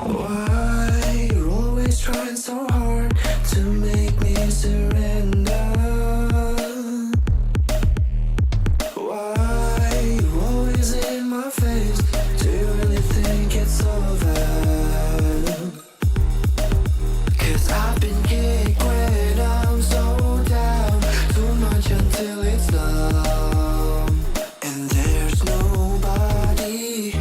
Why you're always trying so hard to make me surrender? Why you always in my face? Do you really think it's over? 'Cause I've been kicked when I'm so down, too much until it's numb. And there's nobody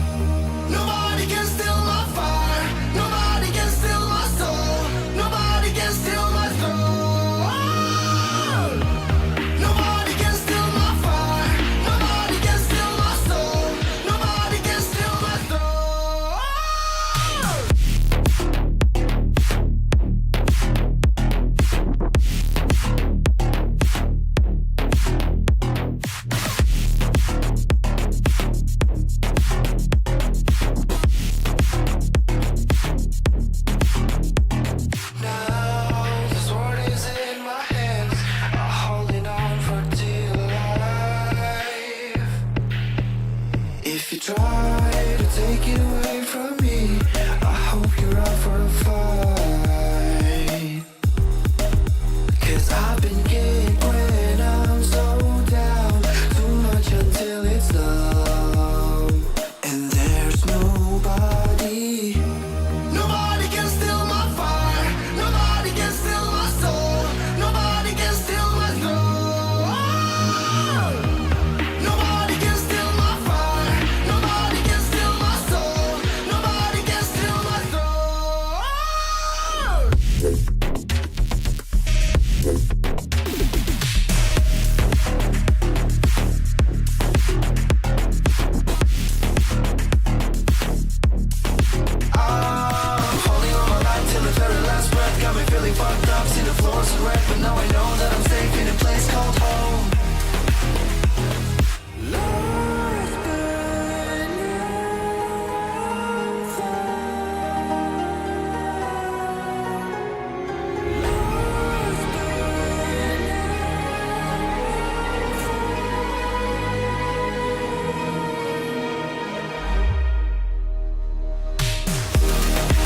can steal my fire. Nobody can steal my soul. Nobody can steal my soul. Nobody can steal my fire. Nobody can steal my soul. Nobody can steal my soul. Now the sword is in my hands, I'm holding on for dear life. If you try to take it away from me, I hope you're up for a fight. 'Cause I've been kicked when I'm so down, too much until it's numb. And there's nobody can steal my fire. Nobody can steal my soul. Nobody can steal my soul. Nobody can steal my fire. Nobody can steal my soul. Nobody can steal my soul. I'm holding on my life till the very last breath. Got me feeling fucked up, see the floors are red, but now I know that I'm safe in a place called home. Lost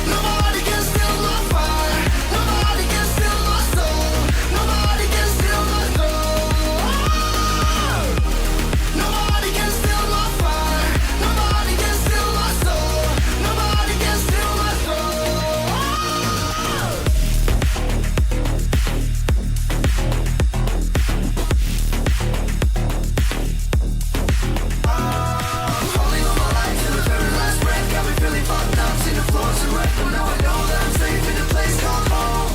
Nobody can steal my fire. Nobody can steal my soul. Nobody can steal my soul. Nobody can steal my fire. Nobody can steal my soul. Nobody can steal my soul. I'm holding on my life till the very last breath. Got me feeling fucked up, see the floors are red, but now I know that I'm safe in a place called home.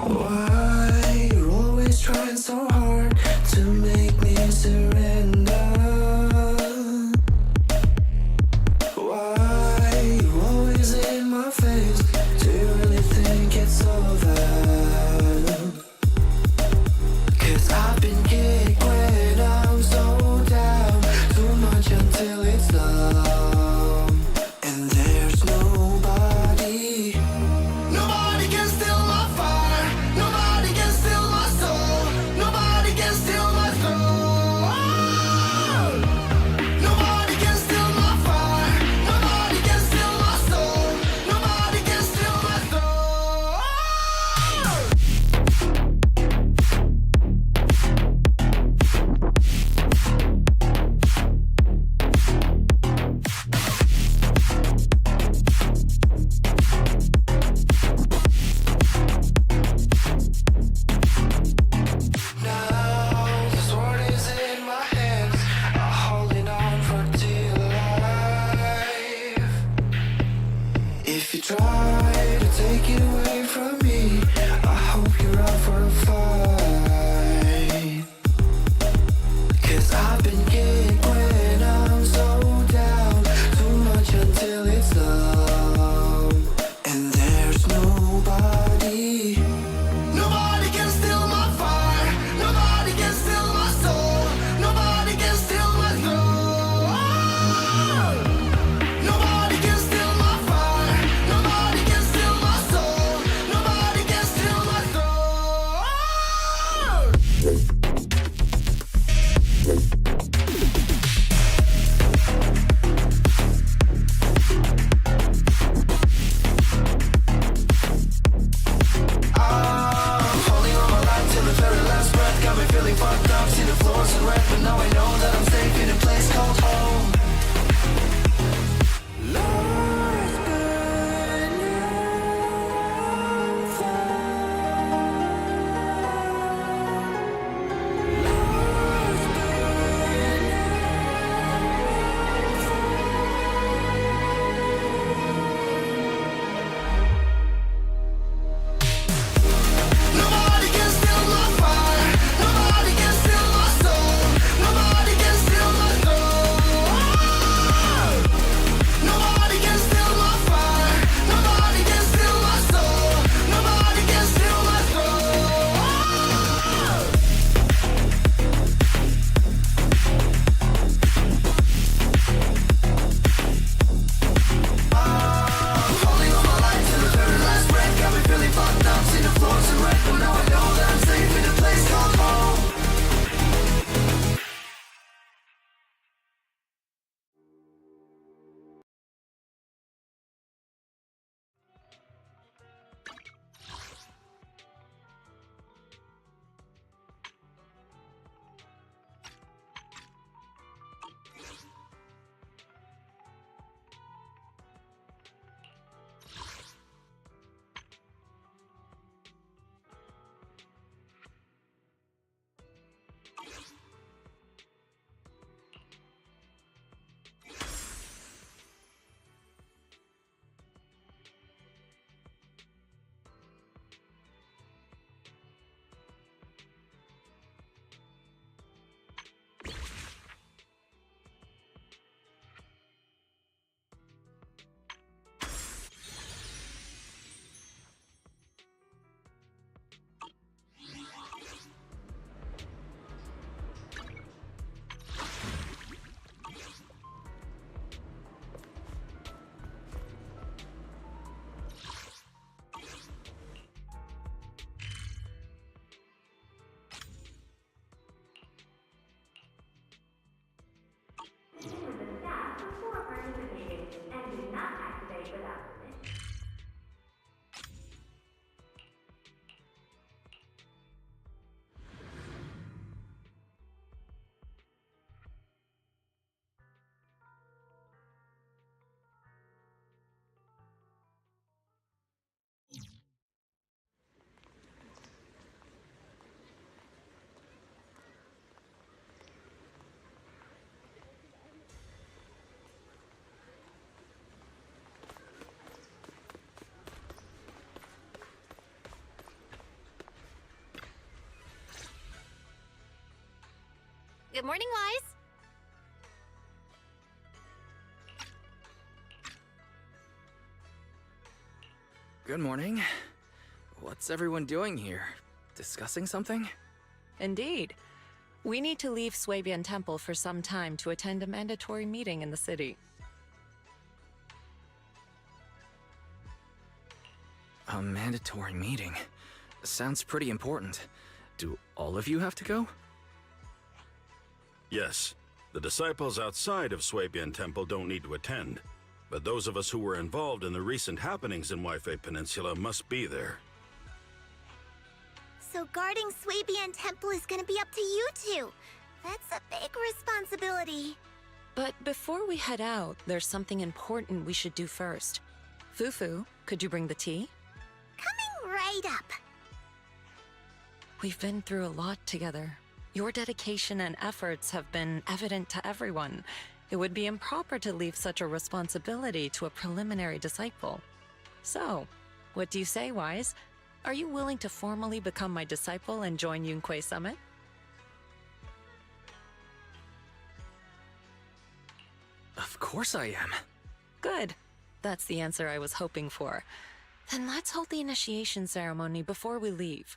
Why you're always trying so hard to make me surrender? Why you always in my face? Do you really think it's over? 'Cause I've been kicked when I'm so down, too much until it's numb. And there's nobody can steal my fire. Nobody can steal my soul. Nobody can steal my soul. Nobody can steal my fire. Nobody can steal my soul. Nobody can steal my soul. Now the sword is in my hands, I'm holding on for dear life. If you try to take it away from me, I hope you're up for a fight. 'Cause I've been kicked when I'm so down, too much until it's numb. And there's nobody can steal my fire. Nobody can steal my soul. Nobody can steal my soul. Nobody can Good morning, Wise. Good morning. What's everyone doing here? Discussing something? Indeed. We need to leave Xowwy Temple for some time to attend a mandatory meeting in the city. A mandatory meeting. Sounds pretty important. Do all of you have to go? Yes. The disciples outside of Xowwy Temple don't need to attend. But those of us who were involved in the recent happenings in Xowwy Peninsula must be there. So guarding Xowwy Temple is gonna be up to you two. That's a big responsibility. But before we head out, there's something important we should do first. Fufu, could you bring the tea? Coming right up. We've been through a lot together. Your dedication and efforts have been evident to everyone. It would be improper to leave such a responsibility to a preliminary disciple. So, what do you say, Wise? Are you willing to formally become my disciple and join Yunquay Summit? Of course I am. Good. That's the answer I was hoping for. Then let's hold the initiation ceremony before we leave.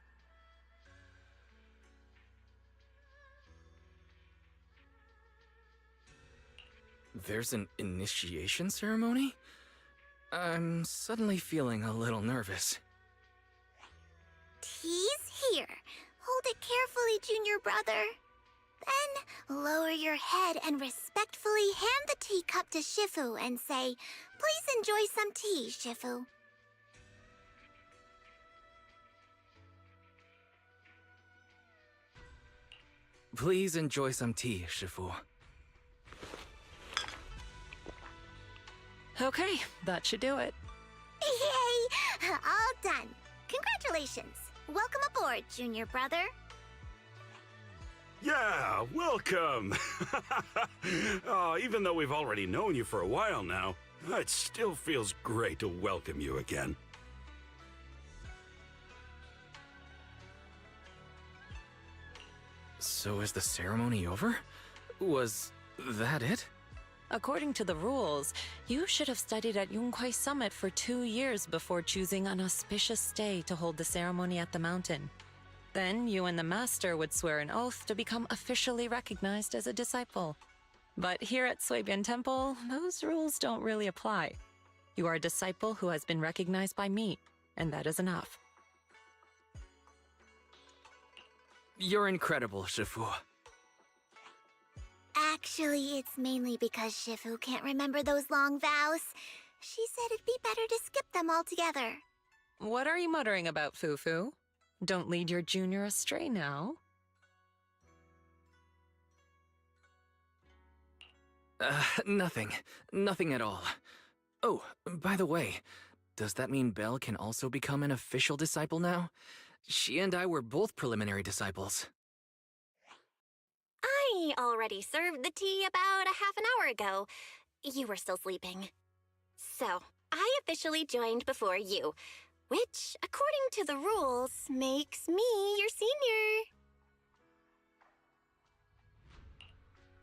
There's an initiation ceremony? I'm suddenly feeling a little nervous. Tea's here. Hold it carefully, junior brother. Then lower your head and respectfully hand the teacup to Shifu and say, "Please enjoy some tea, Shifu." Please enjoy some tea, Shifu. Okay, that should do it. Yay! All done. Congratulations. Welcome aboard, junior brother. Yeah, welcome! Oh, even though we've already known you for a while now, it still feels great to welcome you again. So is the ceremony over? Was that it? According to the rules, you should have studied at Yunquay Summit for 2 years before choosing an auspicious day to hold the ceremony at the mountain. Then you and the master would swear an oath to become officially recognized as a disciple. But here at Xowwy Temple, those rules don't really apply. You are a disciple who has been recognized by me, and that is enough. You're incredible, Shifu. Actually, it's mainly because Shifu can't remember those long vows. She said it'd be better to skip them altogether. What are you muttering about, Fufu? Don't lead your junior astray now. Nothing. Nothing at all. Oh, by the way, does that mean Belle can also become an official disciple now? She and I were both preliminary disciples. I already served the tea about a half an hour ago. You were still sleeping. So, I officially joined before you, which, according to the rules, makes me your senior.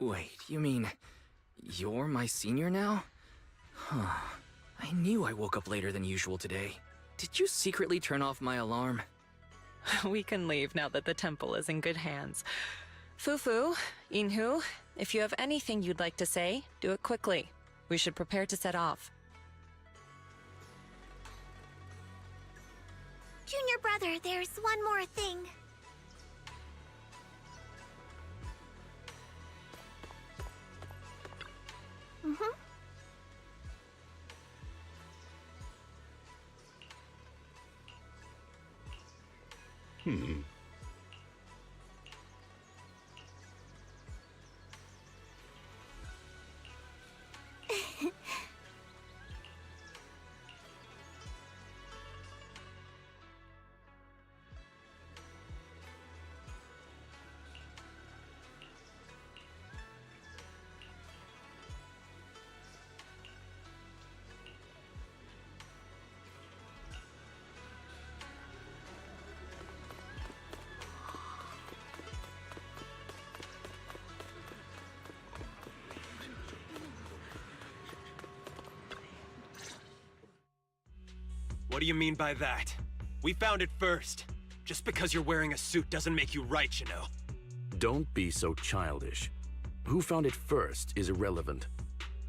Wait, you mean you're my senior now? Huh. I knew I woke up later than usual today. Did you secretly turn off my alarm? We can leave now that the temple is in good hands. Fufu, Inhu, if you have anything you'd like to say, do it quickly. We should prepare to set off. Junior brother, there's one more thing. What do you mean by that? We found it first. Just because you're wearing a suit doesn't make you right, you know. Don't be so childish. Who found it first is irrelevant.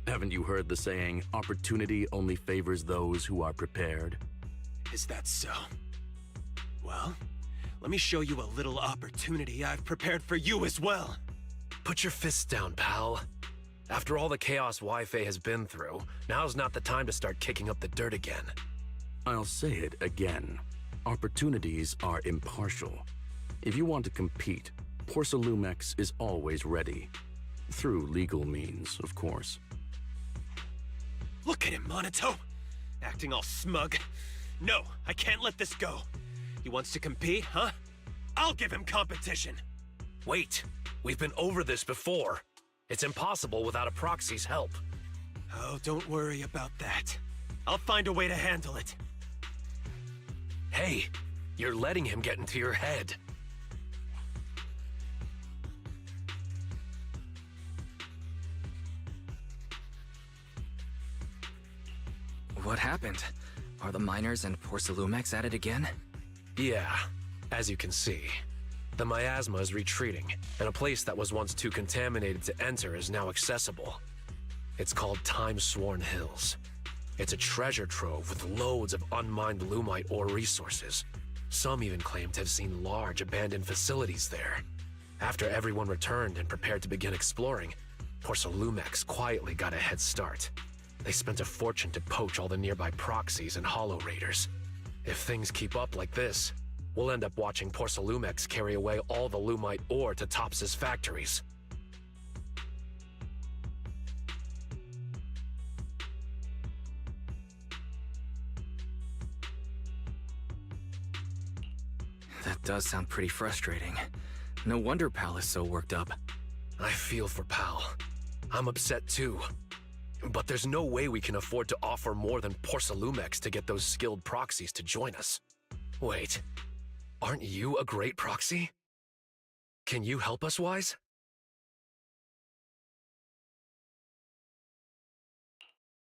Haven't you heard the saying, opportunity only favors those who are prepared? Is that so? Well, let me show you a little opportunity I've prepared for you as well. Put your fists down, pal. After all the chaos Wi-Fi has been through, now's not the time to start kicking up the dirt again. I'll say it again. Opportunities are impartial. If you want to compete, Porcelumex is always ready. Through legal means, of course. Look at him, Monito! Acting all smug. No, I can't let this go. He wants to compete, huh? I'll give him competition! Wait, we've been over this before. It's impossible without a proxy's help. Oh, don't worry about that. I'll find a way to handle it. Hey, you're letting him get into your head. What happened? Are the miners and Porcelumex at it again? Yeah, as you can see. The miasma is retreating, and a place that was once too contaminated to enter is now accessible. It's called Time-Sworn Hills. It's a treasure trove with loads of unmined Lumite ore resources. Some even claim to have seen large abandoned facilities there. After everyone returned and prepared to begin exploring, Porcelumex quietly got a head start. They spent a fortune to poach all the nearby proxies and hollow raiders. If things keep up like this, we'll end up watching Porcelumex carry away all the Lumite ore to Tops's factories. That does sound pretty frustrating. No wonder Pal is so worked up. I feel for Pal. I'm upset too. But there's no way we can afford to offer more than Porcelumex to get those skilled proxies to join us. Wait, aren't you a great proxy? Can you help us, Wise?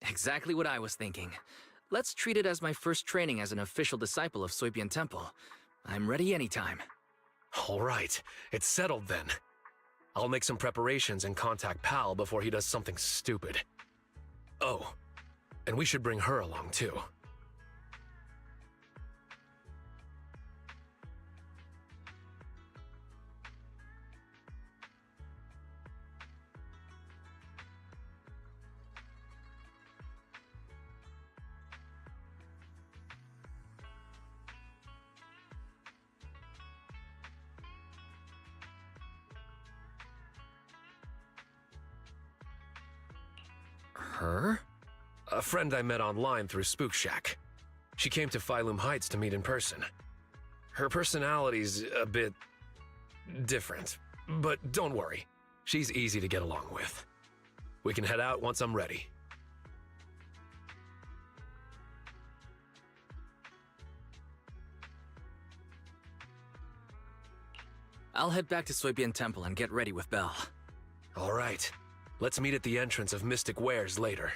Exactly what I was thinking. Let's treat it as my first training as an official disciple of Xowwy Temple. I'm ready anytime. All right, it's settled then. I'll make some preparations and contact Pal before he does something stupid. Oh, and we should bring her along too. Her? A friend I met online through Spook Shack. She came to Phylum Heights to meet in person. Her personality's a bit different, but don't worry. She's easy to get along with. We can head out once I'm ready. I'll head back to Xowwy Temple and get ready with Belle. All right. Let's meet at the entrance of Mystic Wares later.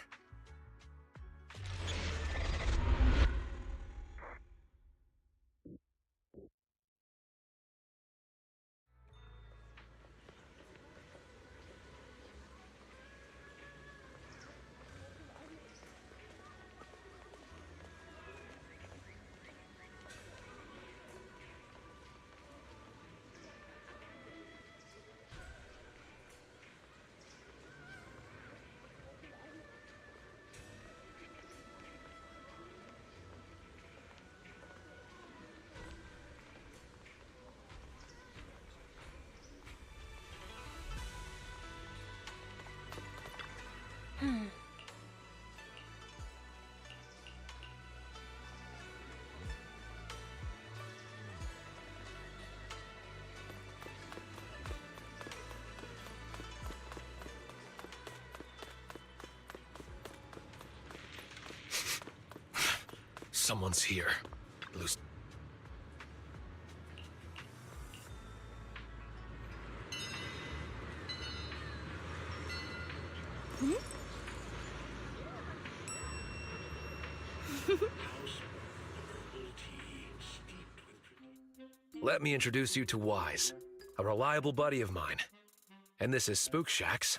Someone's here. Lucia. Hmm? よし。 Hmm? よし。 Hmm? よし。 Hmm? よし。 Hmm? よし。 Hmm? let me introduce you to Wise, a reliable buddy of mine. And this is Spook Shack's.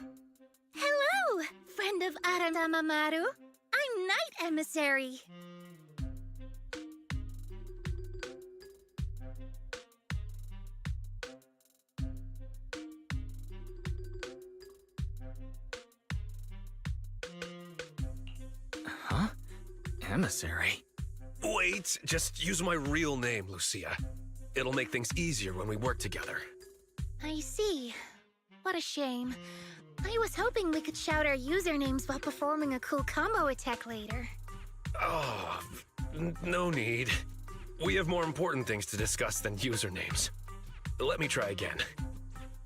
Hello, friend of Aramamaru. I'm Night Emissary. Huh? Emissary? Wait, just use my real name, Lucia. It'll make things easier when we work together. I see. What a shame. I was hoping we could shout our usernames while performing a cool combo attack later. Oh, no need. We have more important things to discuss than usernames. Let me try again.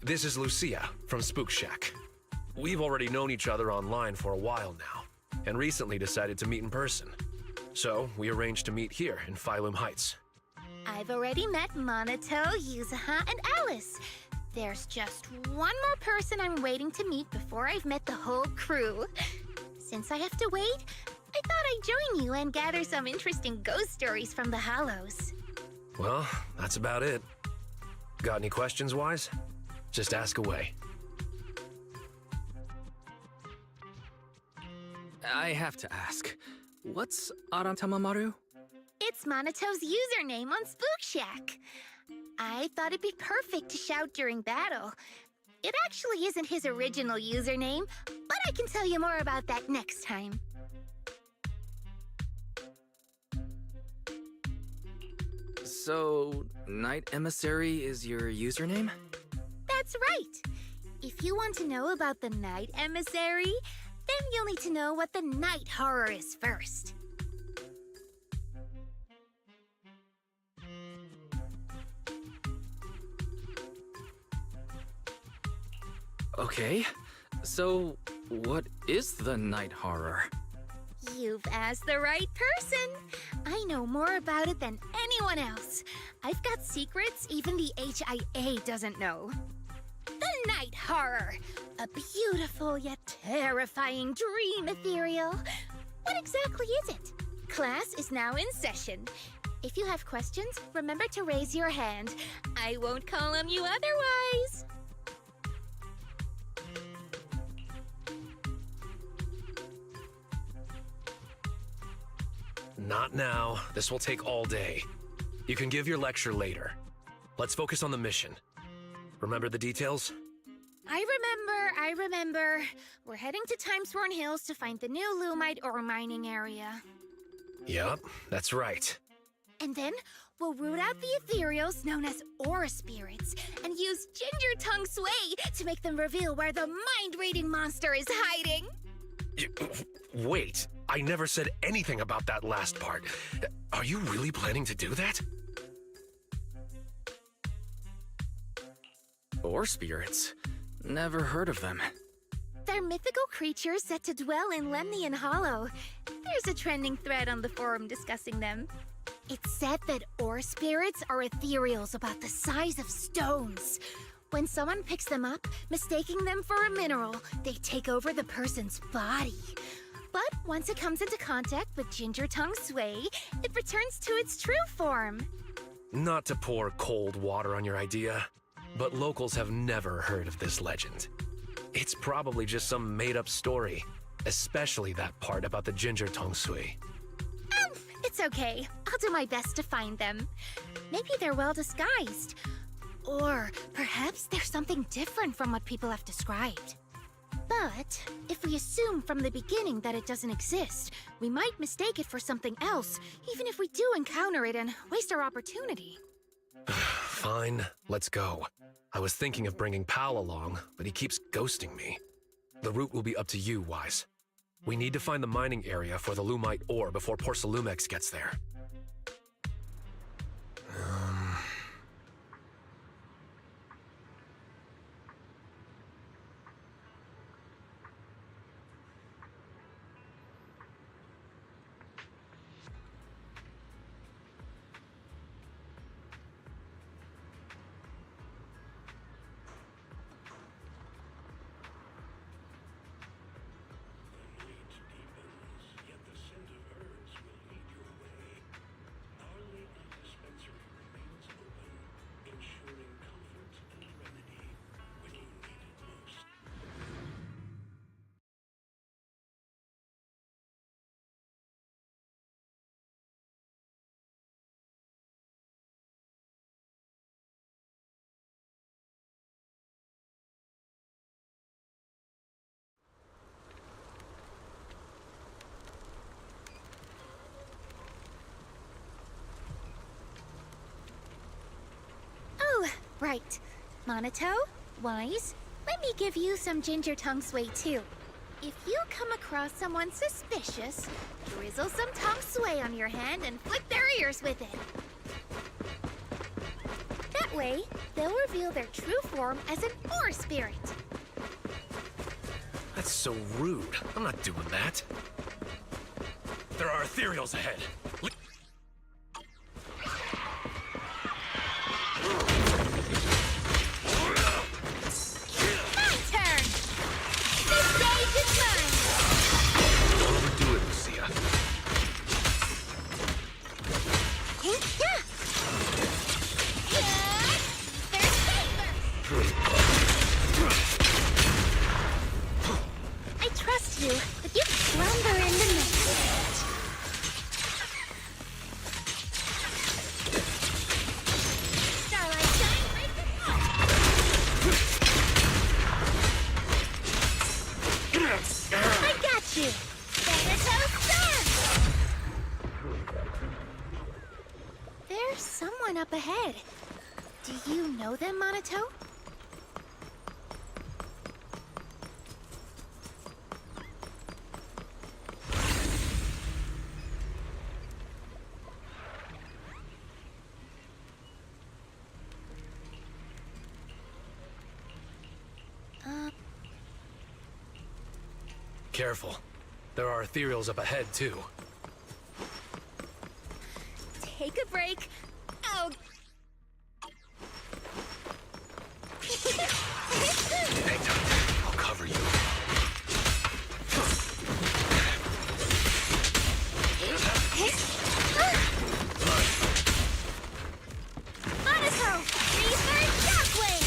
This is Lucia from Spook Shack. We've already known each other online for a while now, and recently decided to meet in person. So, we arranged to meet here in Phylum Heights. I've already met Monato, Yuzaha, and Alice. There's just one more person I'm waiting to meet before I've met the whole crew. Since I have to wait, I thought I'd join you and gather some interesting ghost stories from the Hollows. Well, that's about it. Got any questions, Wise? Just ask away. I have to ask, what's Aratamamaru? It's Monato's username on Spook Shack. I thought it'd be perfect to shout during battle. It actually isn't his original username, but I can tell you more about that next time. So, Night Emissary is your username? That's right. If you want to know about the Night Emissary, then you'll need to know what the Night Horror is first. Okay, so what is the Night Horror? You've asked the right person. I know more about it than anyone else. I've got secrets even the HIA doesn't know. The Night Horror, a beautiful yet terrifying dream ethereal. What exactly is it? Class is now in session. If you have questions, remember to raise your hand. I won't call on you otherwise. Not now. This will take all day. You can give your lecture later. Let's focus on the mission. Remember the details? I remember. We're heading to Timesworn Hills to find the new Lumite ore mining area. Yup, that's right. And then we'll root out the ethereals known as aura spirits and use Ginger Tongue Sway to make them reveal where the mind-reading monster is hiding. Wait, I never said anything about that last part. Are you really planning to do that? Or spirits? Never heard of them. They're mythical creatures set to dwell in Lemnian Hollow. There's a trending thread on the forum discussing them. It's said that ore spirits are ethereals about the size of stones. When someone picks them up, mistaking them for a mineral, they take over the person's body. But once it comes into contact with Ginger Tongue Sway, it returns to its true form. Not to pour cold water on your idea, but locals have never heard of this legend. It's probably just some made-up story, especially that part about the Ginger Tongue Sway. It's okay. I'll do my best to find them. Maybe they're well disguised. Or perhaps there's something different from what people have described. But if we assume from the beginning that it doesn't exist, we might mistake it for something else, even if we do encounter it and waste our opportunity. Fine, let's go. I was thinking of bringing Pal along, but he keeps ghosting me. The route will be up to you, Wise. We need to find the mining area for the Lumite ore before Porcelumex gets there. Right. Monato, Wise, let me give you some ginger tongue sway too. If you come across someone suspicious, drizzle some tongue sway on your hand and flick their ears with it. That way, they'll reveal their true form as an ore spirit. That's so rude. I'm not doing that. There are ethereals ahead. My turn! The stage is mine! Don't overdo it, Lucia. I trust you, but you slumber in the night. Starlight shine, break the I got you! Thanatos Sun! There's someone up ahead. Do you know them, Monato? Careful. There are ethereals up ahead, too. Take a break. Oh. Hang tight. I'll cover you. Monato! Reverse shockwave!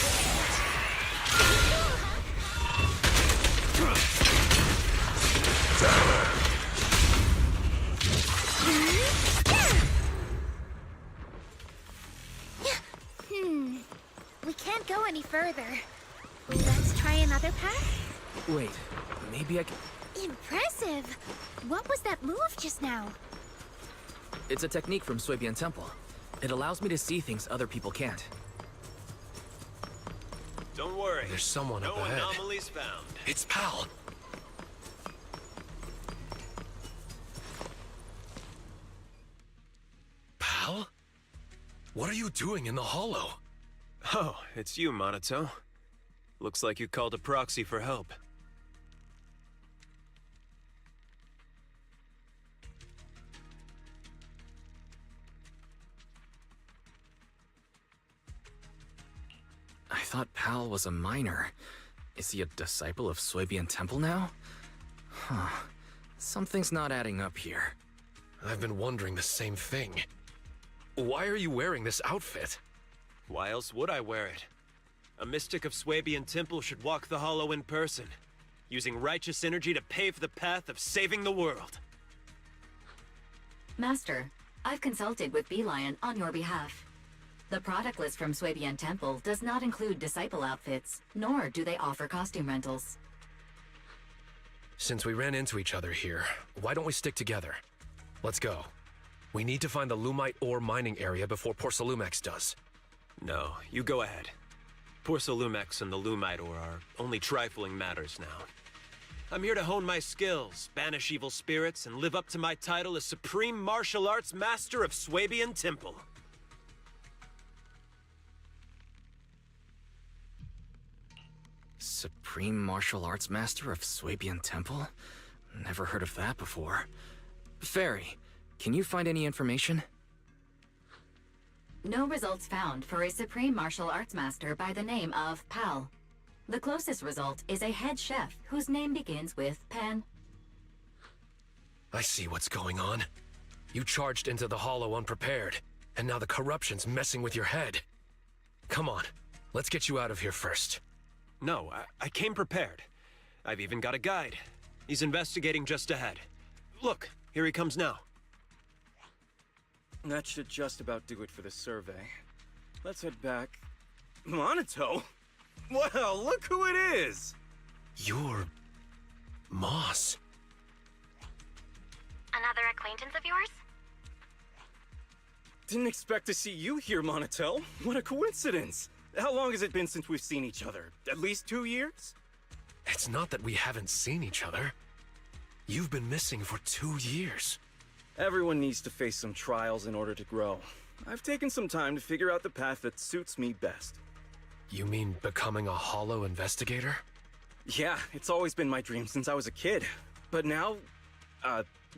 We can't go any further. Let's try another path? Wait, maybe I can... Impressive! What was that move just now? It's a technique from Xowwy Temple. It allows me to see things other people can't. Don't worry. There's someone up No ahead. anomalies found. It's Pal. Pal? What are you doing in the hollow? Oh, it's you, Monato. Looks like you called a proxy for help. I thought Pal was a miner. Is he a disciple of Xowwy Temple now? Huh. Something's not adding up here. I've been wondering the same thing. Why are you wearing this outfit? Why else would I wear it? A mystic of Xowwy Temple should walk the hollow in person, using righteous energy to pave the path of saving the world. Master, I've consulted with Beelion on your behalf. The product list from Xowwy Temple does not include disciple outfits, nor do they offer costume rentals. Since we ran into each other here, why don't we stick together? Let's go. We need to find the Lumite ore mining area before Porcelumex does. No, you go ahead. Porcelumex and the Lumite ore are only trifling matters now. I'm here to hone my skills, banish evil spirits, and live up to my title as Supreme Martial Arts Master of Xowwy Temple. Supreme Martial Arts Master of Xowwy Temple? Never heard of that before. Fairy, can you find any information? No results found for a Supreme Martial Arts Master by the name of Pal. The closest result is a head chef whose name begins with Pan. I see what's going on. You charged into the hollow unprepared, and now the corruption's messing with your head. Come on, let's get you out of here first. No, I came prepared. I've even got a guide. He's investigating just ahead. Look, here he comes now. That should just about do it for the survey. Let's head back. Monato? Well, look who it is! You're... Moss. Another acquaintance of yours? Didn't expect to see you here, Monato. What a coincidence. How long has it been since we've seen each other? At least 2 years? It's not that we haven't seen each other. You've been missing for 2 years. Everyone needs to face some trials in order to grow. I've taken some time to figure out the path that suits me best. You mean becoming a hollow investigator? Yeah, it's always been my dream since I was a kid. But now,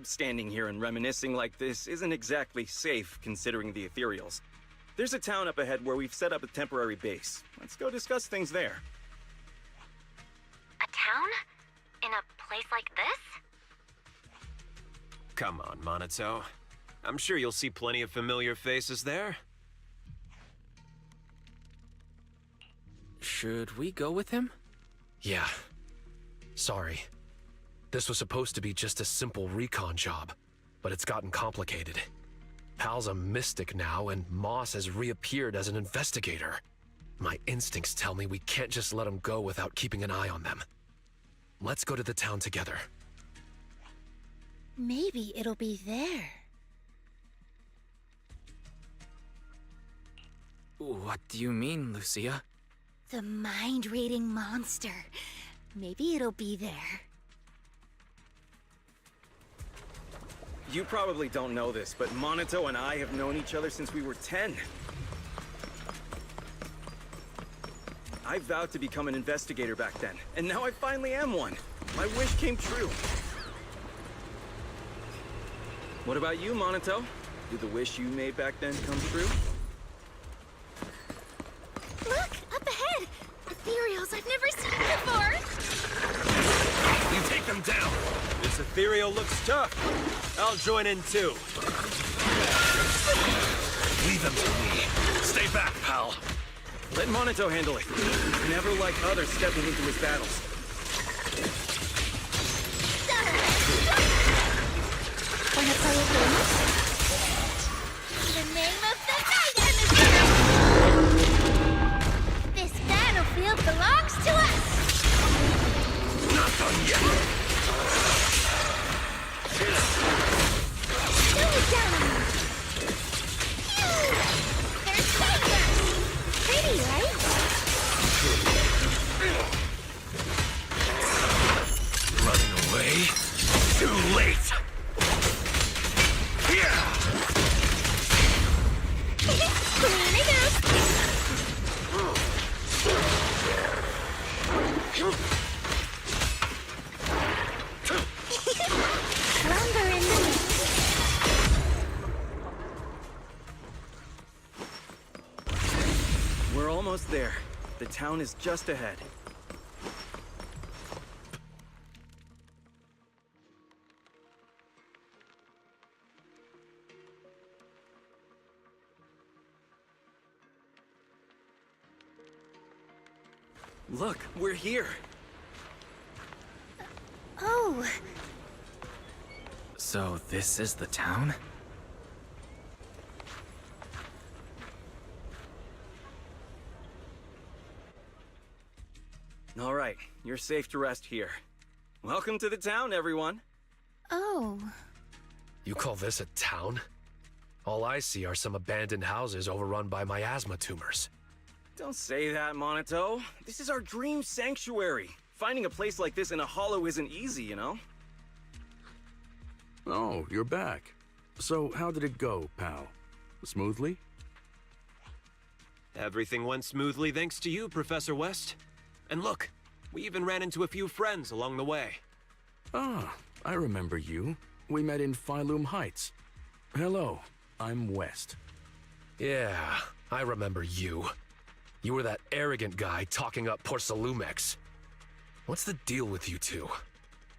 standing here and reminiscing like this isn't exactly safe considering the ethereals. There's a town up ahead where we've set up a temporary base. Let's go discuss things there. A town? In a place like this? Come on, Minato. I'm sure you'll see plenty of familiar faces there. Should we go with him? Yeah. Sorry. This was supposed to be just a simple recon job, but it's gotten complicated. Pal's a mystic now, and Moss has reappeared as an investigator. My instincts tell me we can't just let him go without keeping an eye on them. Let's go to the town together. Maybe it'll be there. What do you mean, Lucia? The mind-reading monster. Maybe it'll be there. You probably don't know this, but Minato and I have known each other since we were 10. I vowed to become an investigator back then, and now I finally am one. My wish came true. What about you, Minato? Did the wish you made back then come true? Look! Up ahead! Ethereals I've never seen before! You take them down! This ethereal looks tough. I'll join in too. Leave them to me. Stay back, pal. Let Minato handle it. He's never like others stepping into his battles. Wanna play a game? In the name of the night and the this battlefield belongs to us! Not done yet. Do it down! There's fingers! Pretty, right? Running away? Too late! Clean it up! Lumber in the We're almost there. The town is just ahead. Look, we're here. Oh, So this is the town? All right, you're safe to rest here. Welcome to the town, everyone. oh. You call this a town? All I see are some abandoned houses overrun by miasma tumors. Don't say that, Minato. This is our dream sanctuary. Finding a place like this in a hollow isn't easy, you know? Oh, you're back. So, how did it go, pal? Smoothly? Everything went smoothly thanks to you, Professor West. And look, we even ran into a few friends along the way. Ah, I remember you. We met in Phylum Heights. Hello, I'm West. Yeah, I remember you. You were that arrogant guy talking up Porcelumex. What's the deal with you two?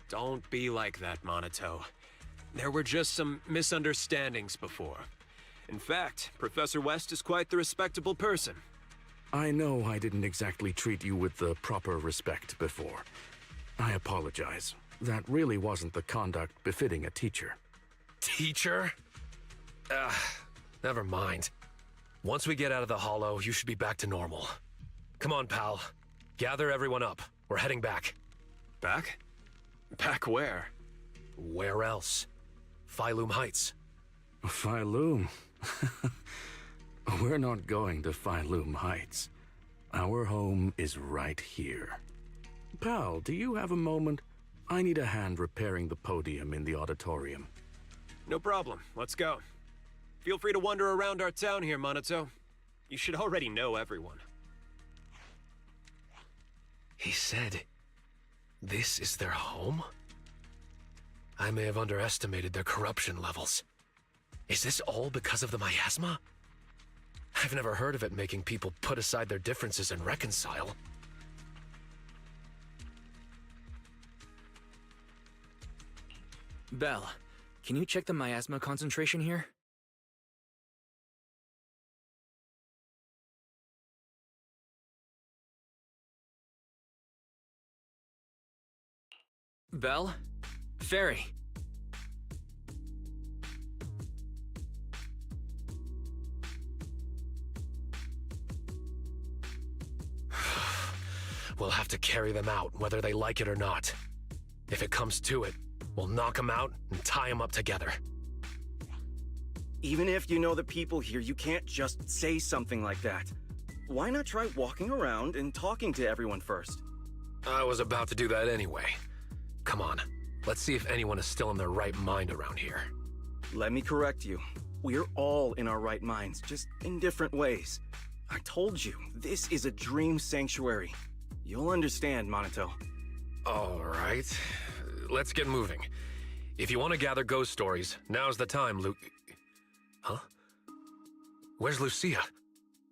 Don't be like that, Minato. There were just some misunderstandings before. In fact, Professor West is quite the respectable person. I know I didn't exactly treat you with the proper respect before. I apologize. That really wasn't the conduct befitting a teacher. Teacher? Never mind. Once we get out of the hollow, you should be back to normal. Come on, pal. Gather everyone up. We're heading back. Back? Back where? Where else? Phylum Heights. Phylum? We're not going to Phylum Heights. Our home is right here. Pal, do you have a moment? I need a hand repairing the podium in the auditorium. No problem. Let's go. Feel free to wander around our town here, Monato. You should already know everyone. He said, this is their home? I may have underestimated their corruption levels. Is this all because of the miasma? I've never heard of it making people put aside their differences and reconcile. Belle, can you check the miasma concentration here? Belle? Fairy? We'll have to carry them out, whether they like it or not. If it comes to it, we'll knock them out and tie them up together. Even if you know the people here, you can't just say something like that. Why not try walking around and talking to everyone first? I was about to do that anyway. Come on, let's see if anyone is still in their right mind around here. Let me correct you. We're all in our right minds, just in different ways. I told you, this is a dream sanctuary. You'll understand, Monato. All right, let's get moving. If you want to gather ghost stories, now's the time, Huh? Where's Lucia?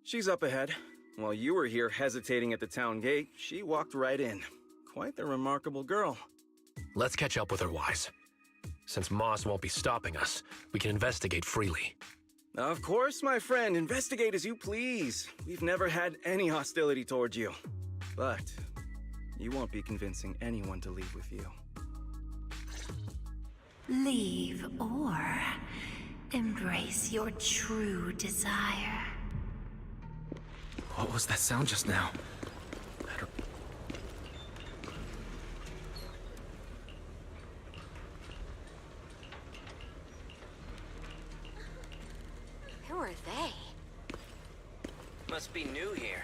She's up ahead. While you were here hesitating at the town gate, she walked right in. Quite the remarkable girl. Let's catch up with her, Wise. Since Moss won't be stopping us, we can investigate freely. Of course, my friend. Investigate as you please. We've never had any hostility towards you. But you won't be convincing anyone to leave with you. Leave or embrace your true desire. What was that sound just now? Who are they? Must be new here.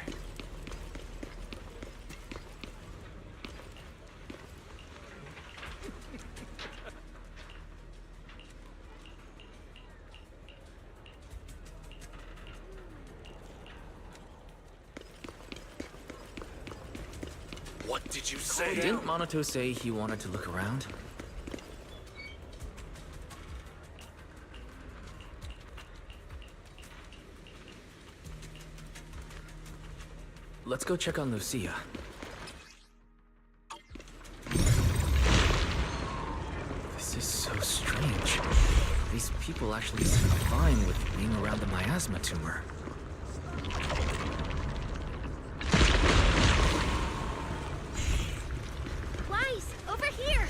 What did you say? Didn't Monato say he wanted to look around? Let's go check on Lucia. This is so strange. These people actually seem fine with being around the miasma tumor. Wise, over here!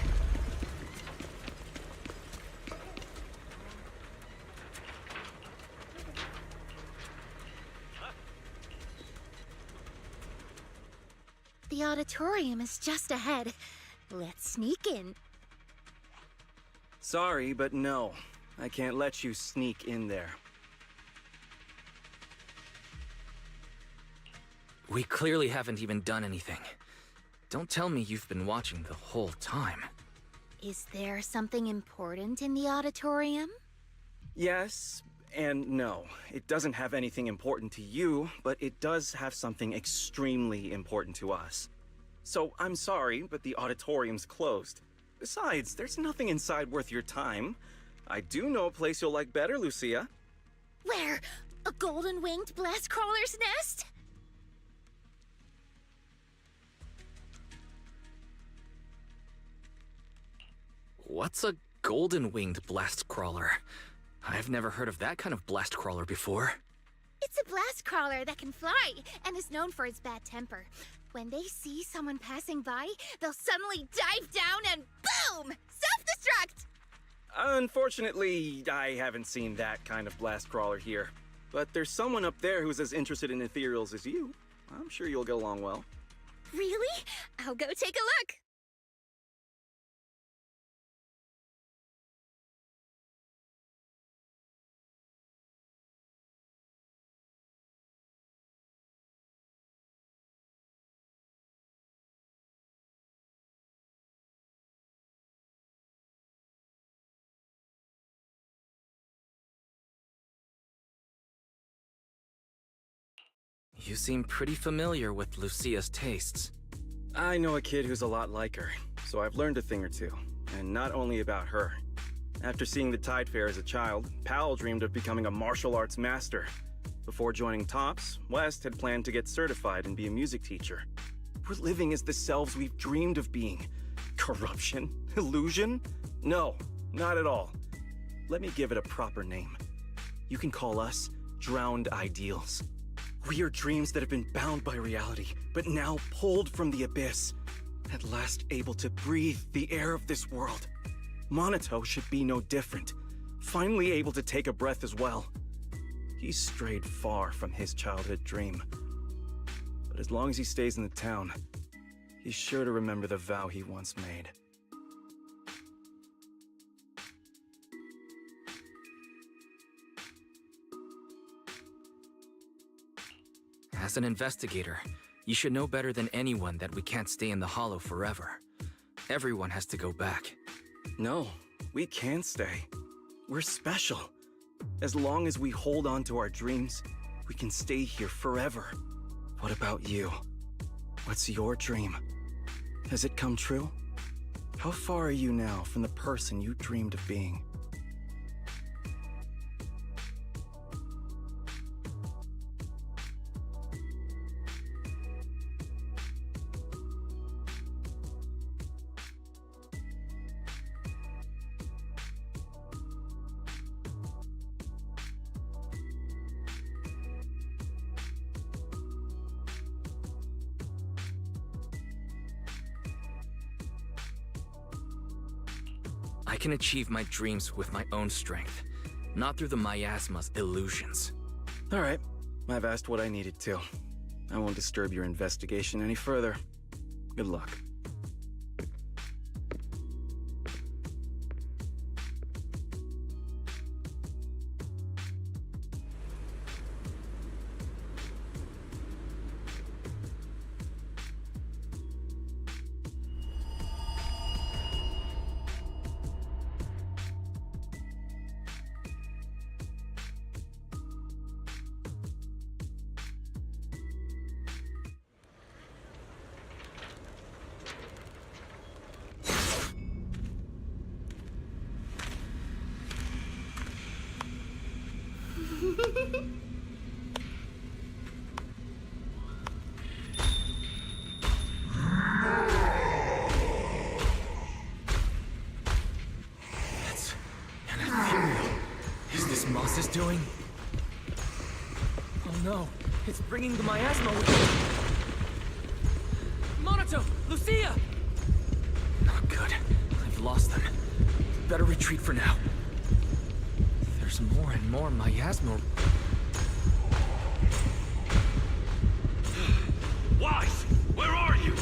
The auditorium is just ahead. Let's sneak in. Sorry, but no. I can't let you sneak in there. We clearly haven't even done anything. Don't tell me you've been watching the whole time. Is there something important in the auditorium? Yes and no. It doesn't have anything important to you, but it does have something extremely important to us. So I'm sorry, but the auditorium's closed. Besides, there's nothing inside worth your time. I do know a place you'll like better, Lucia. Where? A golden-winged blast crawler's nest? What's a golden-winged blast crawler? I've never heard of that kind of blast crawler before. It's a blast crawler that can fly and is known for its bad temper. When they see someone passing by, they'll suddenly dive down and boom! Self-destruct! Unfortunately, I haven't seen that kind of blast crawler here. But there's someone up there who's as interested in ethereals as you. I'm sure you'll get along well. Really? I'll go take a look. You seem pretty familiar with Lucia's tastes. I know a kid who's a lot like her, so I've learned a thing or two. And not only about her. After seeing the Tide Fair as a child, Powell dreamed of becoming a martial arts master. Before joining TOPS, West had planned to get certified and be a music teacher. We're living as the selves we've dreamed of being. Corruption? Illusion? No, not at all. Let me give it a proper name. You can call us drowned ideals. We are dreams that have been bound by reality, but now pulled from the abyss. At last able to breathe the air of this world. Monato should be no different. Finally able to take a breath as well. He's strayed far from his childhood dream. But as long as he stays in the town, he's sure to remember the vow he once made. As an investigator, you should know better than anyone that we can't stay in the Hollow forever. Everyone has to go back. No, we can stay. We're special. As long as we hold on to our dreams, we can stay here forever. What about you? What's your dream? Has it come true? How far are you now from the person you dreamed of being? I can achieve my dreams with my own strength, not through the miasma's illusions. All right, I've asked what I needed to. I won't disturb your investigation any further. Good luck. That's an ethereal. Is this Moss's doing? Oh no, it's bringing the miasma with it. Monato! Lucia! Not good. I've lost them. Better retreat for now. There's more and more miasma. Wise! Where are you?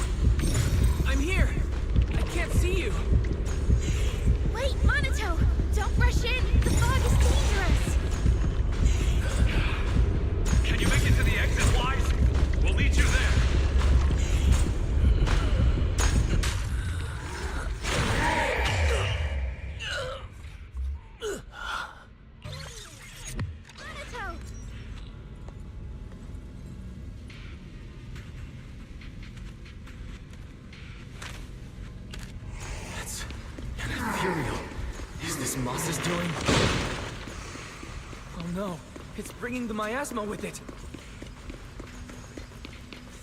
I'm here! I can't see you! Wait, Monato! Don't rush in! The fog is dangerous! Can you make it to the exit, Wise? We'll meet you there. Monato! That's an ethereal. Is this Moss's doing? Oh no, it's bringing the miasma with it.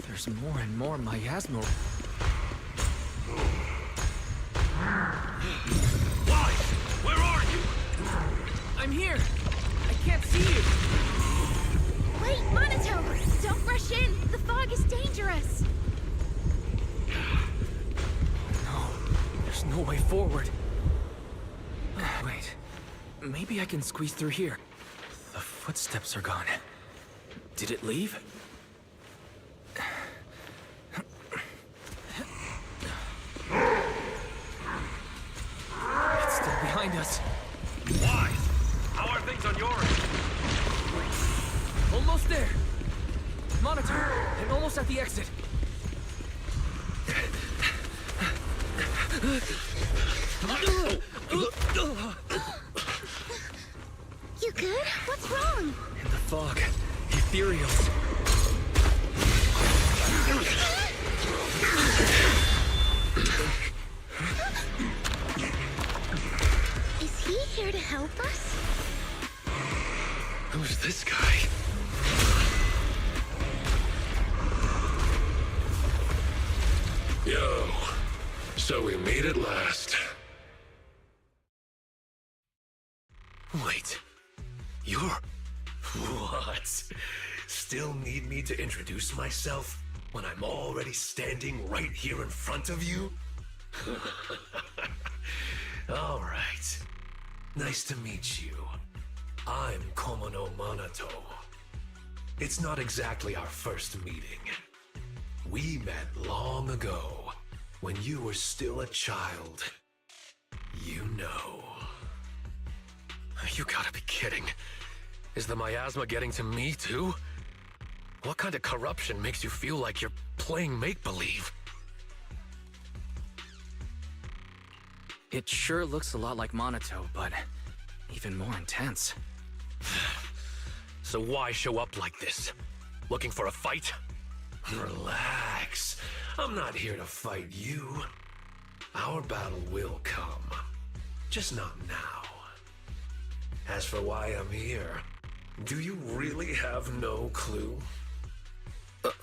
There's more and more miasma. Wise! Where are you? I'm here! I can't see you! Wait, Monato! Don't rush in! The fog is dangerous! No, there's no way forward. Wait, maybe I can squeeze through here. The footsteps are gone. Did it leave? It's still behind us. Wise! How are things on your end? Almost there. Monitor, and almost at the exit. You good? What's wrong? In the fog, ethereals. Is he here to help us? Who's this guy? Yo, so we meet at last. Wait, you're... What? Still need me to introduce myself when I'm already standing right here in front of you? All right. Nice to meet you. I'm Komono Manato. It's not exactly our first meeting. We met long ago, when you were still a child. You know. You gotta be kidding. Is the miasma getting to me, too? What kind of corruption makes you feel like you're playing make-believe? It sure looks a lot like Monato, but even more intense. So why show up like this? Looking for a fight? Relax. I'm not here to fight you. Our battle will come. Just not now. As for why I'm here, do you really have no clue? Wise,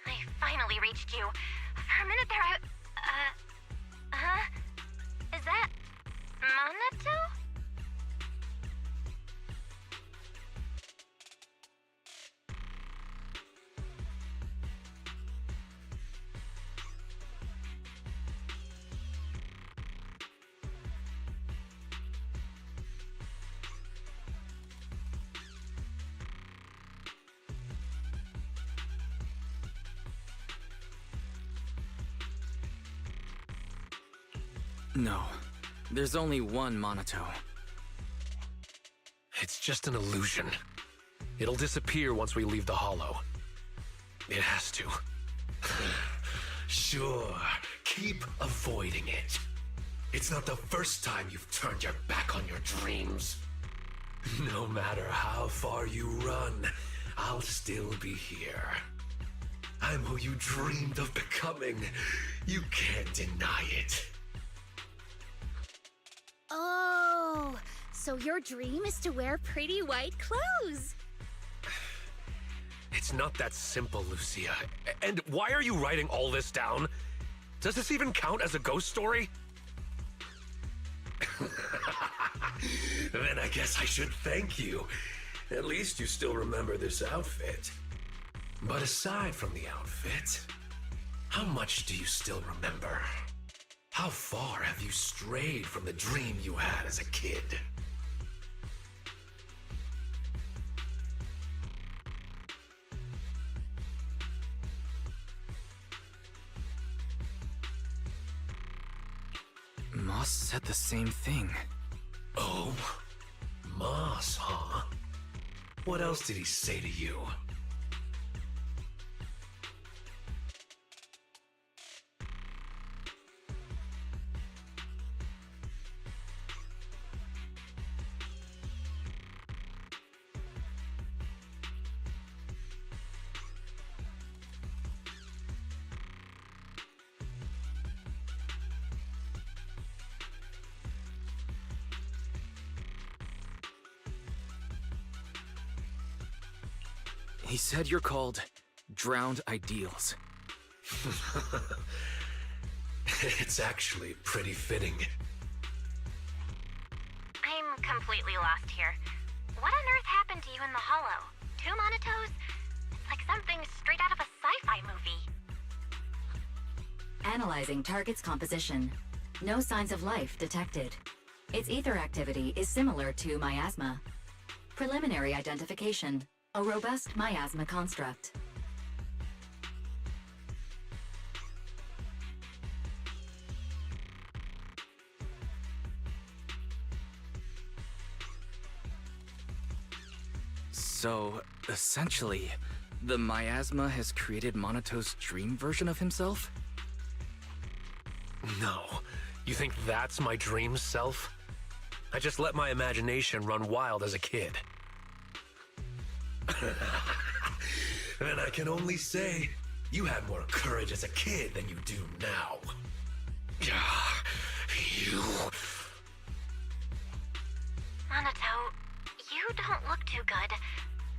I finally reached you. For a minute there, Is that Monato? No, there's only one Monato. It's just an illusion. It'll disappear once we leave the hollow. It has to. Sure, keep avoiding it. It's not the first time you've turned your back on your dreams. No matter how far you run, I'll still be here. I'm who you dreamed of becoming. You can't deny it. Oh, so your dream is to wear pretty white clothes. It's not that simple, Lucia. And why are you writing all this down? Does this even count as a ghost story? Then I guess I should thank you. At least you still remember this outfit. But aside from the outfit, how much do you still remember? How far have you strayed from the dream you had as a kid? Moss said the same thing. Oh, Moss, huh? What else did he say to you? He said you're called Drowned Ideals. It's actually pretty fitting. I'm completely lost here. What on earth happened to you in the hollow? 2 Monatos? It's like something straight out of a sci-fi movie. Analyzing target's composition. No signs of life detected. Its ether activity is similar to miasma. Preliminary identification. A robust miasma construct. So, essentially, the miasma has created Monato's dream version of himself? No. You think that's my dream self? I just let my imagination run wild as a kid. And I can only say, you had more courage as a kid than you do now. You... Monato, you don't look too good.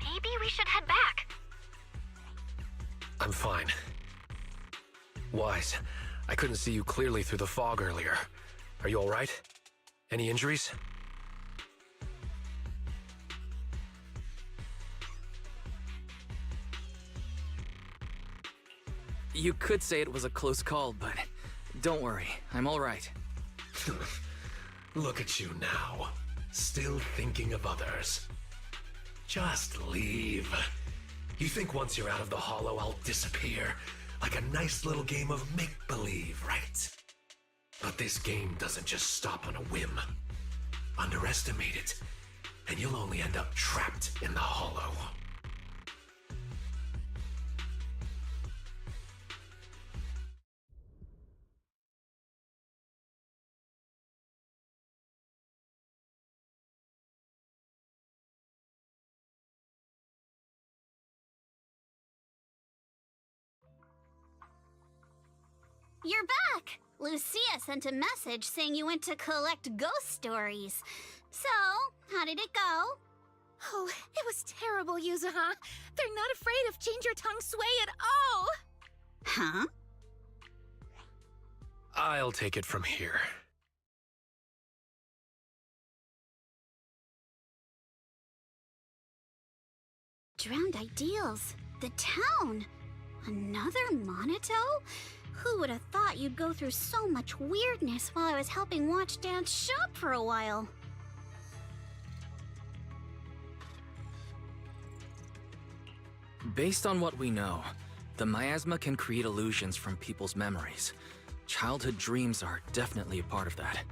Maybe we should head back. I'm fine. Wise, I couldn't see you clearly through the fog earlier. Are you alright? Any injuries? You could say it was a close call, but don't worry, I'm alright. Look at you now, still thinking of others. Just leave. You think once you're out of the hollow, I'll disappear? Like a nice little game of make-believe, right? But this game doesn't just stop on a whim. Underestimate it, and you'll only end up trapped in the hollow. You're back! Lucia sent a message saying you went to collect ghost stories. So, how did it go? Oh, it was terrible, Yuzuha. They're not afraid of Ginger Tongue Sway at all. Huh? I'll take it from here. Drowned Ideals. The town. Another Monato? Who would have thought you'd go through so much weirdness while I was helping Watch Dance shop for a while? Based on what we know, the miasma can create illusions from people's memories. Childhood dreams are definitely a part of that.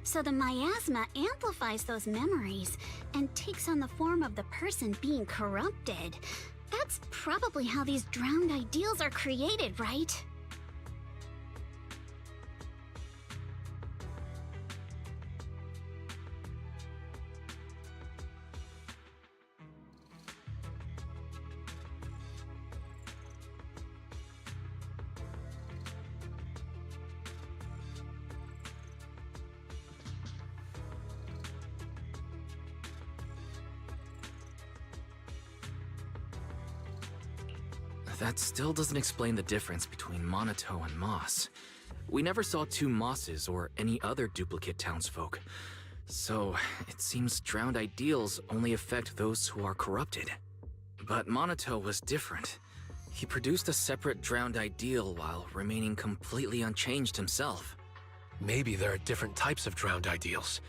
So the miasma amplifies those memories and takes on the form of the person being corrupted. That's probably how these drowned ideals are created, right? That still doesn't explain the difference between Monato and Moss. We never saw two Mosses or any other duplicate townsfolk. So, it seems drowned ideals only affect those who are corrupted. But Monato was different. He produced a separate drowned ideal while remaining completely unchanged himself. Maybe there are different types of drowned ideals.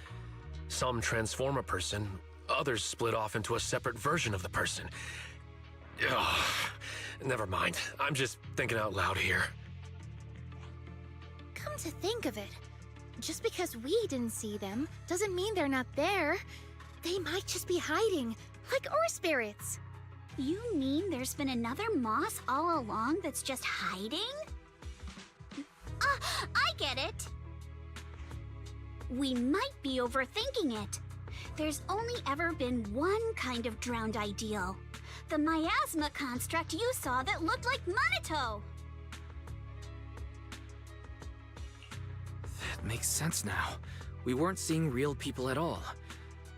Some transform a person, others split off into a separate version of the person. Ugh. Never mind. I'm just thinking out loud here. Come to think of it, just because we didn't see them doesn't mean they're not there. They might just be hiding, like Ore Spirits. You mean there's been another Moss all along that's just hiding? I get it! We might be overthinking it. There's only ever been one kind of drowned ideal. The miasma construct you saw that looked like Monato! That makes sense now. We weren't seeing real people at all.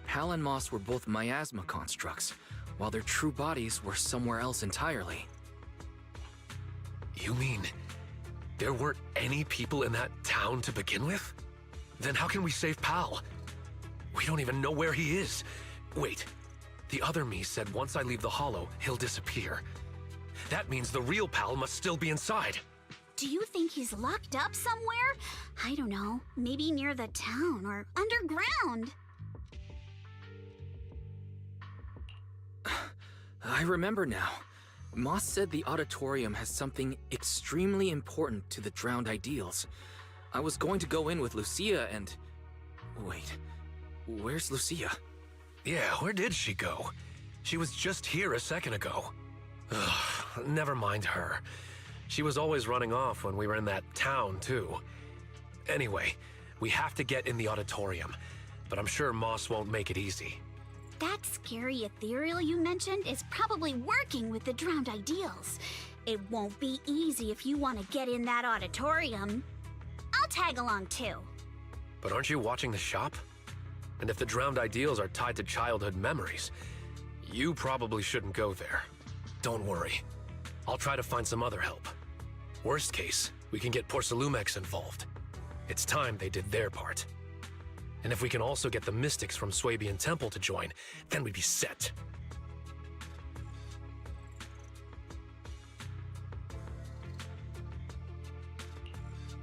Pal and Moss were both miasma constructs, while their true bodies were somewhere else entirely. You mean there weren't any people in that town to begin with? Then how can we save Pal? We don't even know where he is. Wait, the other me said once I leave the hollow, he'll disappear. That means the real Pal must still be inside. Do you think he's locked up somewhere? I don't know, maybe near the town or underground. I remember now. Moss said the auditorium has something extremely important to the drowned ideals. I was going to go in with Lucia and... Wait, where's Lucia? Yeah, where did she go? She was just here a second ago. Ugh, never mind her. She was always running off when we were in that town, too. Anyway, we have to get in the auditorium, but I'm sure Moss won't make it easy. That scary ethereal you mentioned is probably working with the drowned ideals. It won't be easy if you want to get in that auditorium. I'll tag along too. But aren't you watching the shop? And if the drowned ideals are tied to childhood memories, you probably shouldn't go there. Don't worry. I'll try to find some other help. Worst case, we can get Porcelumex involved. It's time they did their part. And if we can also get the mystics from Swabian Temple to join, then we'd be set.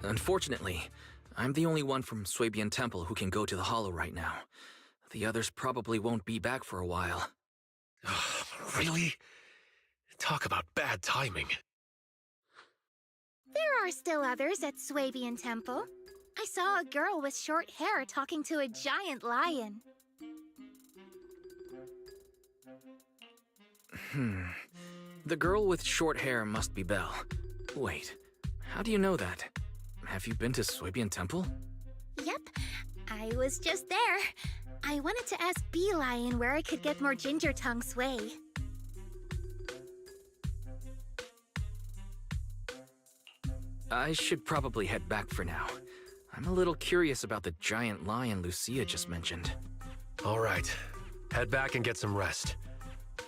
Unfortunately, I'm the only one from Swabian Temple who can go to the Hollow right now. The others probably won't be back for a while. Really? Talk about bad timing. There are still others at Swabian Temple. I saw a girl with short hair talking to a giant lion. The girl with short hair must be Belle. Wait, how do you know that? Have you been to Swabian Temple? Yep, I was just there. I wanted to ask Bee Lion where I could get more ginger tongue sway. I should probably head back for now. I'm a little curious about the giant lion Lucia just mentioned. All right. Head back and get some rest.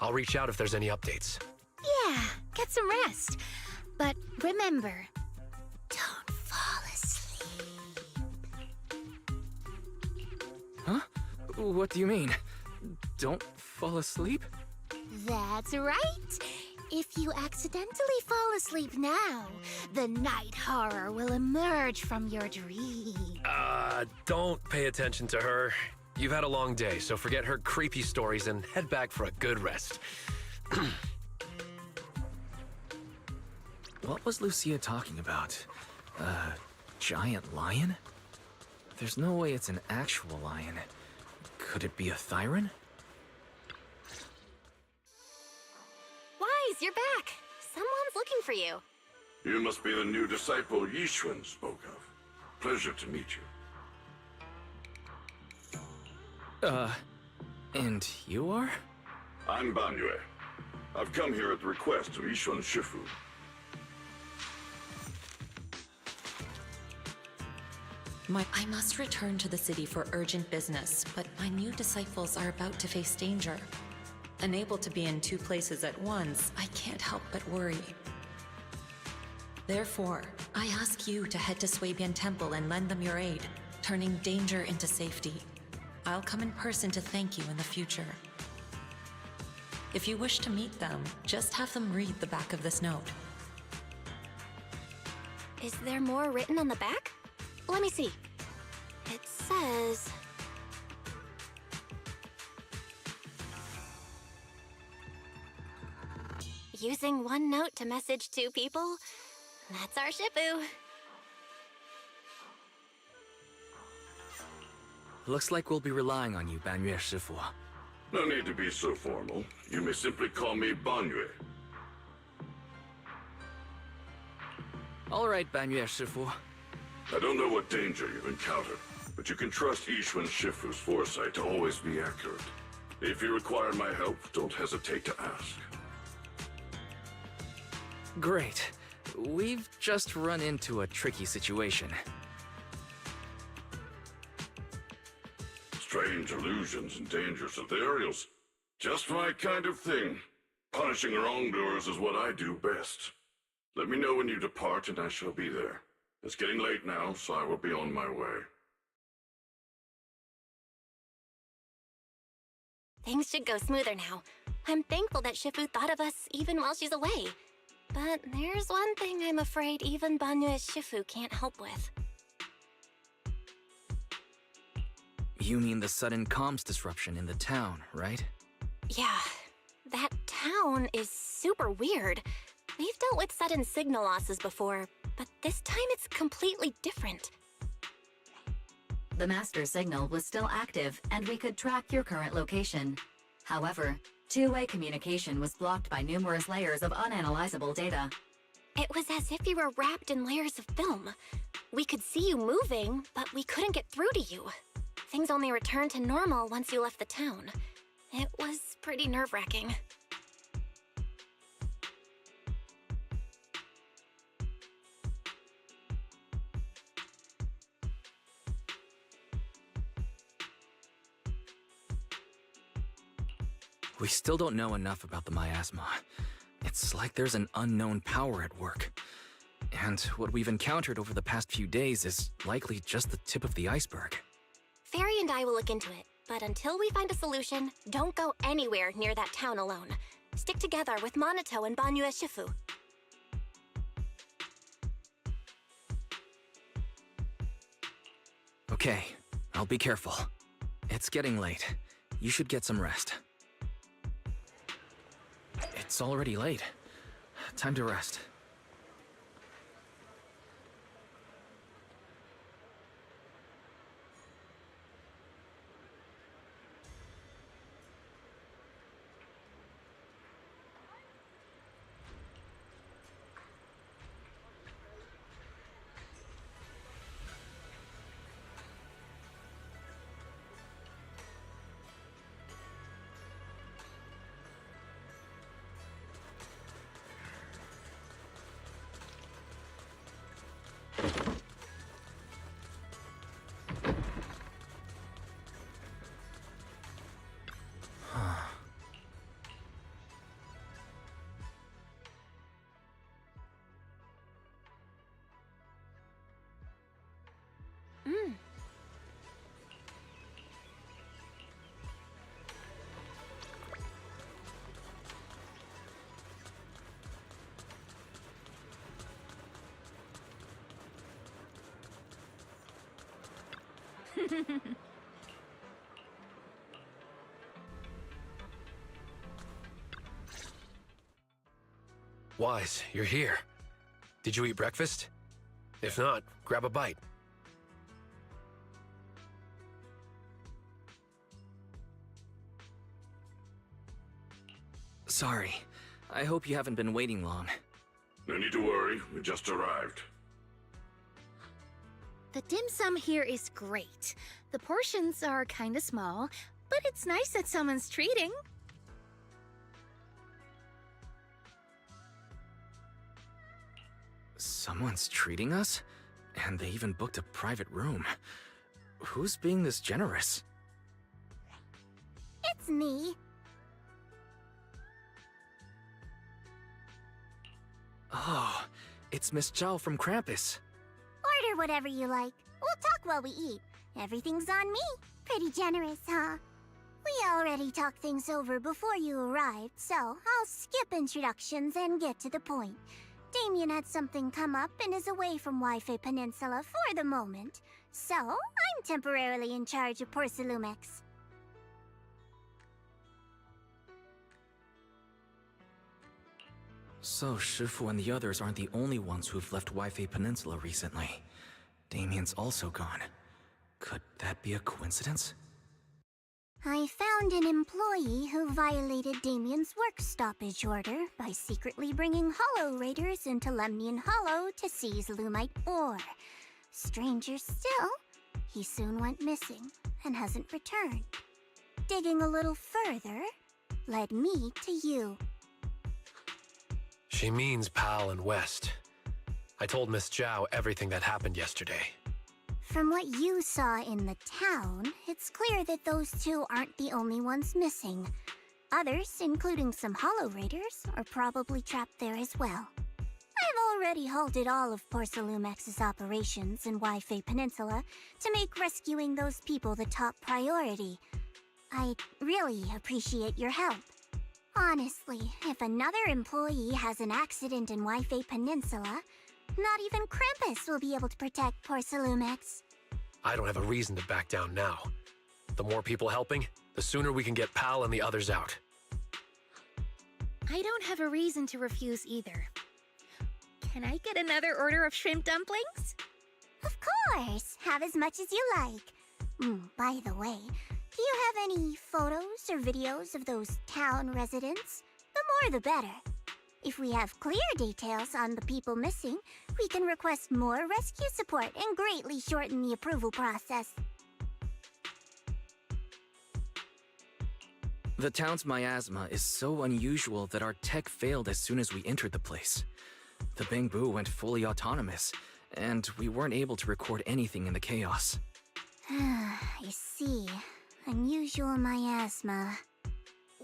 I'll reach out if there's any updates. Yeah, get some rest. But remember, don't fall asleep. Huh? What do you mean? Don't fall asleep? That's right. If you accidentally fall asleep now, the night horror will emerge from your dream. Don't pay attention to her. You've had a long day, so forget her creepy stories and head back for a good rest. What was Lucia talking about? A giant lion? There's no way it's an actual lion. Could it be a Thyron? Wise, you're back. Someone's looking for you. You must be the new disciple Yixuan spoke of. Pleasure to meet you. And you are? I'm Banyue. I've come here at the request of Yixuan Shifu. I must return to the city for urgent business, but my new disciples are about to face danger. Unable to be in two places at once, I can't help but worry. Therefore, I ask you to head to Swabian Temple and lend them your aid, turning danger into safety. I'll come in person to thank you in the future. If you wish to meet them, just have them read the back of this note. Is there more written on the back? Let me see. It says... Using one note to message two people? That's our Shifu. Looks like we'll be relying on you, Banyue Shifu. No need to be so formal. You may simply call me Banyue. All right, Banyue Shifu. I don't know what danger you've encountered, but you can trust Yixuan Shifu's foresight to always be accurate. If you require my help, don't hesitate to ask. Great. We've just run into a tricky situation. Strange illusions and dangerous ethereals. Just my kind of thing. Punishing wrongdoers is what I do best. Let me know when you depart and I shall be there. It's getting late now, so I will be on my way. Things should go smoother now. I'm thankful that Shifu thought of us even while she's away. But there's one thing I'm afraid even Banyue's Shifu can't help with. You mean the sudden comms disruption in the town, right? Yeah, that town is super weird. We've dealt with sudden signal losses before, but this time it's completely different. The master signal was still active, and we could track your current location. However, two-way communication was blocked by numerous layers of unanalyzable data. It was as if you were wrapped in layers of film. We could see you moving, but we couldn't get through to you. Things only returned to normal once you left the town. It was pretty nerve-wracking. We still don't know enough about the miasma. It's like there's an unknown power at work. And what we've encountered over the past few days is likely just the tip of the iceberg. Fairy and I will look into it, but until we find a solution, don't go anywhere near that town alone. Stick together with Monato and Banyu Shifu. Okay, I'll be careful. It's getting late. You should get some rest. It's already late. Time to rest. Wise, you're here. Did you eat breakfast? If not, grab a bite. Sorry. I hope you haven't been waiting long. No need to worry, we just arrived. The dim sum here is great. The portions are kinda small, but it's nice that someone's treating. Someone's treating us? And they even booked a private room. Who's being this generous? It's me. Oh, it's Miss Zhao from Krampus. Order whatever you like. We'll talk while we eat. Everything's on me. Pretty generous, huh? We already talked things over before you arrived, so I'll skip introductions and get to the point. Damien had something come up and is away from Wi-Fi Peninsula for the moment, so I'm temporarily in charge of Porcelumex. So Shifu and the others aren't the only ones who've left Wi-Fi Peninsula recently. Damien's also gone. Could that be a coincidence? I found an employee who violated Damien's work stoppage order by secretly bringing Hollow Raiders into Lemnian Hollow to seize Lumite ore. Stranger still, he soon went missing and hasn't returned. Digging a little further led me to you. She means Pal and West. I told Miss Zhao everything that happened yesterday. From what you saw in the town, it's clear that those two aren't the only ones missing. Others, including some Hollow Raiders, are probably trapped there as well. I've already halted all of Porcelumex's operations in Wi-Fi Peninsula to make rescuing those people the top priority. I'd really appreciate your help. Honestly, if another employee has an accident in Wi-Fi Peninsula, not even Krampus will be able to protect Porcelumex. I don't have a reason to back down now. The more people helping, the sooner we can get Pal and the others out. I don't have a reason to refuse either. Can I get another order of shrimp dumplings? Of course! Have as much as you like. By the way, do you have any photos or videos of those town residents? The more the better. If we have clear details on the people missing, we can request more rescue support and greatly shorten the approval process. The town's miasma is so unusual that our tech failed as soon as we entered the place. The Bangbu went fully autonomous, and we weren't able to record anything in the chaos. I see. Unusual miasma.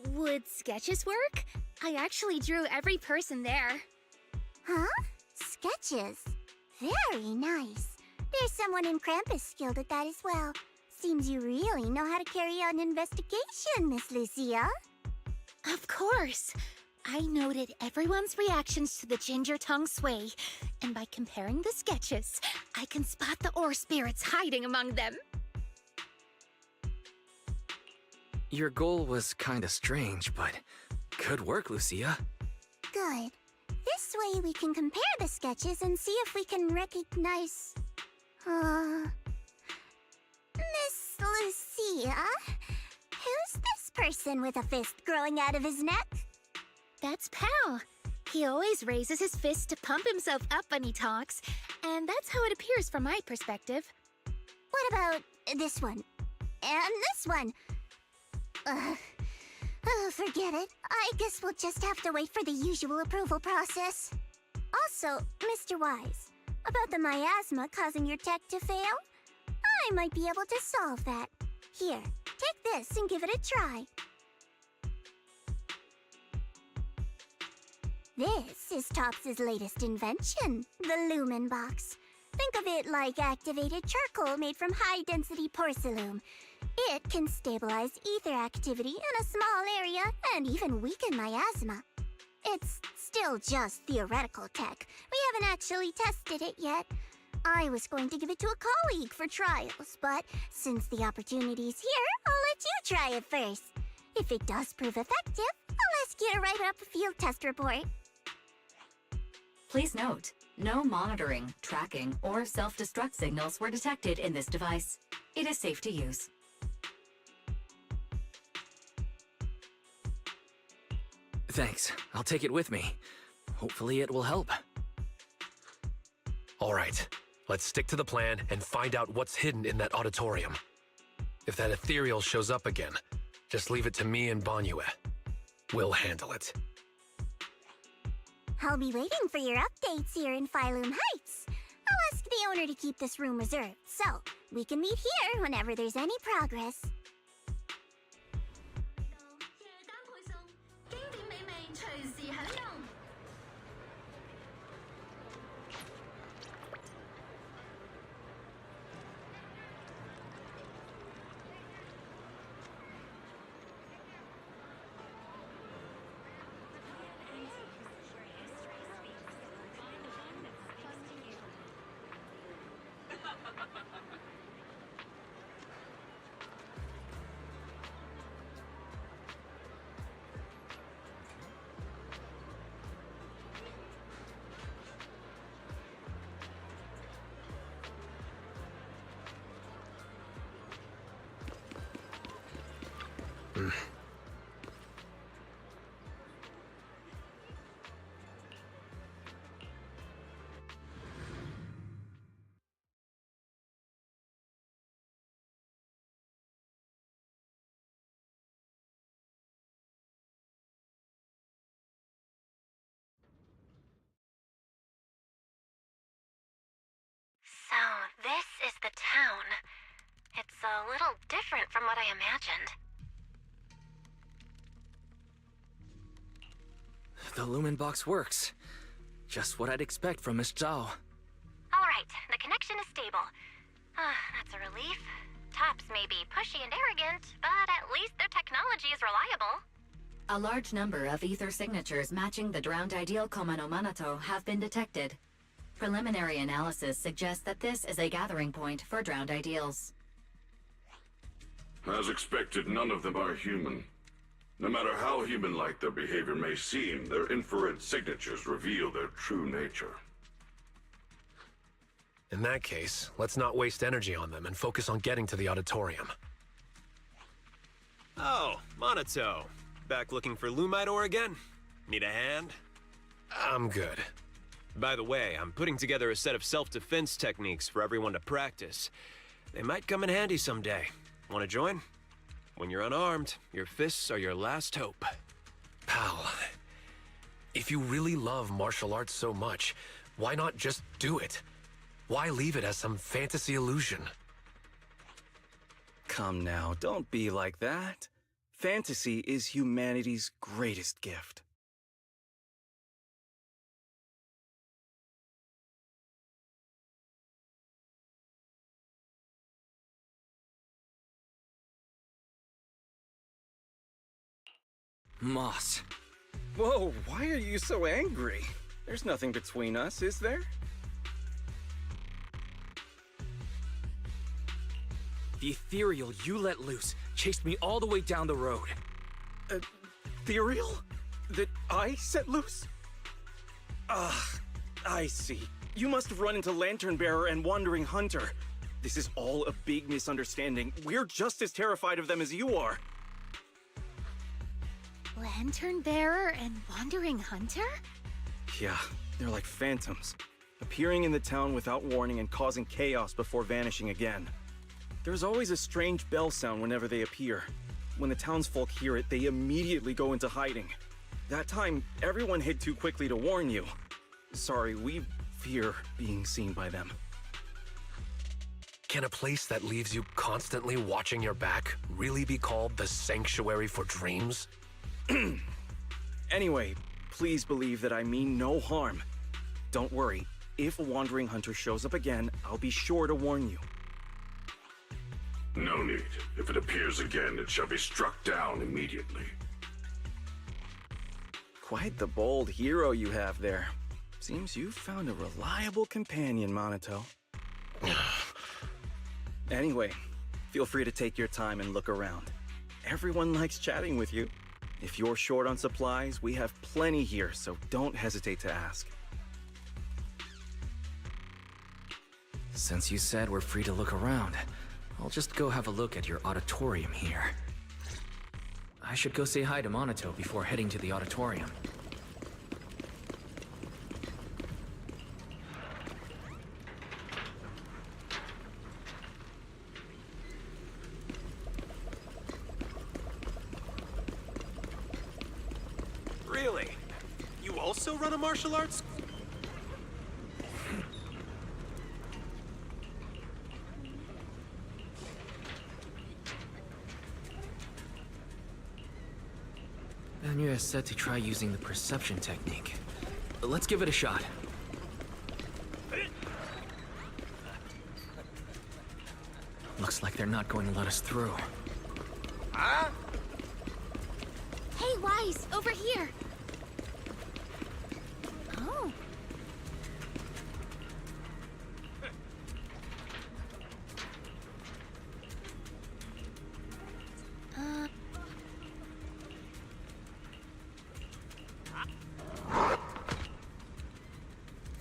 Would sketches work? I actually drew every person there. Huh? Sketches? Very nice. There's someone in Krampus skilled at that as well. Seems you really know how to carry out an investigation, Miss Lucia. Of course. I noted everyone's reactions to the ginger tongue sway, and by comparing the sketches, I can spot the ore spirits hiding among them. Your goal was kinda strange, but good work, Lucia. Good. This way we can compare the sketches and see if we can recognize... Miss Lucia? Who's this person with a fist growing out of his neck? That's Pal. He always raises his fist to pump himself up when he talks, and that's how it appears from my perspective. What about this one? And this one? Forget it. I guess we'll just have to wait for the usual approval process. Also, Mr. Wise, about the miasma causing your tech to fail? I might be able to solve that. Here, take this and give it a try. This is Tops's latest invention, the Lumen Box. Think of it like activated charcoal made from high-density porcelain. It can stabilize ether activity in a small area and even weaken miasma. It's still just theoretical tech. We haven't actually tested it yet. I was going to give it to a colleague for trials, but since the opportunity's here, I'll let you try it first. If it does prove effective, I'll ask you to write up a field test report. Please note, no monitoring, tracking, or self-destruct signals were detected in this device. It is safe to use. Thanks. I'll take it with me. Hopefully it will help. All right, let's stick to the plan and find out what's hidden in that auditorium. If that ethereal shows up again, just leave it to me and Banyue. We'll handle it. I'll be waiting for your updates here in Phylum Heights. I'll ask the owner to keep this room reserved, so we can meet here whenever there's any progress. So, this is the town. It's a little different from what I imagined. The Lumen Box works. Just what I'd expect from Miss Zhao. Alright, the connection is stable. That's a relief. Tops may be pushy and arrogant, but at least their technology is reliable. A large number of ether signatures matching the drowned ideal Koma no Manato have been detected. Preliminary analysis suggests that this is a gathering point for drowned ideals. As expected, none of them are human. No matter how human-like their behavior may seem, their infrared signatures reveal their true nature. In that case, let's not waste energy on them and focus on getting to the auditorium. Oh, Monato. Back looking for Lumite ore again? Need a hand? I'm good. By the way, I'm putting together a set of self-defense techniques for everyone to practice. They might come in handy someday. Want to join? When you're unarmed, your fists are your last hope. Pal, if you really love martial arts so much, why not just do it? Why leave it as some fantasy illusion? Come now, don't be like that. Fantasy is humanity's greatest gift. Moss. Whoa, why are you so angry? There's nothing between us, is there? The ethereal you let loose chased me all the way down the road. Ethereal? That I set loose? I see. You must have run into Lantern Bearer and Wandering Hunter. This is all a big misunderstanding. We're just as terrified of them as you are. Lantern Bearer and Wandering Hunter? Yeah, they're like phantoms, appearing in the town without warning and causing chaos before vanishing again. There's always a strange bell sound whenever they appear. When the townsfolk hear it, they immediately go into hiding. That time, everyone hid too quickly to warn you. Sorry, we fear being seen by them. Can a place that leaves you constantly watching your back really be called the Sanctuary for Dreams? Anyway, please believe that I mean no harm. Don't worry, if a Wandering Hunter shows up again, I'll be sure to warn you. No need. If it appears again, it shall be struck down immediately. Quite the bold hero you have there. Seems you've found a reliable companion, Monato. Anyway, feel free to take your time and look around. Everyone likes chatting with you. If you're short on supplies, we have plenty here, so don't hesitate to ask. Since you said we're free to look around, I'll just go have a look at your auditorium here. I should go say hi to Monato before heading to the auditorium. Really? You also run a martial arts? Banya said to try using the perception technique. Let's give it a shot. Looks like they're not going to let us through. Hey, Wise, over here! Oh.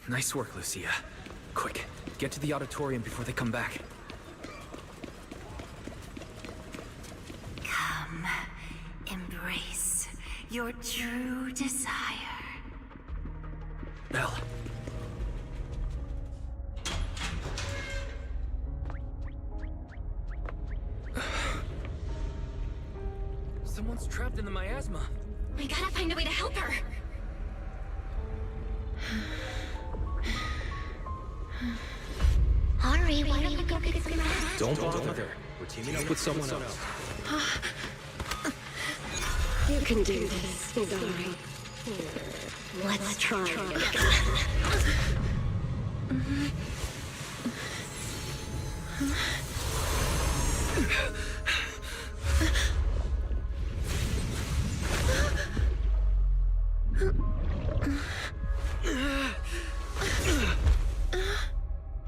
Nice work, Lucia. Quick, get to the auditorium before they come back. Come, embrace your true desire. Belle. Someone's trapped in the miasma. We gotta find a way to help her. Hurry, why don't we go get some rest? Don't bother. We're teaming up with someone else. You can do this, Xowwy. Let's try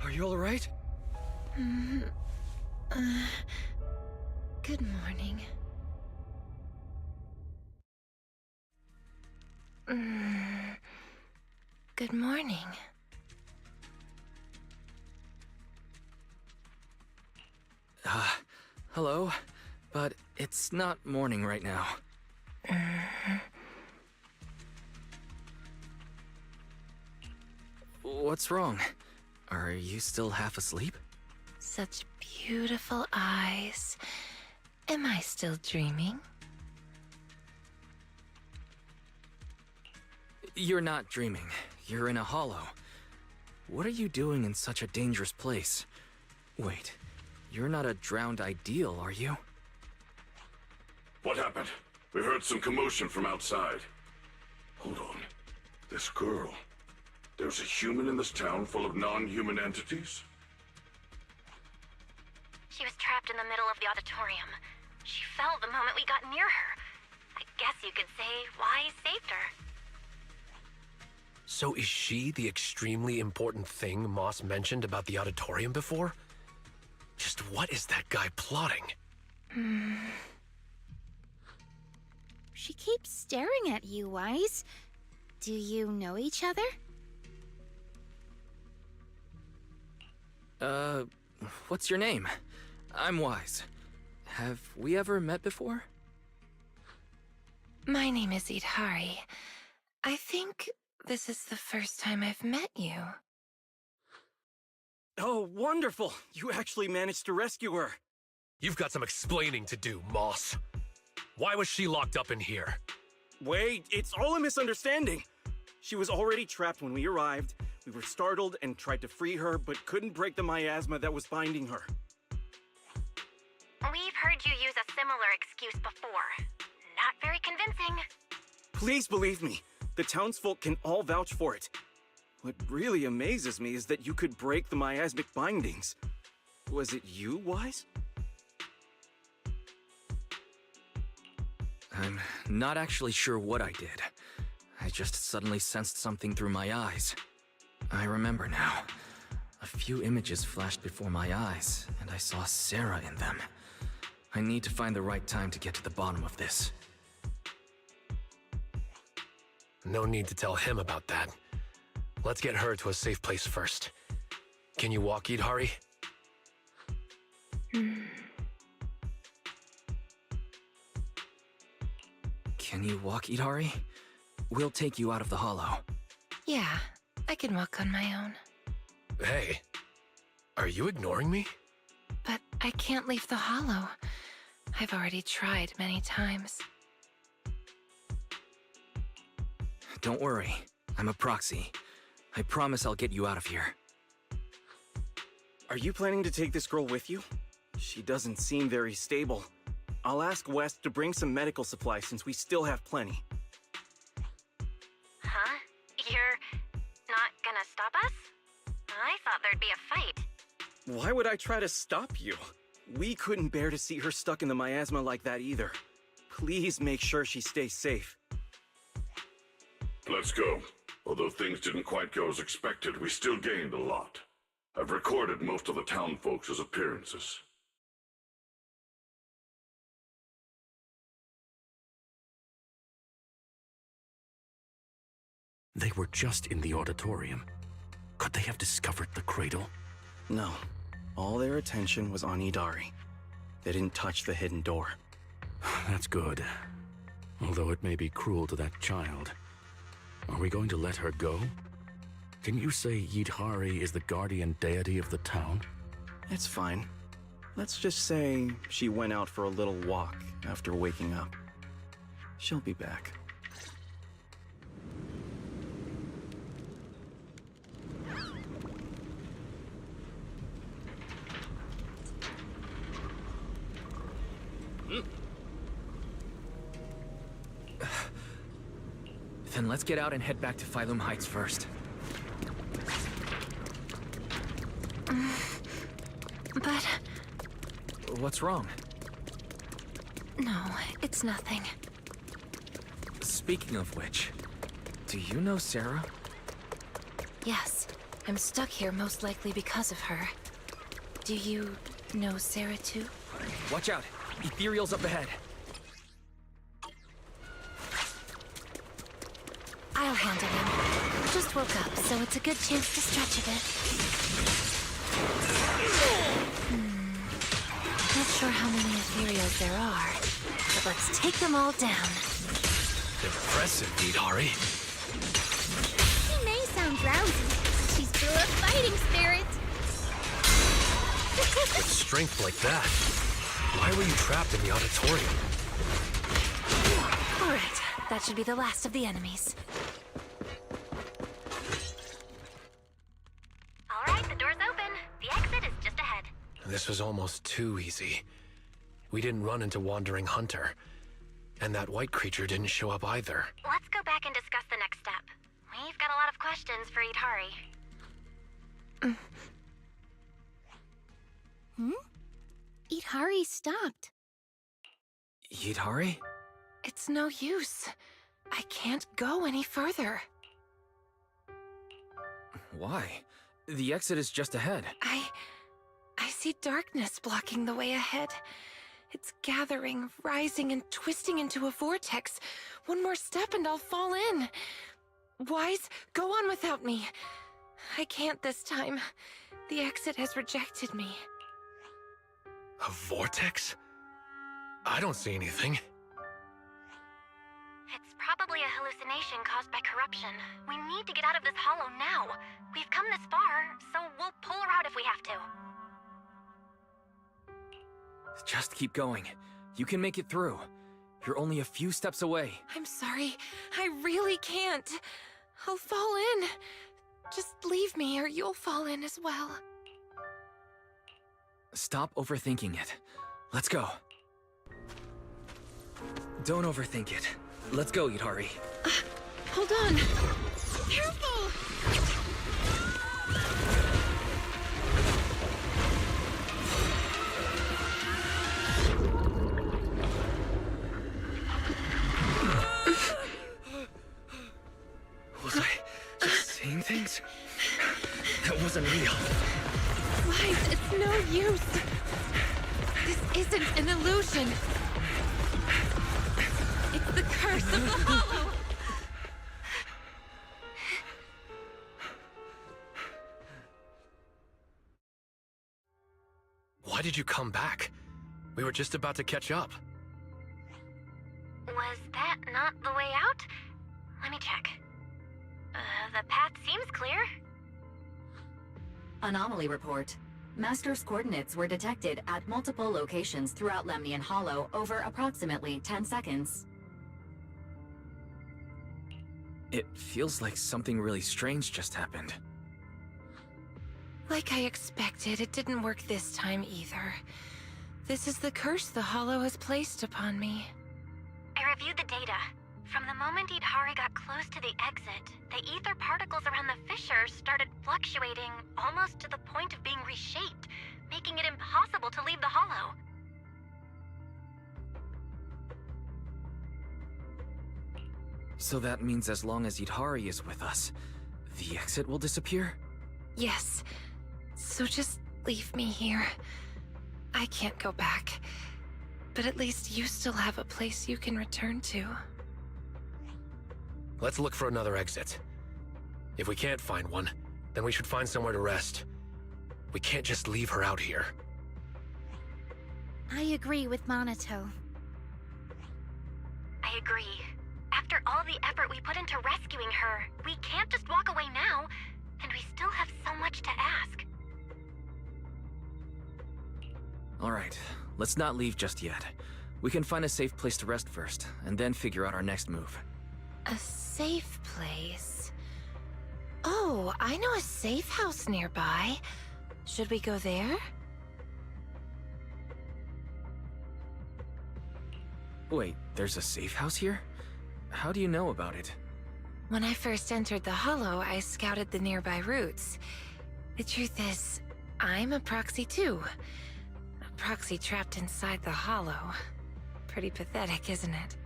Are you all right? Good morning. Good morning. Hello? But it's not morning right now. What's wrong? Are you still half asleep? Such beautiful eyes. Am I still dreaming? You're not dreaming. You're in a hollow. What are you doing in such a dangerous place? Wait, you're not a drowned ideal, are you? What happened? We heard some commotion from outside. Hold on. This girl. There's a human in this town full of non-human entities? She was trapped in the middle of the auditorium. She fell the moment we got near her. I guess you could say Wise saved her. So is she the extremely important thing Moss mentioned about the auditorium before? Just what is that guy plotting? She keeps staring at you, Wise. Do you know each other? What's your name? I'm Wise. Have we ever met before? My name is Idhari. I think this is the first time I've met you. Oh, wonderful! You actually managed to rescue her. You've got some explaining to do, Moss. Why was she locked up in here? Wait, it's all a misunderstanding. She was already trapped when we arrived. We were startled and tried to free her, but couldn't break the miasma that was binding her. We've heard you use a similar excuse before. Not very convincing. Please believe me, the townsfolk can all vouch for it. What really amazes me is that you could break the miasmic bindings. Was it you, Wise? I'm not actually sure what I did. I just suddenly sensed something through my eyes. I remember now. A few images flashed before my eyes, and I saw Sarah in them. I need to find the right time to get to the bottom of this. No need to tell him about that. Let's get her to a safe place first. Can you walk, Idhari? Can you walk, Idhari? We'll take you out of the hollow. Yeah, I can walk on my own. Hey, are you ignoring me? But I can't leave the hollow. I've already tried many times. Don't worry. I'm a proxy. I promise I'll get you out of here. Are you planning to take this girl with you? She doesn't seem very stable. I'll ask West to bring some medical supplies since we still have plenty. Huh? You're not gonna stop us? I thought there'd be a fight. Why would I try to stop you? We couldn't bear to see her stuck in the miasma like that either. Please make sure she stays safe. Let's go. Although things didn't quite go as expected, we still gained a lot. I've recorded most of the town folks' appearances. They were just in the auditorium. Could they have discovered the cradle? No. All their attention was on Idari. They didn't touch the hidden door. That's good. Although it may be cruel to that child. Are we going to let her go? Can you say Yidhari is the guardian deity of the town? It's fine. Let's just say she went out for a little walk after waking up. She'll be back. Then let's get out and head back to Phylum Heights first. But... What's wrong? no, it's nothing. Speaking of which, do you know Sarah? Yes, I'm stuck here most likely because of her. Do you know Sarah too? Watch out! Ethereal's up ahead. I'll handle him. Just woke up, so it's a good chance to stretch a bit. Not sure how many ethereals there are, but let's take them all down. Impressive, Idari. She may sound drowsy, but she's full of fighting spirit. With strength like that, Why were you trapped in the auditorium? All right, that should be the last of the enemies. All right, the door's open. The exit is just ahead. This was almost too easy. We didn't run into Wandering Hunter. And that white creature didn't show up either. Let's go back and discuss the next step. We've got a lot of questions for Idhari. Idhari stopped. Idhari? It's no use. I can't go any further. Why? The exit is just ahead. I see darkness blocking the way ahead. It's gathering, rising, and twisting into a vortex. One more step and I'll fall in. Wise, go on without me. I can't this time. The exit has rejected me. A vortex? I don't see anything. It's probably a hallucination caused by corruption. We need to get out of this hollow now. We've come this far, so we'll pull her out if we have to. Just keep going. You can make it through. You're only a few steps away. I'm sorry. I really can't. I'll fall in. Just leave me or you'll fall in as well. Stop overthinking it. Let's go. Don't overthink it. Let's go, Idhari. Hold on. Careful! Was I just seeing things? That wasn't real. Lies, it's no use. This isn't an illusion. It's the curse of the hollow. Why did you come back? We were just about to catch up. Was that not the way out? Let me check. The path seems clear. Anomaly report. Master's coordinates were detected at multiple locations throughout Lemnian Hollow over approximately 10 seconds. It feels like something really strange just happened. Like I expected, it didn't work this time either. This is the curse the hollow has placed upon me. I reviewed the data. From the moment Idhari got close to the exit, the ether particles around the fissure started fluctuating almost to the point of being reshaped, making it impossible to leave the hollow. So that means as long as Idhari is with us, the exit will disappear? Yes. So just leave me here. I can't go back. But at least you still have a place you can return to. Let's look for another exit. If we can't find one, then we should find somewhere to rest. We can't just leave her out here. I agree with Monato. I agree. After all the effort we put into rescuing her, we can't just walk away now, and we still have so much to ask. Alright, let's not leave just yet. We can find a safe place to rest first, and then figure out our next move. A safe place? Oh, I know a safe house nearby. Should we go there? Wait, there's a safe house here? How do you know about it? When I first entered the Hollow, I scouted the nearby routes. The truth is, I'm a proxy too. A proxy trapped inside the Hollow. Pretty pathetic, isn't it?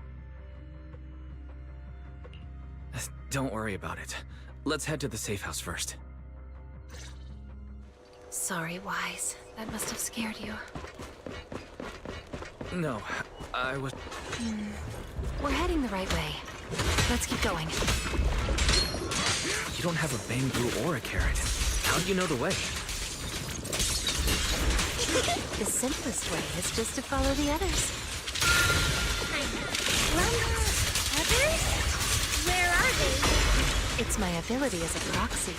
Don't worry about it. Let's head to the safe house first. Sorry, Wise. That must have scared you. No, I was... We're heading the right way. Let's keep going. You don't have a bamboo or a carrot. How do you know the way? The simplest way is just to follow the others. Others? Where are they? It's my ability as a proxy.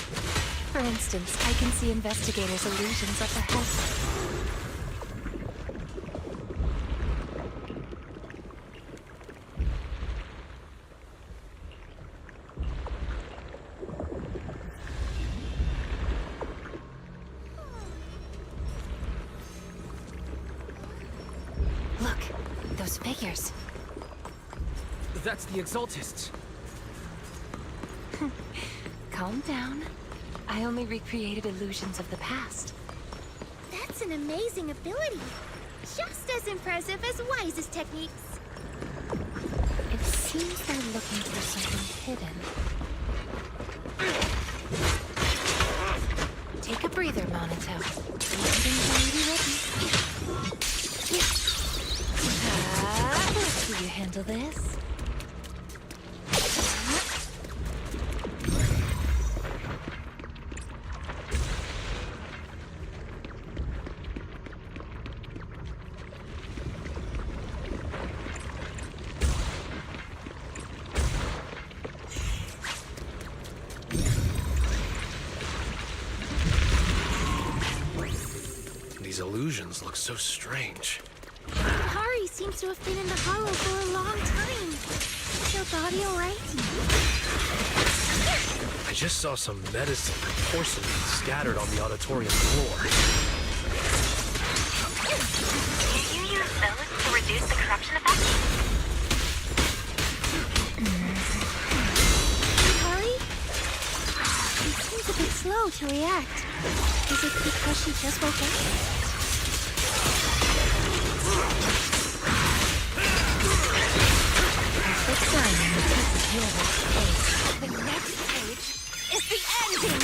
For instance, I can see investigators' illusions up ahead. those figures? That's the Exaltists. Calm down. I only recreated illusions of the past. That's an amazing ability. Just as impressive as Wise's techniques. It seems they're looking for something hidden. Take a breather, Monito. Landings may be ready. Will you handle this? These illusions look so strange. Hari seems to have been in the hollow for a long time. Is your body alright? I just saw some medicine and porcelain scattered on the auditorium floor. Can you use those to reduce the corruption effect? Hari? She seems a bit slow to react. Is it because she just woke up? Perfect timing. The next page is the ending!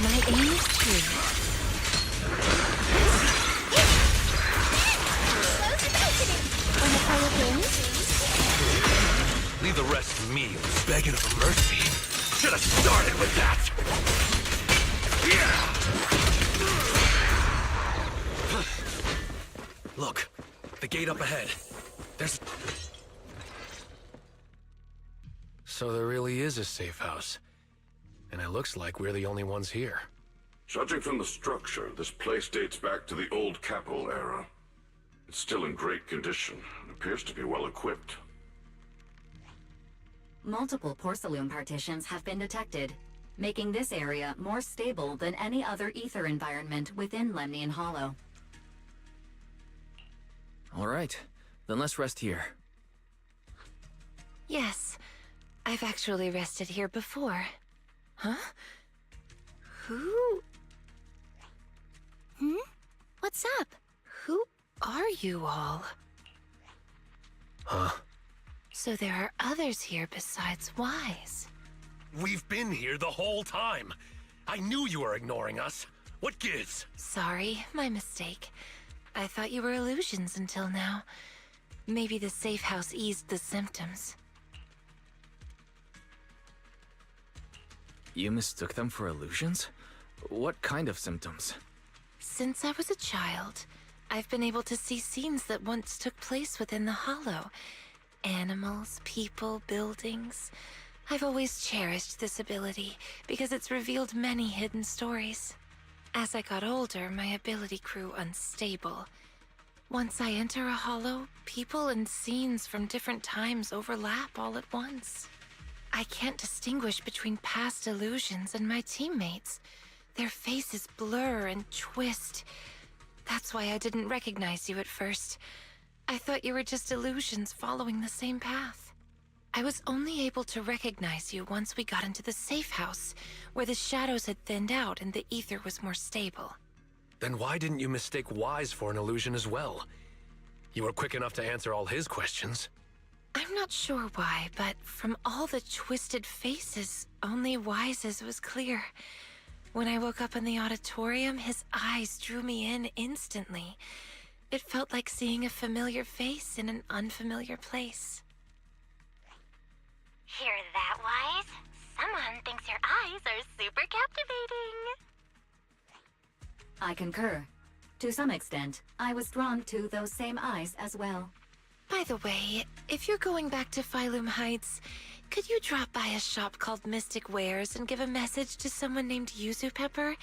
My aim is true. Close the opening! Wanna play a game? Leave the rest to me, begging for mercy. Should have started with that! Look, the gate up ahead. There's... So there really is a safe house. And it looks like we're the only ones here. Judging from the structure, this place dates back to the old Capel era. It's still in great condition and appears to be well equipped. Multiple porcelain partitions have been detected, making this area more stable than any other ether environment within Lemnian Hollow. All right, then let's rest here. Yes, I've actually rested here before. Huh? Who? What's up? Who are you all? Huh? So there are others here besides Wise. We've been here the whole time. I knew you were ignoring us. What gives? Sorry, my mistake. I thought you were illusions until now. Maybe the safe house eased the symptoms. You mistook them for illusions? What kind of symptoms? Since I was a child, I've been able to see scenes that once took place within the Hollow. Animals, people, buildings. I've always cherished this ability because it's revealed many hidden stories. As I got older, my ability grew unstable. Once I enter a hollow, people and scenes from different times overlap all at once. I can't distinguish between past illusions and my teammates. Their faces blur and twist. That's why I didn't recognize you at first. I thought you were just illusions following the same path. I was only able to recognize you once we got into the safe house, where the shadows had thinned out and the ether was more stable. Then why didn't you mistake Wise for an illusion as well? You were quick enough to answer all his questions. I'm not sure why, but from all the twisted faces, only Wise's was clear. When I woke up in the auditorium, his eyes drew me in instantly. It felt like seeing a familiar face in an unfamiliar place. Hear that, Wise? Someone thinks your eyes are super captivating. I concur. To some extent, I was drawn to those same eyes as well. By the way, if you're going back to Phylum Heights, could you drop by a shop called Mystic Wares and give a message to someone named Yuzu Pepper?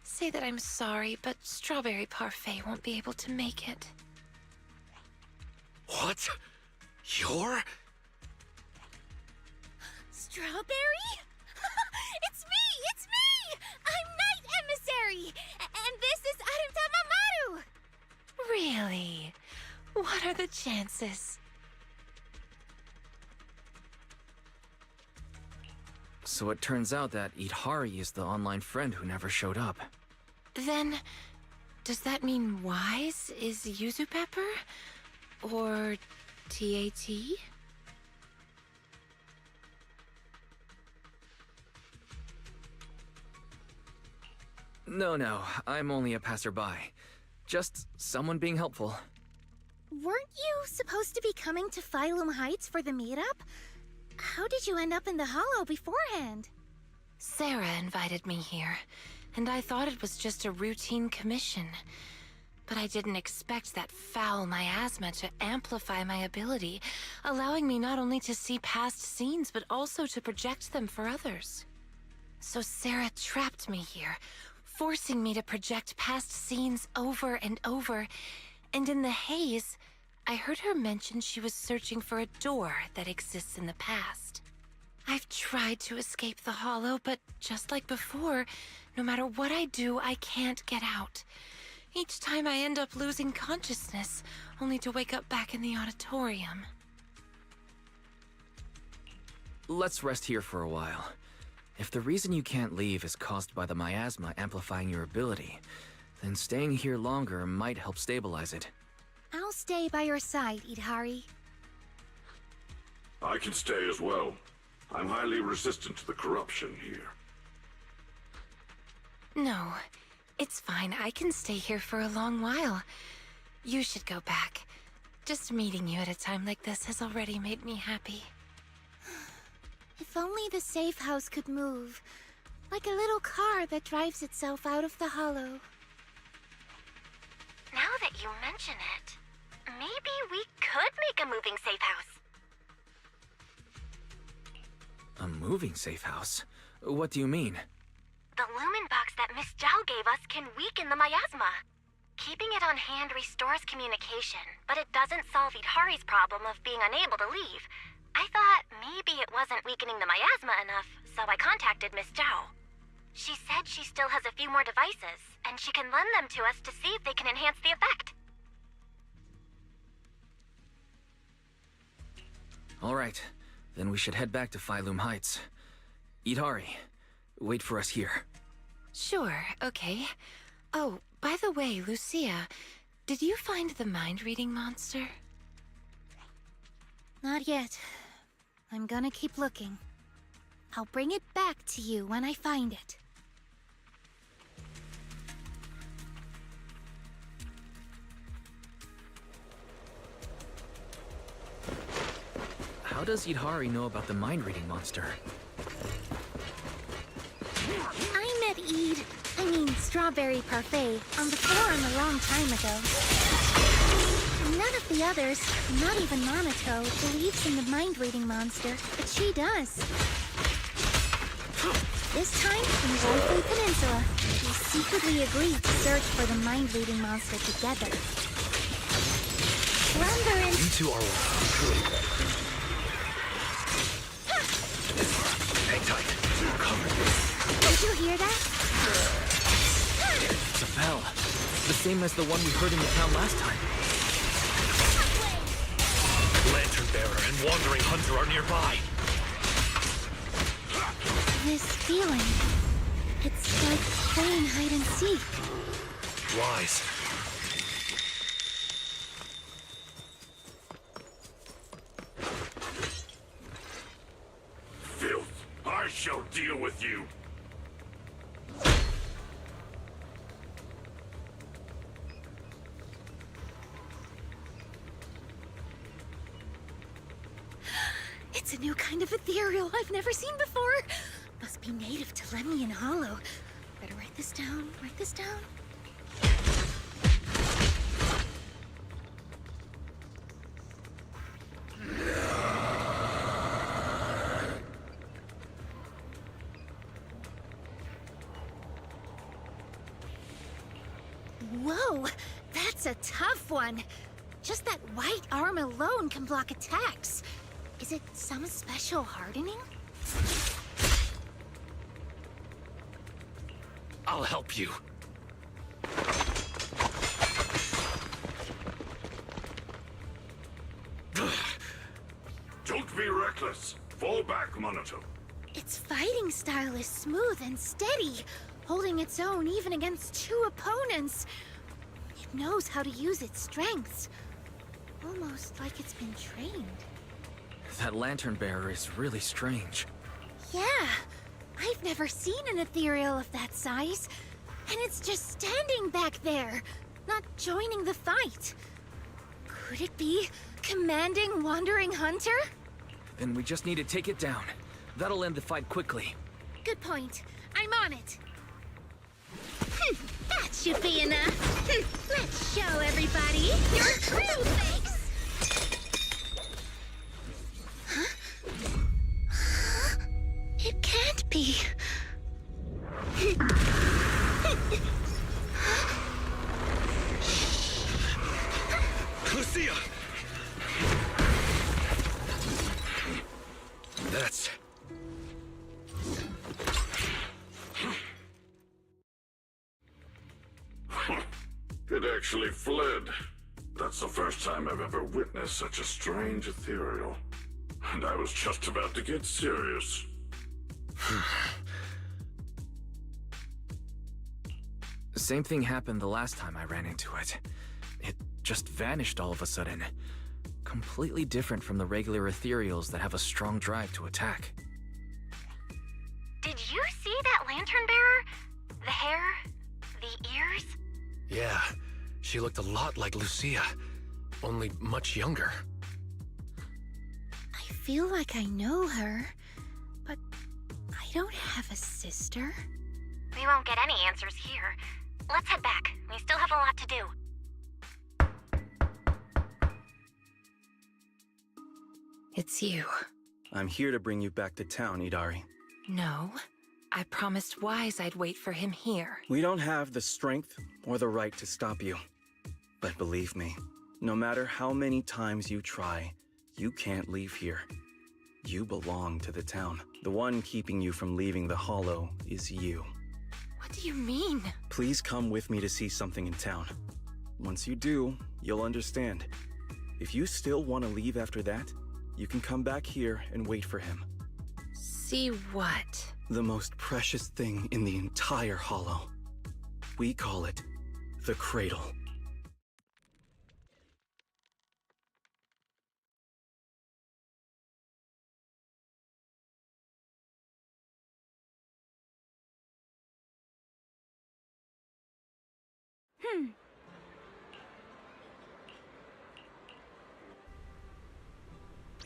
Say that I'm sorry, but Strawberry Parfait won't be able to make it. What? You're? Strawberry? It's me! It's me! I'm Night Emissary! are the chances? So it turns out that Idhari is the online friend who never showed up. Then, does that mean Wise is Yuzu Pepper? Or TAT? No, I'm only a passerby. Just someone being helpful. Weren't you supposed to be coming to Phylum Heights for the meetup? How did you end up in the Hollow beforehand? Sarah invited me here, and I thought it was just a routine commission. But I didn't expect that foul miasma to amplify my ability, allowing me not only to see past scenes, but also to project them for others. So Sarah trapped me here, forcing me to project past scenes over and over, and in the haze, I heard her mention she was searching for a door that exists in the past. I've tried to escape the Hollow, but just like before, no matter what I do, I can't get out. Each time I end up losing consciousness, only to wake up back in the auditorium. Let's rest here for a while. If the reason you can't leave is caused by the miasma amplifying your ability, then staying here longer might help stabilize it. I'll stay by your side, Idhari. I can stay as well. I'm highly resistant to the corruption here. No, it's fine. I can stay here for a long while. You should go back. Just meeting you at a time like this has already made me happy. If only the safe house could move. Like a little car that drives itself out of the Hollow. Now that you mention it, maybe we could make a moving safe house. A moving safe house? What do you mean? The lumen box that Miss Zhao gave us can weaken the miasma. Keeping it on hand restores communication, but it doesn't solve Idhari's problem of being unable to leave. I thought maybe it wasn't weakening the miasma enough, so I contacted Miss Zhao. She said she still has a few more devices, and she can lend them to us to see if they can enhance the effect. Alright, then we should head back to Phylum Heights. Idhari, wait for us here. Sure, okay. Oh, by the way, Lucia, did you find the mind-reading monster? Not yet. I'm gonna keep looking. I'll bring it back to you when I find it. How does Idhari know about the mind-reading monster? I met Strawberry Parfait on the forum a long time ago. None of the others, not even Monaco, believes in the mind-reading monster, but she does. This time, in Xowwy Peninsula, we secretly agreed to search for the mind-reading monster together. Slumber and... You two are hang tight. Cover. Did you hear that? It's a bell. The same as the one we heard in the town last time. Lantern Bearer and Wandering Hunter are nearby. This feeling... It's like playing hide and seek. Wise. Filth! I shall deal with you! It's a new kind of ethereal I've never seen before. Must be native to Lemnian Hollow. Better write this down, write this down. Whoa, that's a tough one. Just that white arm alone can block attacks. Is it some special hardening? I'll help you. reckless. Fall back, Monato. Its fighting style is smooth and steady, holding its own even against two opponents. It knows how to use its strengths, almost like it's been trained. That lantern bearer is really strange. Yeah, I've never seen an ethereal of that size, and it's just standing back there, not joining the fight. Could it be commanding Wandering Hunter? Then we just need to take it down. That'll end the fight quickly. Good point. I'm on it. That should be enough. Let's show everybody your true face. Huh? It can't be. Lucia! That's... It actually fled. That's the first time I've ever witnessed such a strange ethereal. And I was just about to get serious. The same thing happened the last time I ran into it. It just vanished all of a sudden. Completely different from the regular ethereals that have a strong drive to attack. Did you see that lantern bearer? The hair? The ears? Yeah, she looked a lot like Lucia, only much younger. I feel like I know her, but I don't have a sister. We won't get any answers here. Let's head back. We still have a lot to do. It's you. I'm here to bring you back to town, Idari. No. I promised Wise I'd wait for him here. We don't have the strength or the right to stop you. But believe me, no matter how many times you try, you can't leave here. You belong to the town. The one keeping you from leaving the Hollow is you. What do you mean? Please come with me to see something in town. Once you do, you'll understand. If you still want to leave after that, you can come back here and wait for him. See what? The most precious thing in the entire Hollow. We call it the Cradle.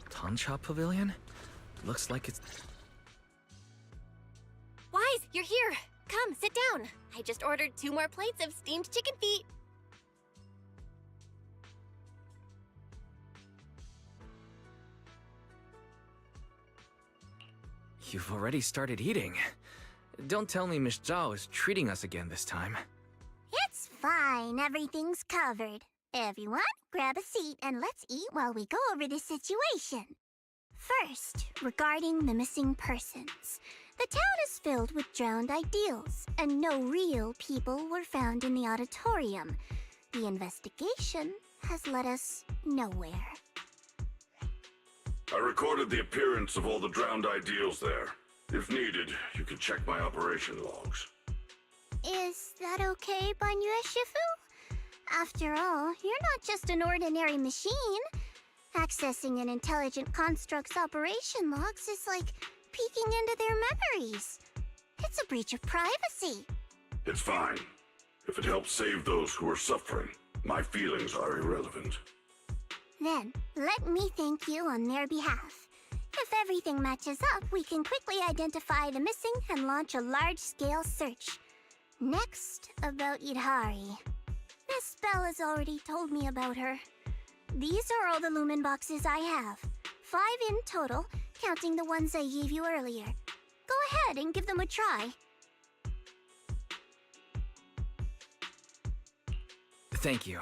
Tancha Pavilion? Looks like it's... Wise, you're here. Come, sit down. I just ordered 2 more plates of steamed chicken feet. You've already started eating. Don't tell me Miss Zhao is treating us again this time. It's fine. Everything's covered. Everyone, grab a seat and let's eat while we go over the situation. First, regarding the missing persons. The town is filled with drowned ideals, and no real people were found in the auditorium. The investigation has led us nowhere. I recorded the appearance of all the drowned ideals there. If needed, you can check my operation logs. Is that okay, Banyue Shifu? After all, you're not just an ordinary machine. Accessing an intelligent construct's operation logs is like peeking into their memories. It's a breach of privacy. It's fine. If it helps save those who are suffering, my feelings are irrelevant. Then, let me thank you on their behalf. If everything matches up, we can quickly identify the missing and launch a large-scale search. Next, about Idari. Miss Bell has already told me about her. These are all the lumen boxes I have. 5 in total, counting the ones I gave you earlier. Go ahead and give them a try. Thank you.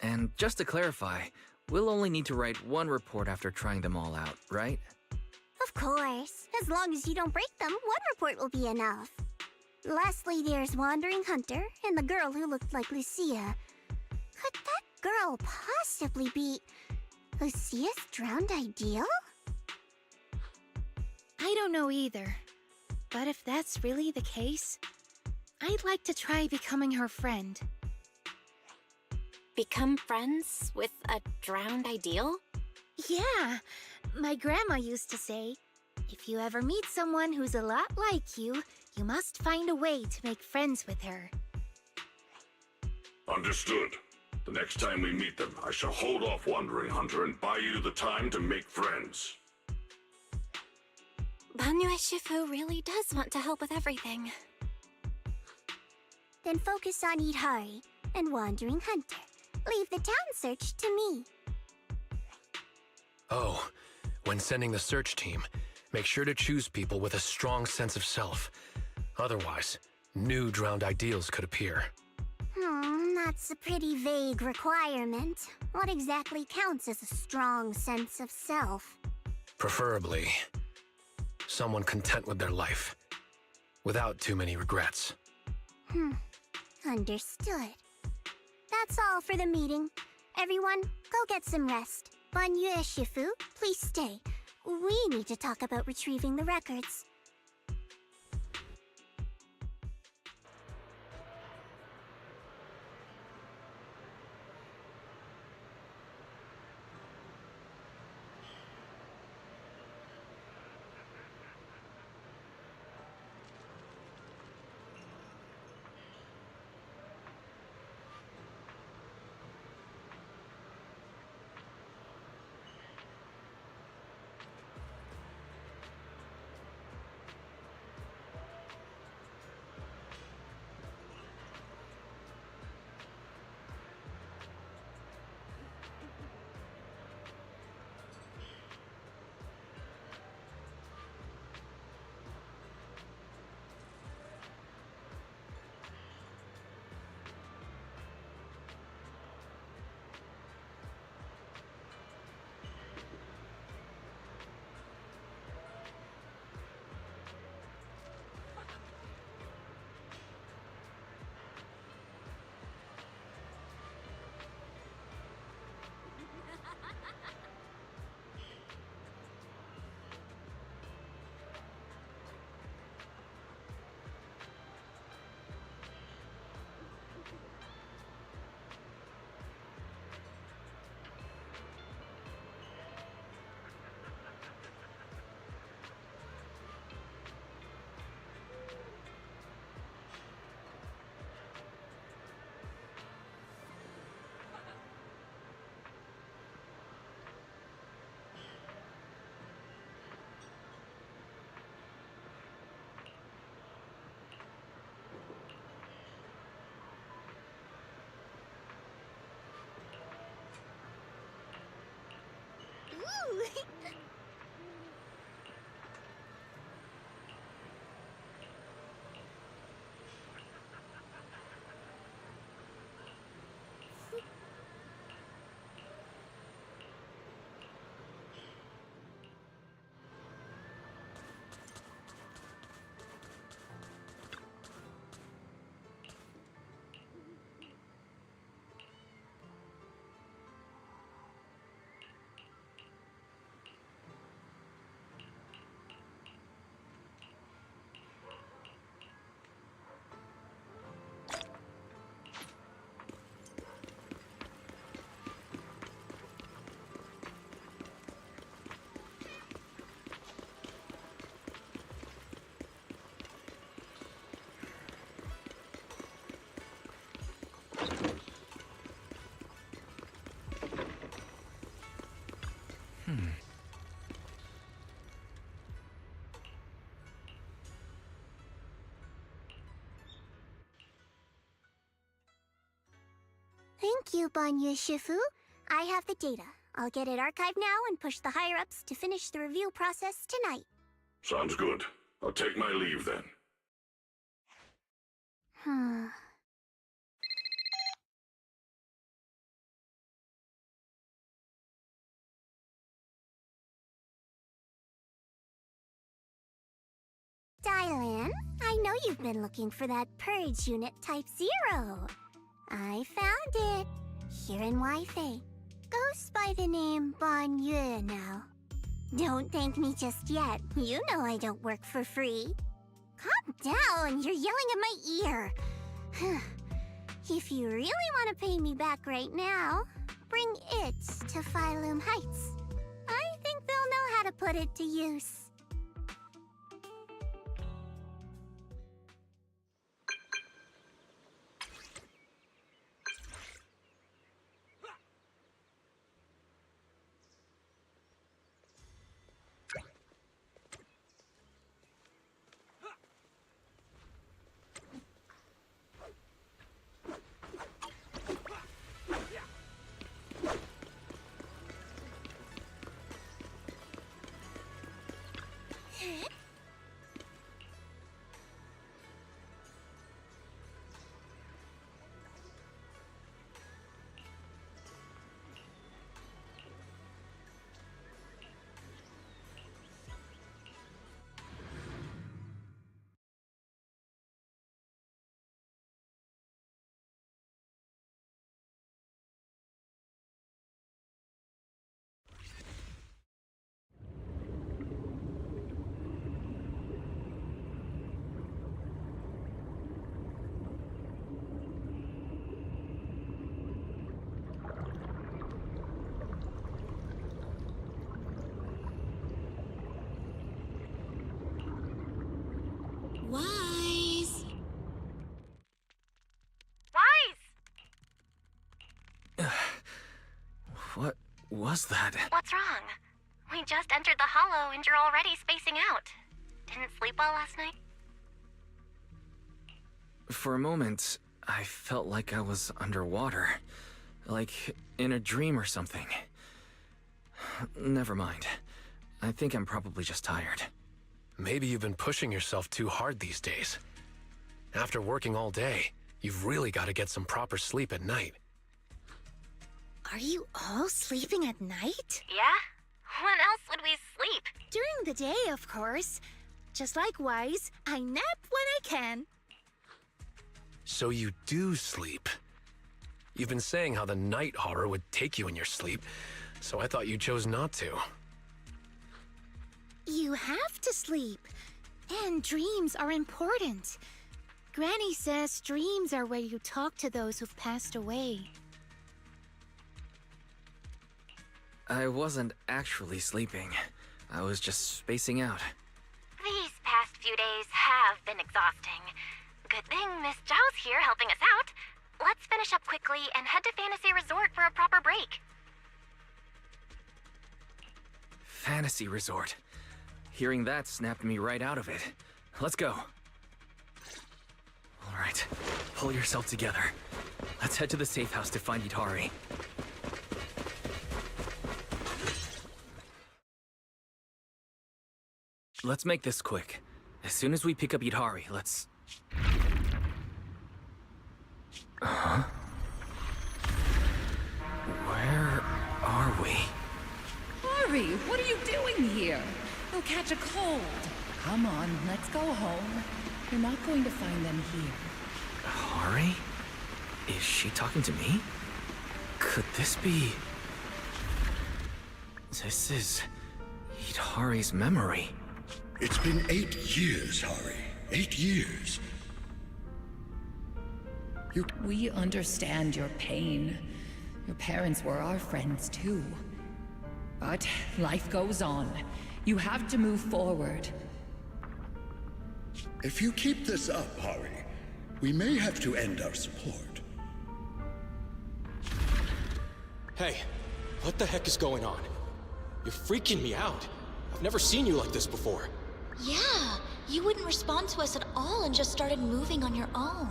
And just to clarify, we'll only need to write 1 report after trying them all out, right? Of course. As long as you don't break them, 1 report will be enough. Lastly, there's Wandering Hunter and the girl who looked like Lucia. Could that girl possibly be Lucia's drowned ideal? I don't know either. But if that's really the case, I'd like to try becoming her friend. Become friends with a drowned ideal? Yeah, my grandma used to say, if you ever meet someone who's a lot like you, you must find a way to make friends with her. Understood. The next time we meet them, I shall hold off Wandering Hunter and buy you the time to make friends. Banyue Shifu really does want to help with everything. Then focus on Idari and Wandering Hunter. Leave the town search to me. Oh, when sending the search team, make sure to choose people with a strong sense of self. Otherwise, new drowned ideals could appear. That's a pretty vague requirement. What exactly counts as a strong sense of self? Preferably, someone content with their life, without too many regrets. Understood. That's all for the meeting. Everyone, go get some rest. Banyue Shifu, please stay. We need to talk about retrieving the records. Thank you, Banyue Shifu. I have the data. I'll get it archived now and push the higher-ups to finish the review process tonight. Sounds good. I'll take my leave then. Dylan, I know you've been looking for that purge unit Type 0. I found it. Here in Wi-Fi. Goes by the name Banyue now. Don't thank me just yet. You know I don't work for free. Calm down, you're yelling at my ear. If you really want to pay me back right now, bring it to Phylum Heights. I think they'll know how to put it to use. Wise! What was that? What's wrong? We just entered the hollow and you're already spacing out. Didn't sleep well last night? For a moment, I felt like I was underwater. Like in a dream or something. Never mind. I think I'm probably just tired. Maybe you've been pushing yourself too hard these days. After working all day, you've really got to get some proper sleep at night. Are you all sleeping at night? Yeah? When else would we sleep? During the day, of course. Just like Wise, I nap when I can. So you do sleep. You've been saying how the night horror would take you in your sleep, so I thought you chose not to. You have to sleep. And dreams are important. Granny says dreams are where you talk to those who've passed away. I wasn't actually sleeping. I was just spacing out. These past few days have been exhausting. Good thing Miss Zhao's here helping us out. Let's finish up quickly and head to Fantasy Resort for a proper break. Fantasy Resort. Hearing that snapped me right out of it. Let's go. All right, pull yourself together. Let's head to the safe house to find Itari. Let's make this quick. As soon as we pick up Itari, let's... Huh? Where are we? Hurry! What are you doing here? You'll catch a cold. Come on, let's go home. You're not going to find them here. Hari? Is she talking to me? Could this be... This is... Itari's memory. It's been 8 years, Hari. 8 years. We understand your pain. Your parents were our friends too. But life goes on. You have to move forward. If you keep this up, Hari, we may have to end our support. Hey, what the heck is going on? You're freaking me out. I've never seen you like this before. Yeah, you wouldn't respond to us at all and just started moving on your own.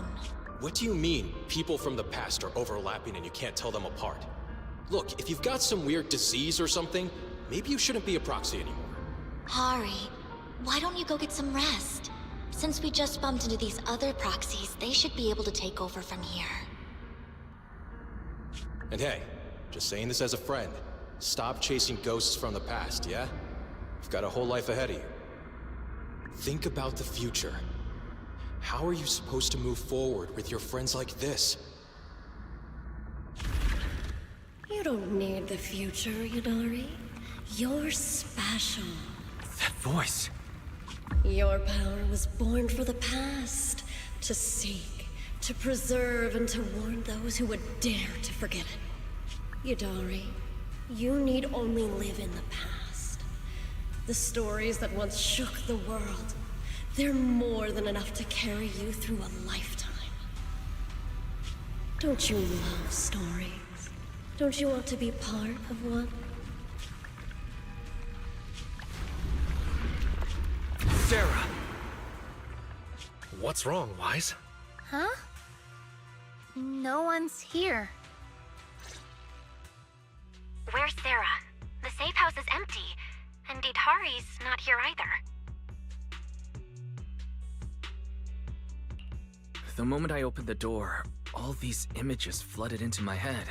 What do you mean, people from the past are overlapping and you can't tell them apart? Look, if you've got some weird disease or something, maybe you shouldn't be a proxy anymore. Hari, why don't you go get some rest? Since we just bumped into these other proxies, they should be able to take over from here. And hey, just saying this as a friend, stop chasing ghosts from the past, yeah? You've got a whole life ahead of you. Think about the future. How are you supposed to move forward with your friends like this? You don't need the future, Yudari. You're special. That voice. Your power was born for the past, to seek, to preserve, and to warn those who would dare to forget it. Yudari, you need only live in the past. The stories that once shook the world, they're more than enough to carry you through a lifetime. Don't you love stories? Don't you want to be part of one? Sarah! What's wrong, Wise? Huh? No one's here. Where's Sarah? The safe house is empty, and Idhari's not here either. The moment I opened the door, all these images flooded into my head.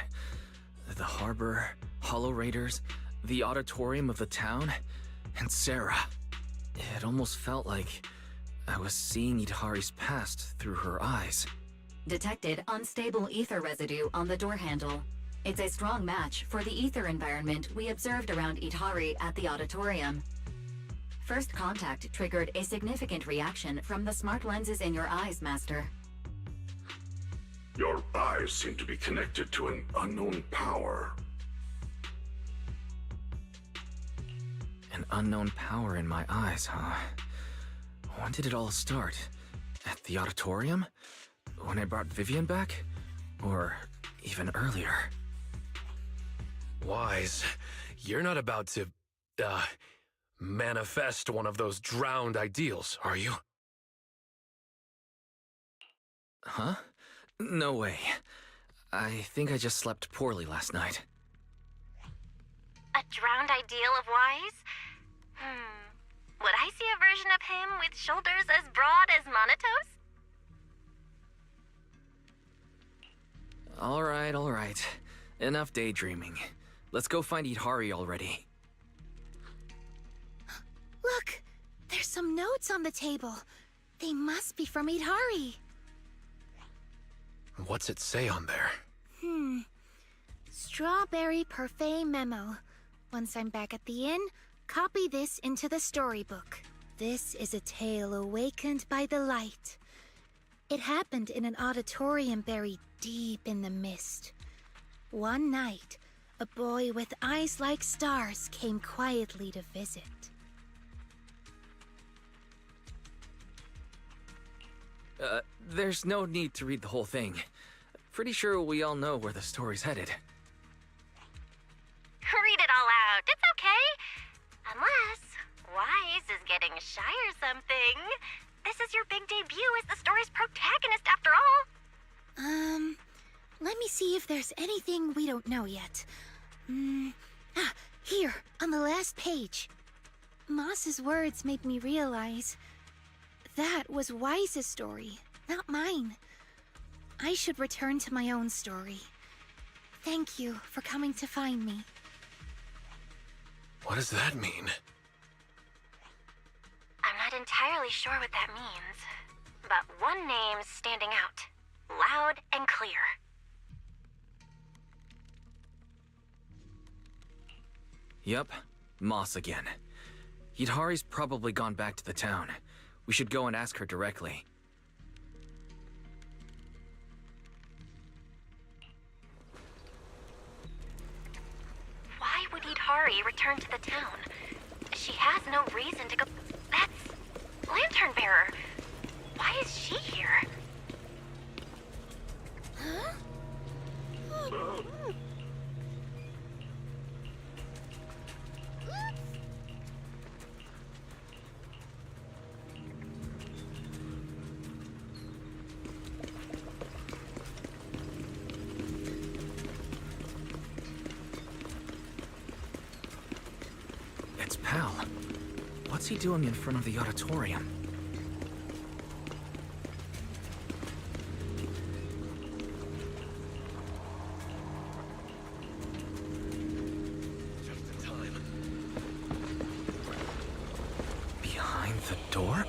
The harbor, Hollow Raiders, the auditorium of the town, and Sarah. It almost felt like I was seeing Idhari's past through her eyes. Detected unstable ether residue on the door handle. It's a strong match for the ether environment we observed around Idhari at the auditorium. First contact triggered a significant reaction from the smart lenses in your eyes, Master. Your eyes seem to be connected to an unknown power. An unknown power in my eyes, huh? When did it all start? At the auditorium? When I brought Vivian back? Or even earlier? Wise, you're not about to, manifest one of those drowned ideals, are you? Huh? No way. I think I just slept poorly last night. A drowned ideal of Wise? Would I see a version of him with shoulders as broad as Monito's? All right. Enough daydreaming. Let's go find Idhari already. Look! There's some notes on the table. They must be from Idhari. What's it say on there? Strawberry Parfait memo. Once I'm back at the inn, copy this into the storybook. This is a tale awakened by the light. It happened in an auditorium buried deep in the mist. One night, a boy with eyes like stars came quietly to visit. There's no need to read the whole thing. Pretty sure we all know where the story's headed. Read it all out. It's okay. Unless Wise is getting shy or something. This is your big debut as the story's protagonist after all. Let me see if there's anything we don't know yet. Here, on the last page. Moss's words made me realize that was Wise's story, not mine. I should return to my own story. Thank you for coming to find me. What does that mean? I'm not entirely sure what that means, but one name's standing out, loud and clear. Yep, Moss again. Idhari's probably gone back to the town. We should go and ask her directly. Why would Idhari return to the town? She has no reason to go. That's Lantern Bearer. Why is she here? Huh? It's Pal. What's he doing in front of the auditorium? Just in time. Behind the door?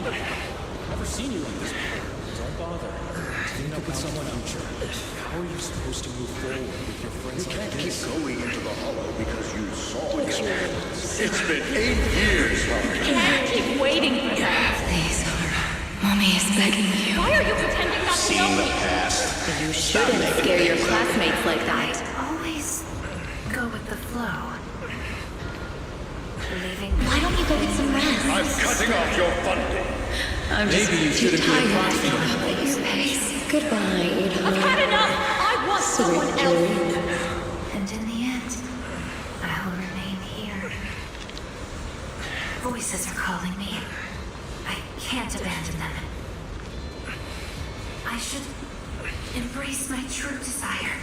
Never seen you like this before. Don't bother. Think about someone future. How are you supposed to move forward with your friends You like can't keep this? going into the hollow because you saw it. It's been 8 years, Harry. Can't keep waiting for that. Please, Mommy is begging you. Why are you pretending not to know Seen the me? past. You shouldn't scare your classmates like that. Always go with the flow. Why don't you go get some rest? I'm cutting off your funding. I'm Maybe just you too shouldn't be a tired prophet. to keep up at your pace. Goodbye, Ida. I've had enough! I want someone else! And in the end, I will remain here. Voices are calling me. I can't abandon them. I should embrace my true desire.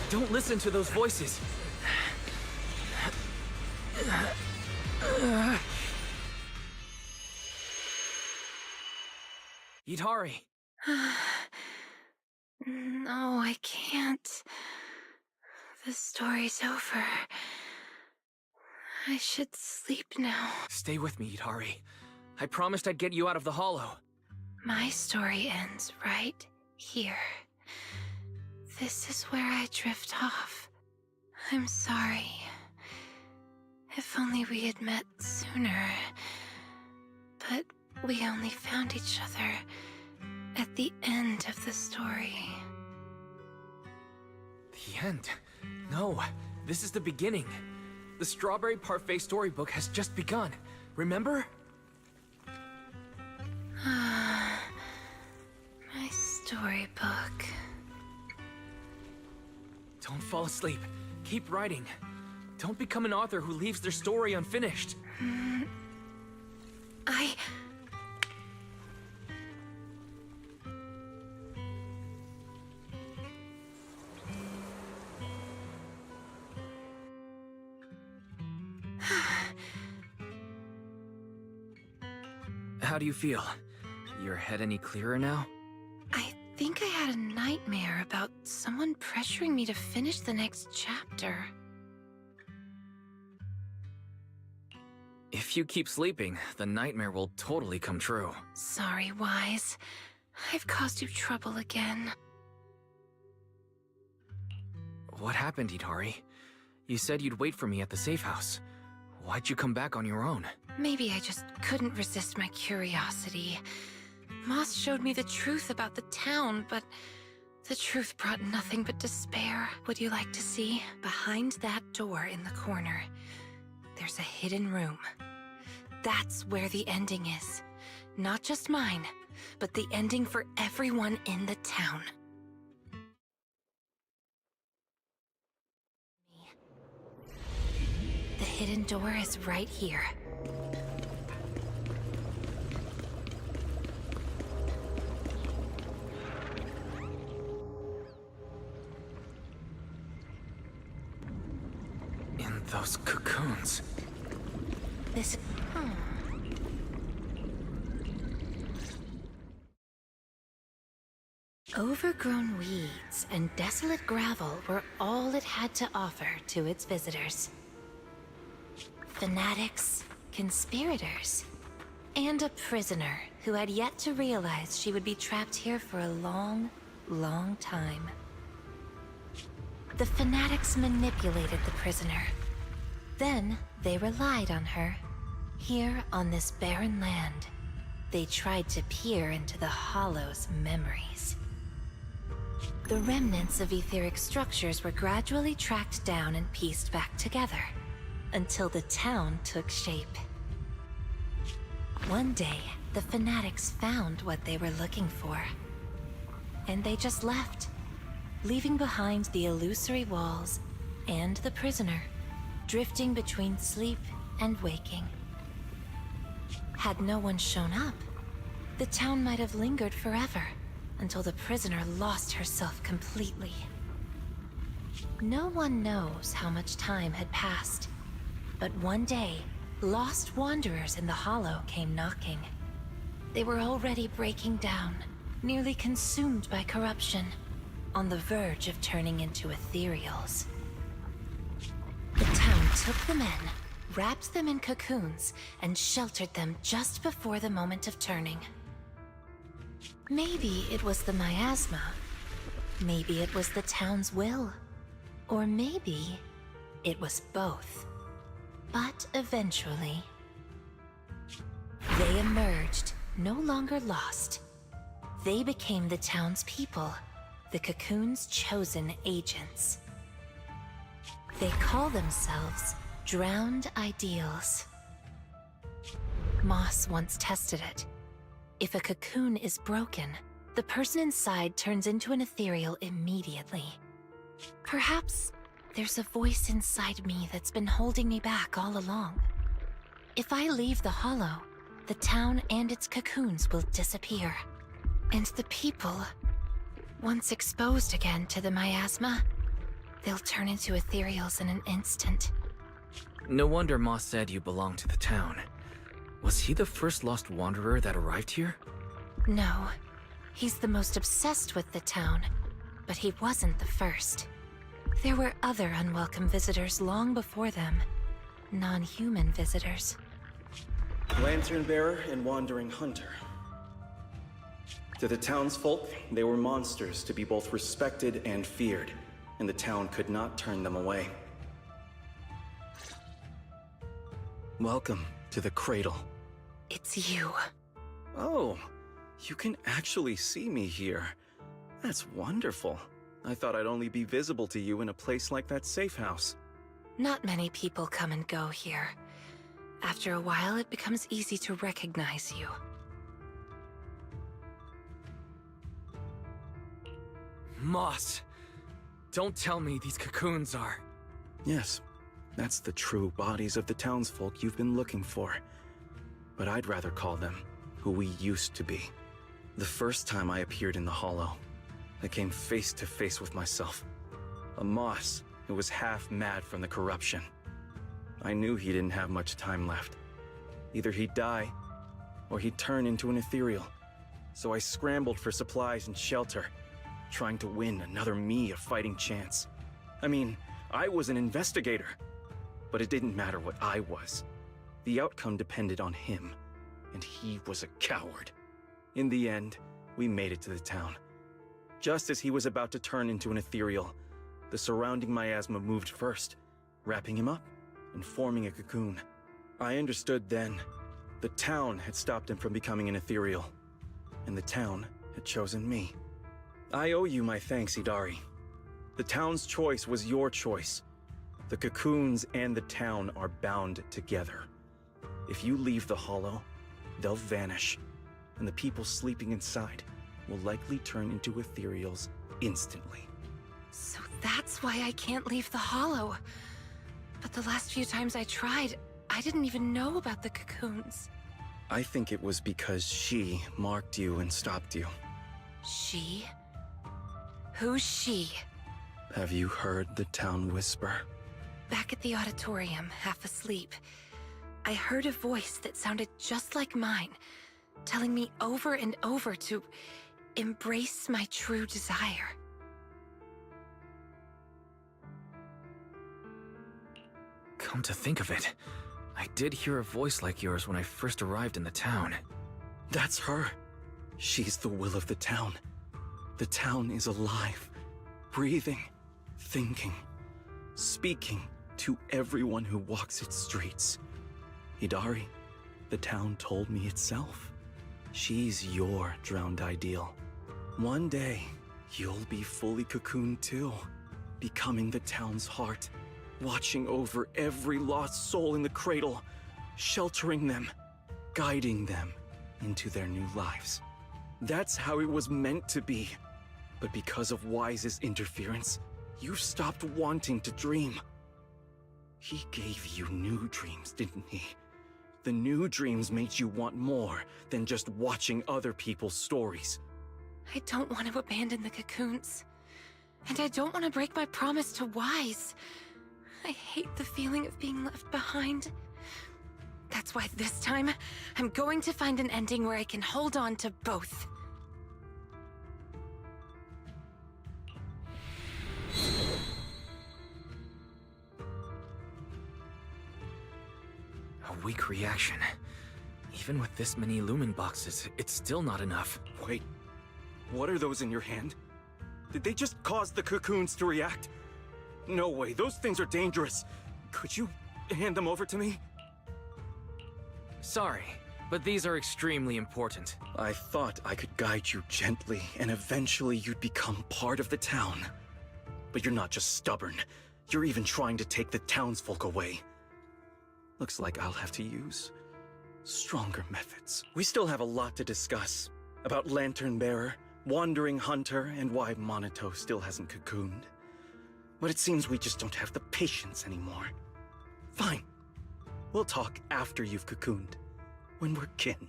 Don't listen to those voices. Itari. No, I can't. The story's over. I should sleep now. Stay with me, Itari. I promised I'd get you out of the hollow. My story ends right here. This is where I drift off. I'm sorry. If only we had met sooner. But we only found each other at the end of the story. The end? No, this is the beginning. The Strawberry Parfait storybook has just begun. Remember? My storybook. Don't fall asleep. Keep writing. Don't become an author who leaves their story unfinished. I... How do you feel? Your head any clearer now? I think I had a nightmare about someone pressuring me to finish the next chapter. If you keep sleeping, the nightmare will totally come true. Sorry, Wise. I've caused you trouble again. What happened, Itari? You said you'd wait for me at the safe house. Why'd you come back on your own? Maybe I just couldn't resist my curiosity. Moss showed me the truth about the town, but the truth brought nothing but despair. Would you like to see? Behind that door in the corner, there's a hidden room. That's where the ending is. Not just mine, but the ending for everyone in the town. The hidden door is right here. In those cocoons. This... Overgrown weeds and desolate gravel were all it had to offer to its visitors. Fanatics, conspirators, and a prisoner who had yet to realize she would be trapped here for a long, long time. The fanatics manipulated the prisoner. Then they relied on her. Here on this barren land, they tried to peer into the Hollow's memories. The remnants of etheric structures were gradually tracked down and pieced back together, until the town took shape. One day, the fanatics found what they were looking for. And they just left, leaving behind the illusory walls and the prisoner, drifting between sleep and waking. Had no one shown up, the town might have lingered forever, until the prisoner lost herself completely. No one knows how much time had passed, but one day, lost wanderers in the Hollow came knocking. They were already breaking down, nearly consumed by corruption, on the verge of turning into ethereals. The town took them in, wrapped them in cocoons, and sheltered them just before the moment of turning. Maybe it was the miasma. Maybe it was the town's will. Or maybe it was both. But eventually, they emerged, no longer lost. They became the town's people, the cocoon's chosen agents. They call themselves Drowned Ideals. Moss once tested it. If a cocoon is broken, the person inside turns into an ethereal immediately. Perhaps there's a voice inside me that's been holding me back all along. If I leave the hollow, the town and its cocoons will disappear. And the people, once exposed again to the miasma, they'll turn into ethereals in an instant. No wonder Moss said you belonged to the town. Was he the first lost wanderer that arrived here? No, he's the most obsessed with the town, but he wasn't the first. There were other unwelcome visitors long before them. Non-human visitors. Lantern bearer and wandering hunter. To the townsfolk, they were monsters to be both respected and feared, and the town could not turn them away. Welcome to the cradle. It's you. Oh, you can actually see me here. That's wonderful. I thought I'd only be visible to you in a place like that safe house. Not many people come and go here. After a while, it becomes easy to recognize you. Moss! Don't tell me these cocoons are... Yes, that's the true bodies of the townsfolk you've been looking for. But I'd rather call them who we used to be. The first time I appeared in the Hollow, I came face to face with myself. A Moss who was half mad from the corruption. I knew he didn't have much time left. Either he'd die, or he'd turn into an ethereal. So I scrambled for supplies and shelter, trying to win another me a fighting chance. I mean, I was an investigator, but it didn't matter what I was. The outcome depended on him, and he was a coward. In the end, we made it to the town. Just as he was about to turn into an ethereal, the surrounding miasma moved first, wrapping him up and forming a cocoon. I understood then. The town had stopped him from becoming an ethereal, and the town had chosen me. I owe you my thanks, Idari. The town's choice was your choice. The cocoons and the town are bound together. If you leave the Hollow, they'll vanish, and the people sleeping inside will likely turn into ethereals instantly. So that's why I can't leave the Hollow. But the last few times I tried, I didn't even know about the cocoons. I think it was because she marked you and stopped you. She? Who's she? Have you heard the town whisper? Back at the auditorium, half asleep, I heard a voice that sounded just like mine, telling me over and over to embrace my true desire. Come to think of it, I did hear a voice like yours when I first arrived in the town. That's her. She's the will of the town. The town is alive, breathing, thinking, speaking to everyone who walks its streets. Idari, the town told me itself. She's your drowned ideal. One day, you'll be fully cocooned too, becoming the town's heart, watching over every lost soul in the cradle, sheltering them, guiding them into their new lives. That's how it was meant to be. But because of Wise's interference, you've stopped wanting to dream. He gave you new dreams, didn't he? The new dreams made you want more than just watching other people's stories. I don't want to abandon the cocoons. And I don't want to break my promise to Wise. I hate the feeling of being left behind. That's why this time, I'm going to find an ending where I can hold on to both. weak reaction. Even with this many lumen boxes, it's still not enough. Wait, what are those in your hand? Did they just cause the cocoons to react? No way, those things are dangerous. Could you hand them over to me? Sorry, but these are extremely important. I thought I could guide you gently, and eventually you'd become part of the town. But you're not just stubborn. You're even trying to take the townsfolk away. Looks like I'll have to use stronger methods. We still have a lot to discuss. About Lantern Bearer, Wandering Hunter, and why Monato still hasn't cocooned. But it seems we just don't have the patience anymore. Fine. We'll talk after you've cocooned. When we're kin.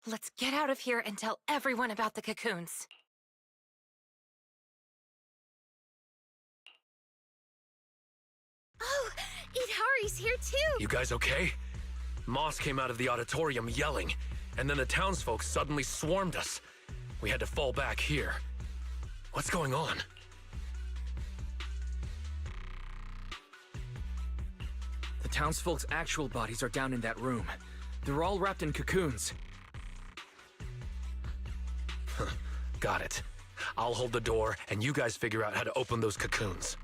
Let's get out of here and tell everyone about the cocoons. Oh, Idari's here too! You guys okay? Moss came out of the auditorium yelling, and then the townsfolk suddenly swarmed us. We had to fall back here. What's going on? The townsfolk's actual bodies are down in that room. They're all wrapped in cocoons. Got it. I'll hold the door, and you guys figure out how to open those cocoons.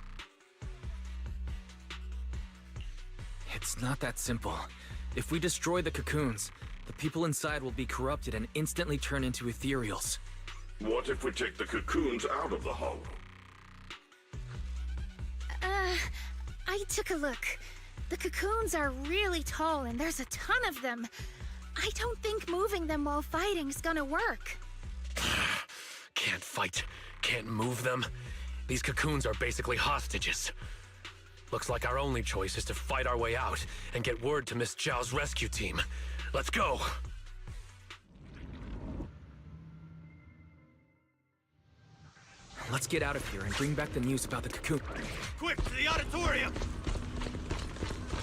It's not that simple. If we destroy the cocoons, the people inside will be corrupted and instantly turn into ethereals. What if we take the cocoons out of the hollow? I took a look. The cocoons are really tall and there's a ton of them. I don't think moving them while fighting's gonna work. Can't fight, can't move them. These cocoons are basically hostages. Looks like our only choice is to fight our way out and get word to Miss Zhao's rescue team. Let's go! Let's get out of here and bring back the news about the cocoon. Quick, to the auditorium!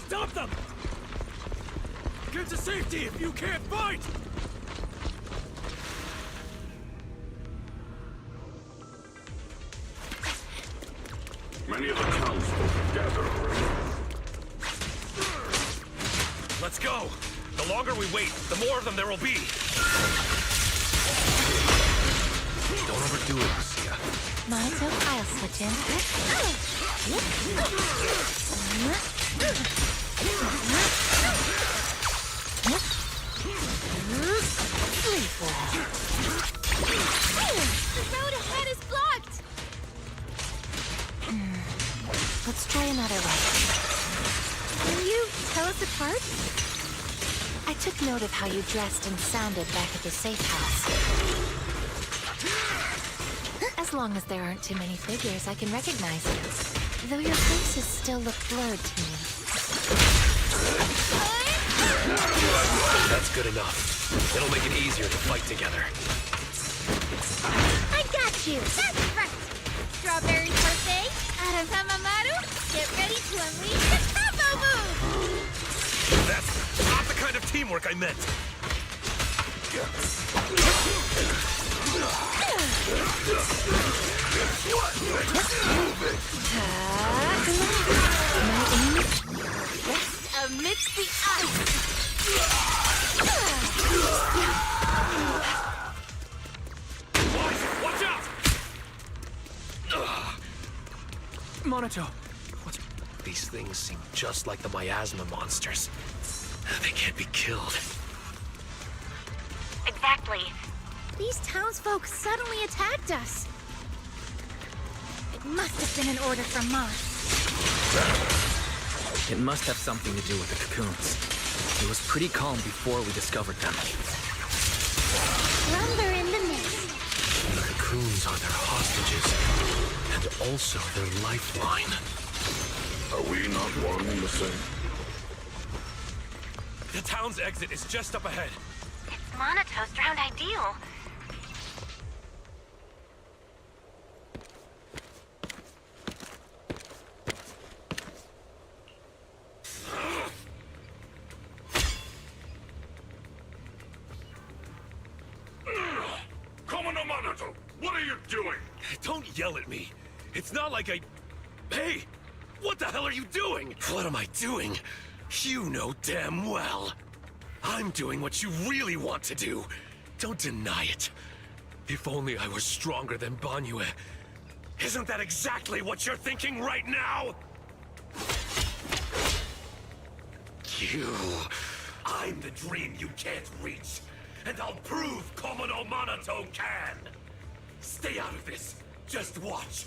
Stop them! Get to safety if you can't fight! Many of the townsfolk have gathered already. Let's go! The longer we wait, the more of them there will be! Don't overdo it, Lucia. Monato, I'll switch in. The road ahead is blocked! Let's try another way. Can you tell us apart? I took note of how you dressed and sounded back at the safe house. As long as there aren't too many figures, I can recognize you. Though your faces still look blurred to me. That's good enough. It'll make it easier to fight together. I got you! That's right! Strawberry Parfait, Arazamamaru, get ready to unleash the combo move! That's not the kind of teamwork I meant! Amidst the ice! Watch out! Monato! These things seem just like the miasma monsters. They can't be killed. Exactly. These townsfolk suddenly attacked us. It must have been an order from Moss. It must have something to do with the cocoons. It was pretty calm before we discovered them. Lumber in the mist. The cocoons are their hostages, and also their lifeline. Are we not one and the same? The town's exit is just up ahead. It's Monato's drowned ideal. Commander Monato, what are you doing? Don't yell at me. It's not like I... Hey! What the hell are you doing? What am I doing? You know damn well. I'm doing what you really want to do. Don't deny it. If only I were stronger than Banyue. Isn't that exactly what you're thinking right now? I'm the dream you can't reach. And I'll prove Komono Monoto can. Stay out of this. Just watch.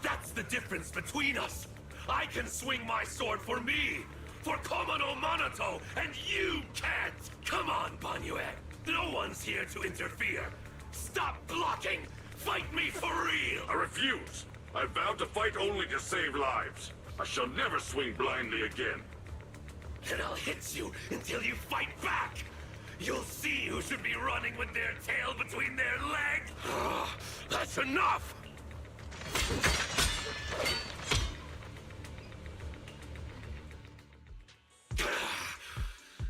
That's the difference between us. I can swing my sword for me, for Komono Monoto, and you can't. Come on, Banyue. No one's here to interfere. Stop blocking. Fight me for real. I refuse. I vowed to fight only to save lives. I shall never swing blindly again. Then I'll hit you until you fight back. You'll see who should be running with their tail between their legs. That's enough!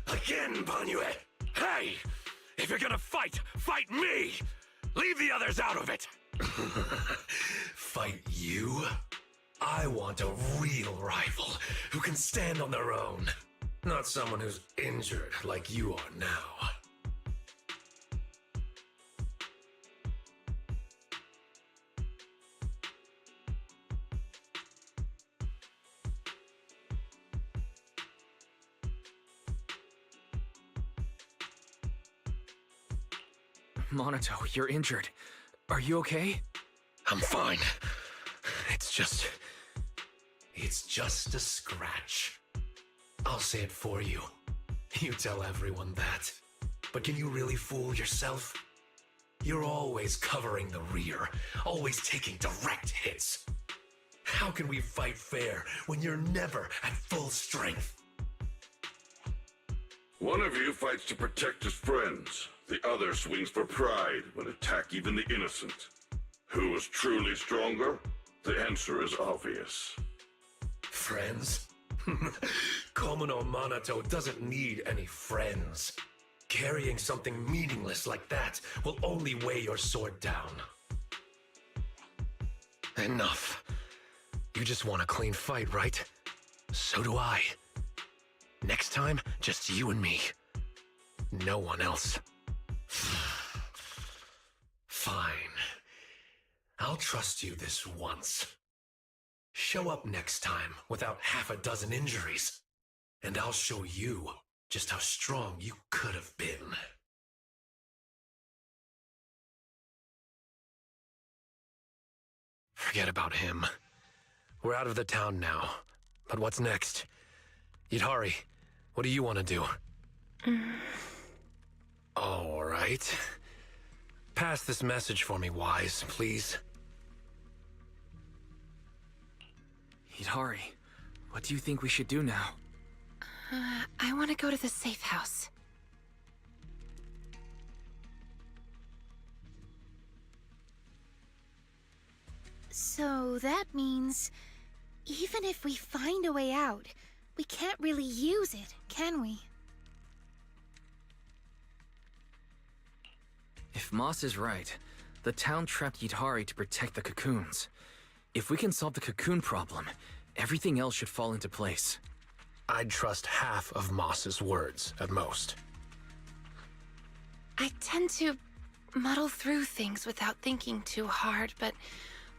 Again, Banyue. Hey! If you're gonna fight, fight me! Leave the others out of it! Fight you? I want a real rival who can stand on their own. Not someone who's injured like you are now. Monoto, you're injured. Are you okay? I'm fine. It's just a scratch. I'll say it for you. You tell everyone that. But can you really fool yourself? You're always covering the rear, always taking direct hits. How can we fight fair when you're never at full strength? One of you fights to protect his friends. The other swings for pride when attack even the innocent. Who is truly stronger? The answer is obvious. Friends? Komono Monoto doesn't need any friends. Carrying something meaningless like that will only weigh your sword down. Enough. You just want a clean fight, right? So do I. Next time, just you and me. No one else. Fine. I'll trust you this once. Show up next time without half a dozen injuries, and I'll show you just how strong you could have been. Forget about him. We're out of the town now. But what's next? Yidhari, what do you want to do? All right. Pass this message for me, Wise, please. Hidari, what do you think we should do now? I want to go to the safe house. So that means, even if we find a way out, we can't really use it, can we? If Moss is right, the town trapped Yidhari to protect the cocoons. If we can solve the cocoon problem, everything else should fall into place. I'd trust half of Moss's words, at most. I tend to muddle through things without thinking too hard, but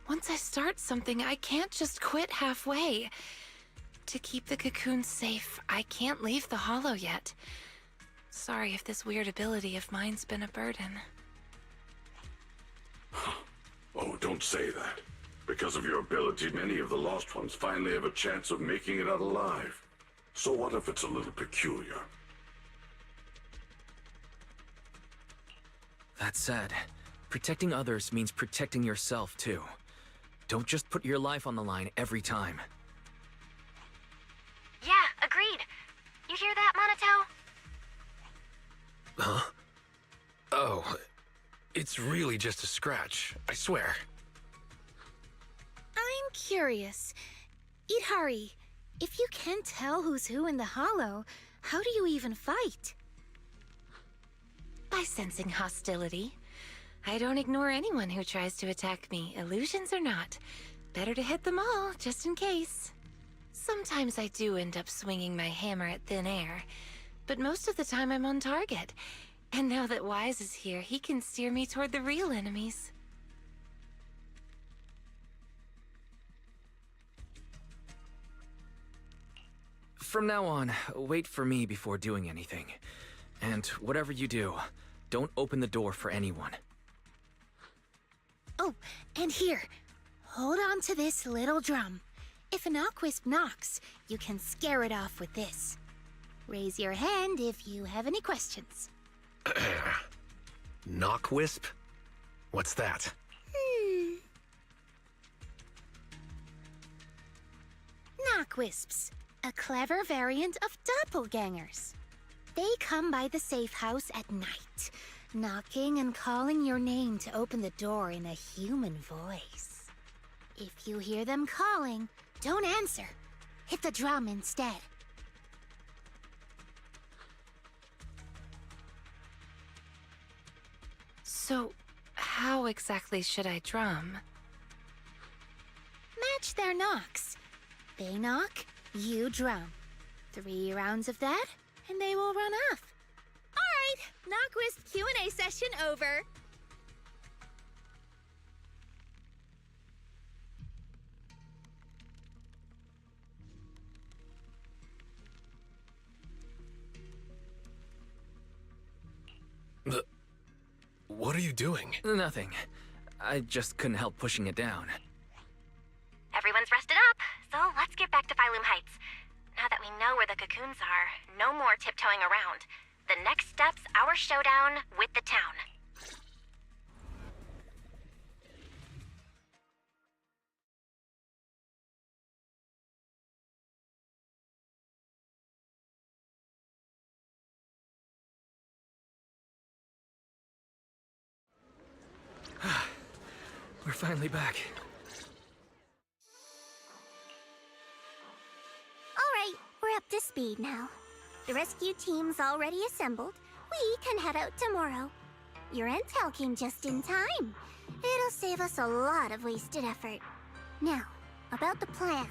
once I start something, I can't just quit halfway. To keep the cocoons safe, I can't leave the hollow yet. Sorry if this weird ability of mine's been a burden. Oh, don't say that. Because of your ability, many of the lost ones finally have a chance of making it out alive. So what if it's a little peculiar? That said, protecting others means protecting yourself too. Don't just put your life on the line every time. Yeah, agreed. You hear that, Monoto? Huh? Oh, it's really just a scratch, I swear. I'm curious. Yidhari, if you can't tell who's who in the hollow, how do you even fight? By sensing hostility. I don't ignore anyone who tries to attack me, illusions or not. Better to hit them all, just in case. Sometimes I do end up swinging my hammer at thin air, but most of the time I'm on target. And now that Wise is here, he can steer me toward the real enemies. From now on, wait for me before doing anything. And whatever you do, don't open the door for anyone. Oh, and here, hold on to this little drum. If an Aquisp knocks, you can scare it off with this. Raise your hand if you have any questions. Knockwisp? What's that? Knockwisps, a clever variant of doppelgangers. They come by the safe house at night, knocking and calling your name to open the door in a human voice. If you hear them calling, don't answer. Hit the drum instead. So, how exactly should I drum? Match their knocks. They knock, you drum. 3 rounds of that, and they will run off. All right, Knockwisp Q&A session over. What are you doing? Nothing. I just couldn't help pushing it down. Everyone's rested up, so let's get back to Phylum Heights. Now that we know where the cocoons are, no more tiptoeing around. The next step's our showdown with the town. We're finally back. Alright, we're up to speed now. The rescue team's already assembled. We can head out tomorrow. Your intel came just in time. It'll save us a lot of wasted effort. Now, about the plan.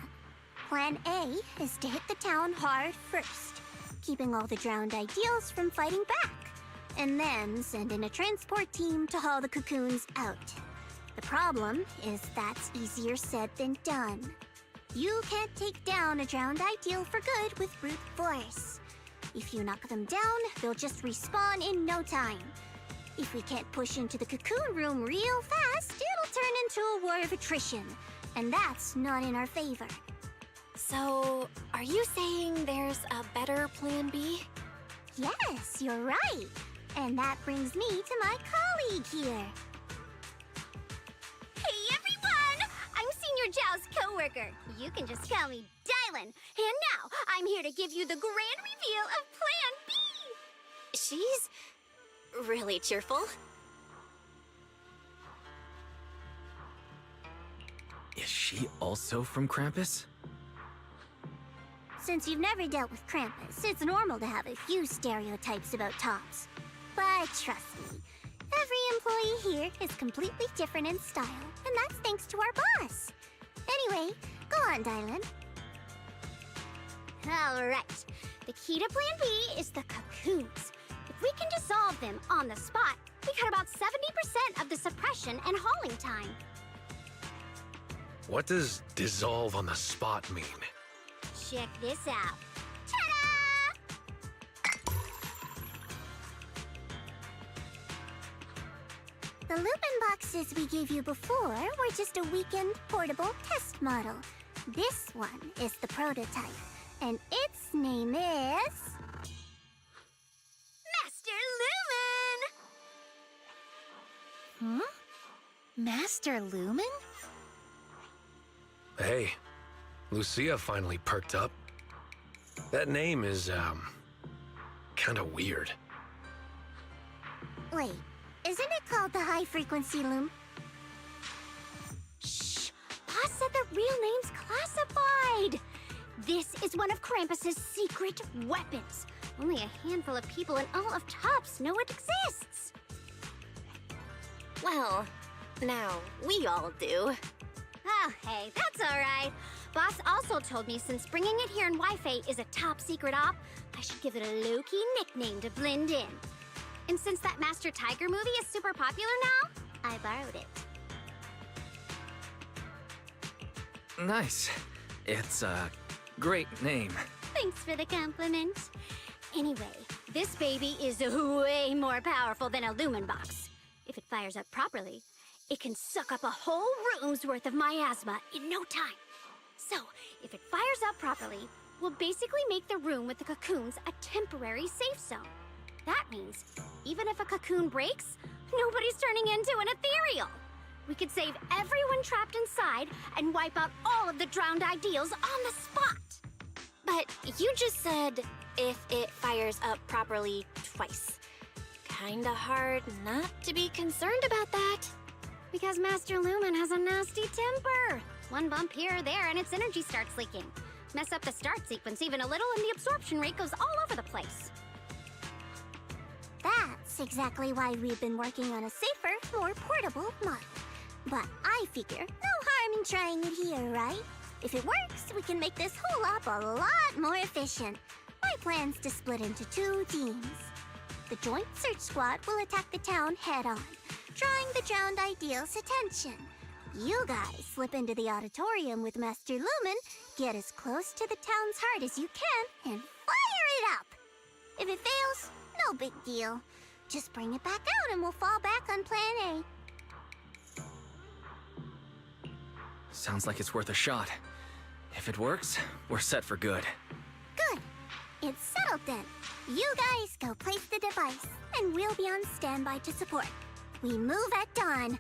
Plan A is to hit the town hard first, keeping all the drowned ideals from fighting back, and then send in a transport team to haul the cocoons out. The problem is that's easier said than done. You can't take down a drowned ideal for good with brute force. If you knock them down, they'll just respawn in no time. If we can't push into the cocoon room real fast, it'll turn into a war of attrition, and that's not in our favor. So, are you saying there's a better plan B? Yes, you're right. And that brings me to my colleague here. Hey everyone! I'm Senior Zhao's co-worker. You can just call me Dylan. And now, I'm here to give you the grand reveal of Plan B! She's really cheerful. Is she also from Krampus? Since you've never dealt with Krampus, it's normal to have a few stereotypes about tops. But trust me, every employee here is completely different in style, and that's thanks to our boss. Anyway, go on, Dylan. Alright, the key to Plan B is the cocoons. If we can dissolve them on the spot, we cut about 70% of the suppression and hauling time. What does dissolve on the spot mean? Check this out. The Lupin boxes we gave you before were just a weekend portable test model. This one is the prototype, and its name is... Master Lumen! Master Lumen? Hey, Lucia finally perked up. That name is, kinda weird. Wait, isn't it called the high-frequency loom? Shh! Boss said the real name's classified! This is one of Krampus's secret weapons. Only a handful of people in all of Tops know it exists. Well, now we all do. Oh, hey, that's all right. Boss also told me since bringing it here in Wi-Fi is a top secret op, I should give it a low-key nickname to blend in. And since that Master Tiger movie is super popular now, I borrowed it. Nice. It's a great name. Thanks for the compliment. Anyway, this baby is way more powerful than a Lumen Box. If it fires up properly, it can suck up a whole room's worth of miasma in no time. So, if it fires up properly, we'll basically make the room with the cocoons a temporary safe zone. That means, even if a cocoon breaks, nobody's turning into an ethereal. We could save everyone trapped inside and wipe out all of the drowned ideals on the spot. But you just said, if it fires up properly twice. Kinda hard not to be concerned about that. Because Master Lumen has a nasty temper. One bump here or there and its energy starts leaking. Mess up the start sequence even a little and the absorption rate goes all over the place. That's exactly why we've been working on a safer, more portable model. But I figure no harm in trying it here, right? If it works, we can make this whole op a lot more efficient. My plan's to split into 2 teams. The Joint Search Squad will attack the town head-on, drawing the drowned ideals' attention. You guys slip into the auditorium with Master Lumen, get as close to the town's heart as you can, and fire it up! If it fails, no big deal. Just bring it back out and we'll fall back on Plan A. Sounds like it's worth a shot. If it works, we're set for good. Good. It's settled then. You guys go place the device, and we'll be on standby to support. We move at dawn.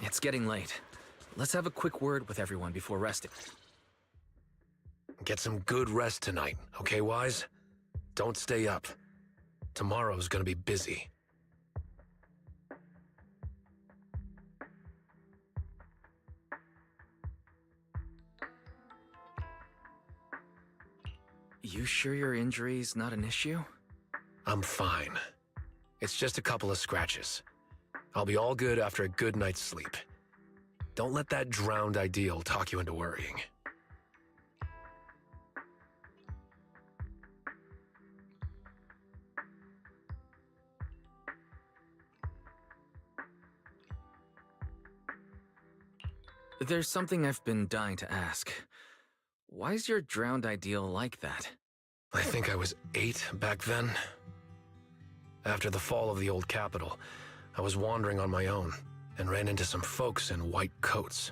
It's getting late. Let's have a quick word with everyone before resting. Get some good rest tonight, okay, Wise? Don't stay up. Tomorrow's gonna be busy. You sure your injury's not an issue? I'm fine. It's just a couple of scratches. I'll be all good after a good night's sleep. Don't let that drowned ideal talk you into worrying. There's something I've been dying to ask. Why's your drowned ideal like that? I think I was 8 back then. After the fall of the old capital, I was wandering on my own and ran into some folks in white coats.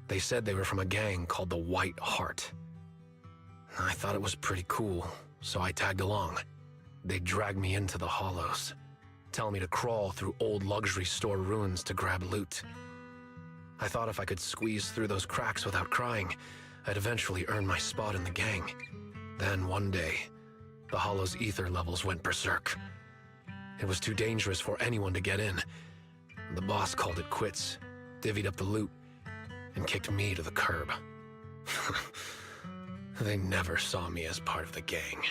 They said they were from a gang called the White Heart. I thought it was pretty cool, so I tagged along. They dragged me into the hollows, telling me to crawl through old luxury store ruins to grab loot. I thought if I could squeeze through those cracks without crying, I'd eventually earn my spot in the gang. Then one day, the Hollow's ether levels went berserk. It was too dangerous for anyone to get in. The boss called it quits, divvied up the loot, and kicked me to the curb. They never saw me as part of the gang.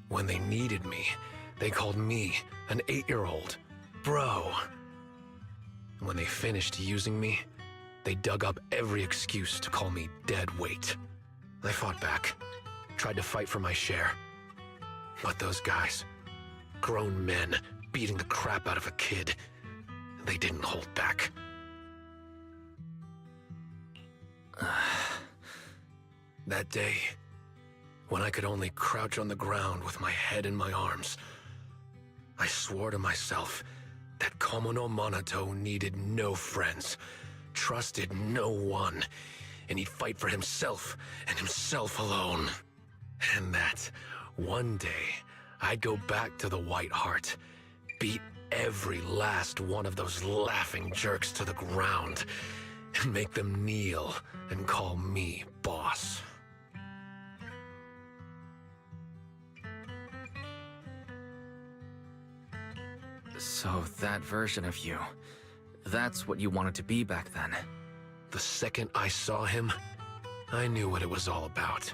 When they needed me, they called me an 8-year-old bro. When they finished using me, they dug up every excuse to call me dead weight. I fought back, tried to fight for my share. But those guys, grown men beating the crap out of a kid, they didn't hold back. That day, when I could only crouch on the ground with my head in my arms, I swore to myself that Komono Monato needed no friends, trusted no one, and he'd fight for himself and himself alone. And that one day, I'd go back to the White Heart, beat every last one of those laughing jerks to the ground, and make them kneel and call me boss. So that version of you, that's what you wanted to be back then. The second I saw him, I knew what it was all about.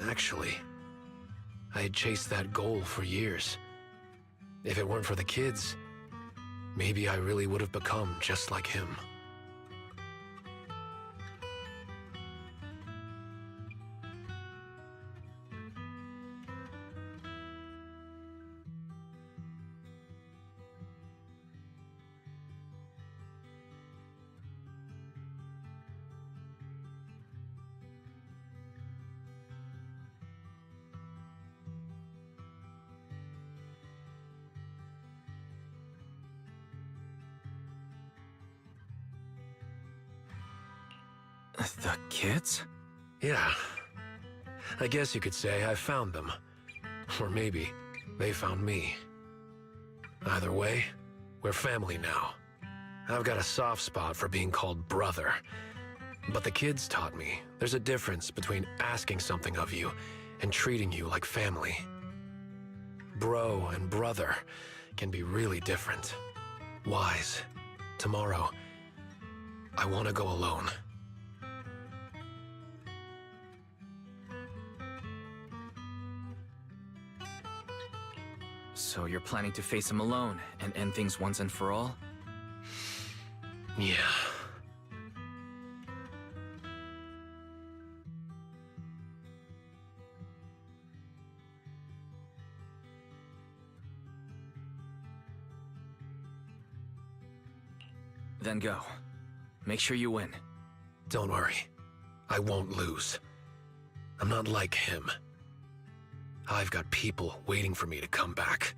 Actually, I had chased that goal for years. If it weren't for the kids, maybe I really would have become just like him. The kids? Yeah. I guess you could say I found them. Or maybe they found me. Either way, we're family now. I've got a soft spot for being called brother. But the kids taught me there's a difference between asking something of you and treating you like family. Bro and brother can be really different. Wise, tomorrow, I want to go alone. So you're planning to face him alone and end things once and for all? Yeah. Then go. Make sure you win. Don't worry. I won't lose. I'm not like him. I've got people waiting for me to come back.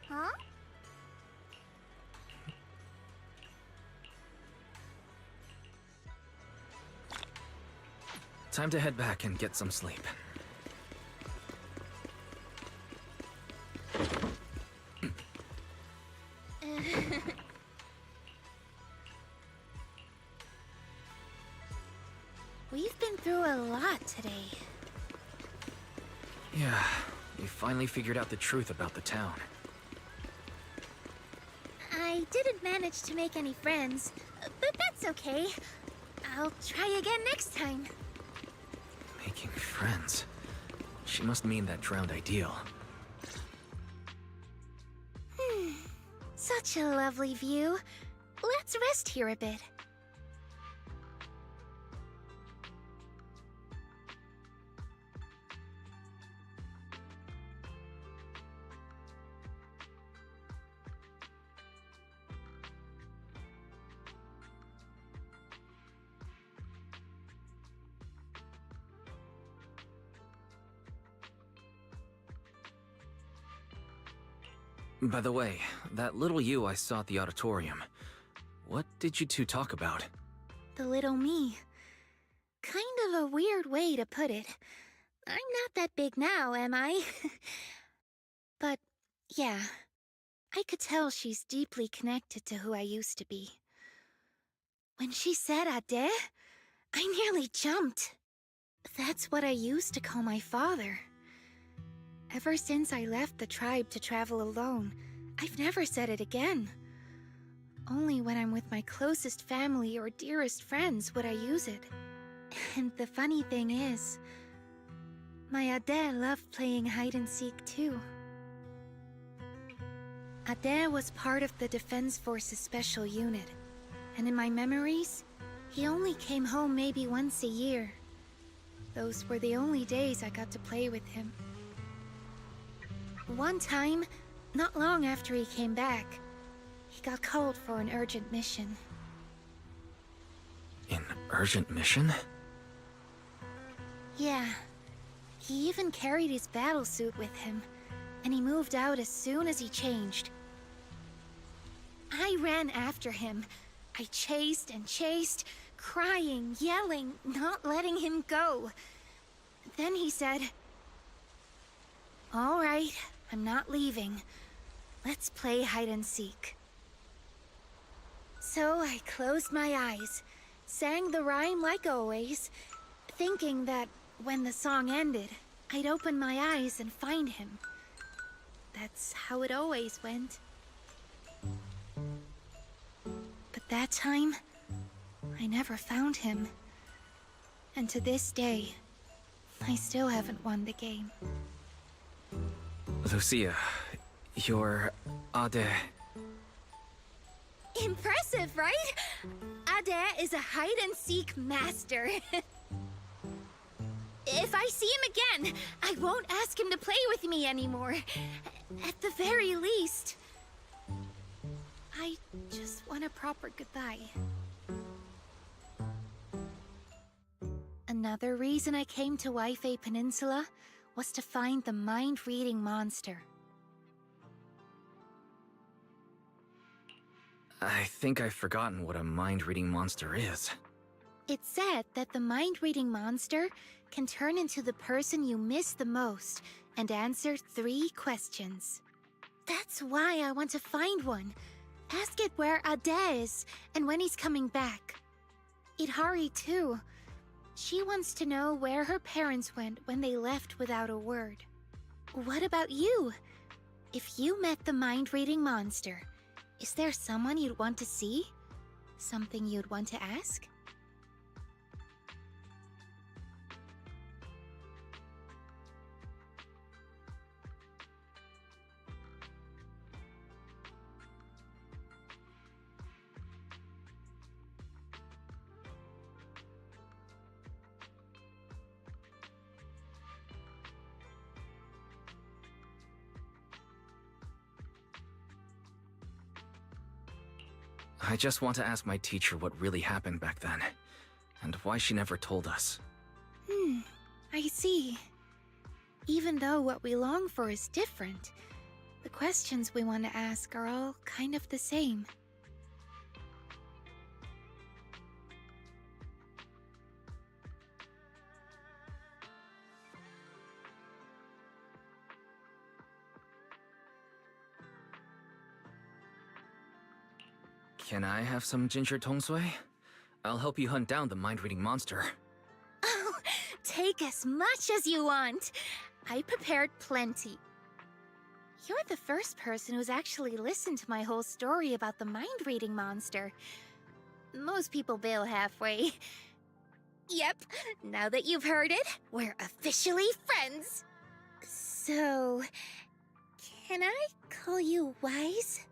Huh? Time to head back and get some sleep. We've been through a lot today. Yeah, we finally figured out the truth about the town. I didn't manage to make any friends, but that's okay. I'll try again next time. Making friends? She must mean that drowned ideal. Such a lovely view. Let's rest here a bit. By the way, that little you I saw at the auditorium, what did you two talk about? The little me. Kind of a weird way to put it. I'm not that big now, am I? But, yeah. I could tell she's deeply connected to who I used to be. When she said Ade, I nearly jumped. That's what I used to call my father. Ever since I left the tribe to travel alone, I've never said it again. Only when I'm with my closest family or dearest friends would I use it. And the funny thing is, my Ade loved playing hide-and-seek too. Ade was part of the Defense Forces Special Unit, and in my memories, he only came home maybe once a year. Those were the only days I got to play with him. One time, not long after he came back, he got called for an urgent mission. An urgent mission? Yeah. He even carried his battlesuit with him, and he moved out as soon as he changed. I ran after him. I chased and chased, crying, yelling, not letting him go. Then he said, "All right, I'm not leaving. Let's play hide and seek." So I closed my eyes, sang the rhyme like always, thinking that when the song ended, I'd open my eyes and find him. That's how it always went. But that time, I never found him. And to this day, I still haven't won the game. Lucia, you're Ade. Impressive, right? Ade is a hide-and-seek master. If I see him again, I won't ask him to play with me anymore. At the very least, I just want a proper goodbye. Another reason I came to Xowwy Peninsula was to find the mind-reading monster. I think I've forgotten what a mind-reading monster is. It's said that the mind-reading monster can turn into the person you miss the most and answer 3 questions. That's why I want to find one. Ask it where Ade is and when he's coming back. Idhari too. She wants to know where her parents went when they left without a word. What about you? If you met the mind-reading monster, is there someone you'd want to see? Something you'd want to ask? I just want to ask my teacher what really happened back then, and why she never told us. I see. Even though what we long for is different, the questions we want to ask are all kind of the same. Can I have some ginger tongsui? I'll help you hunt down the mind-reading monster. Oh, take as much as you want. I prepared plenty. You're the first person who's actually listened to my whole story about the mind-reading monster. Most people bail halfway. Yep, now that you've heard it, we're officially friends. So, can I call you Wise?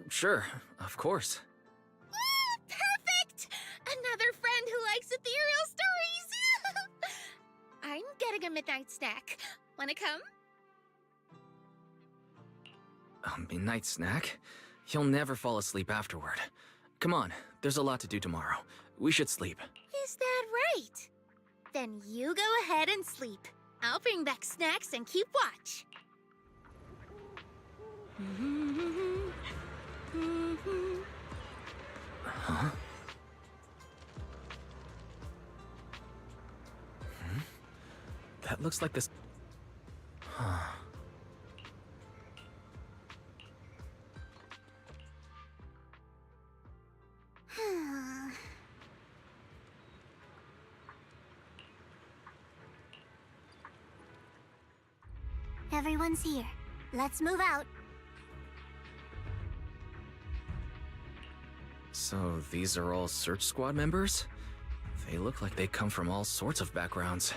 Sure, of course. Perfect! Another friend who likes ethereal stories! I'm getting a midnight snack. Wanna come? A midnight snack? You'll never fall asleep afterward. Come on, there's a lot to do tomorrow. We should sleep. Is that right? Then you go ahead and sleep. I'll bring back snacks and keep watch. Huh? That looks like this... Huh. Everyone's here. Let's move out. So these are all search squad members? They look like they come from all sorts of backgrounds.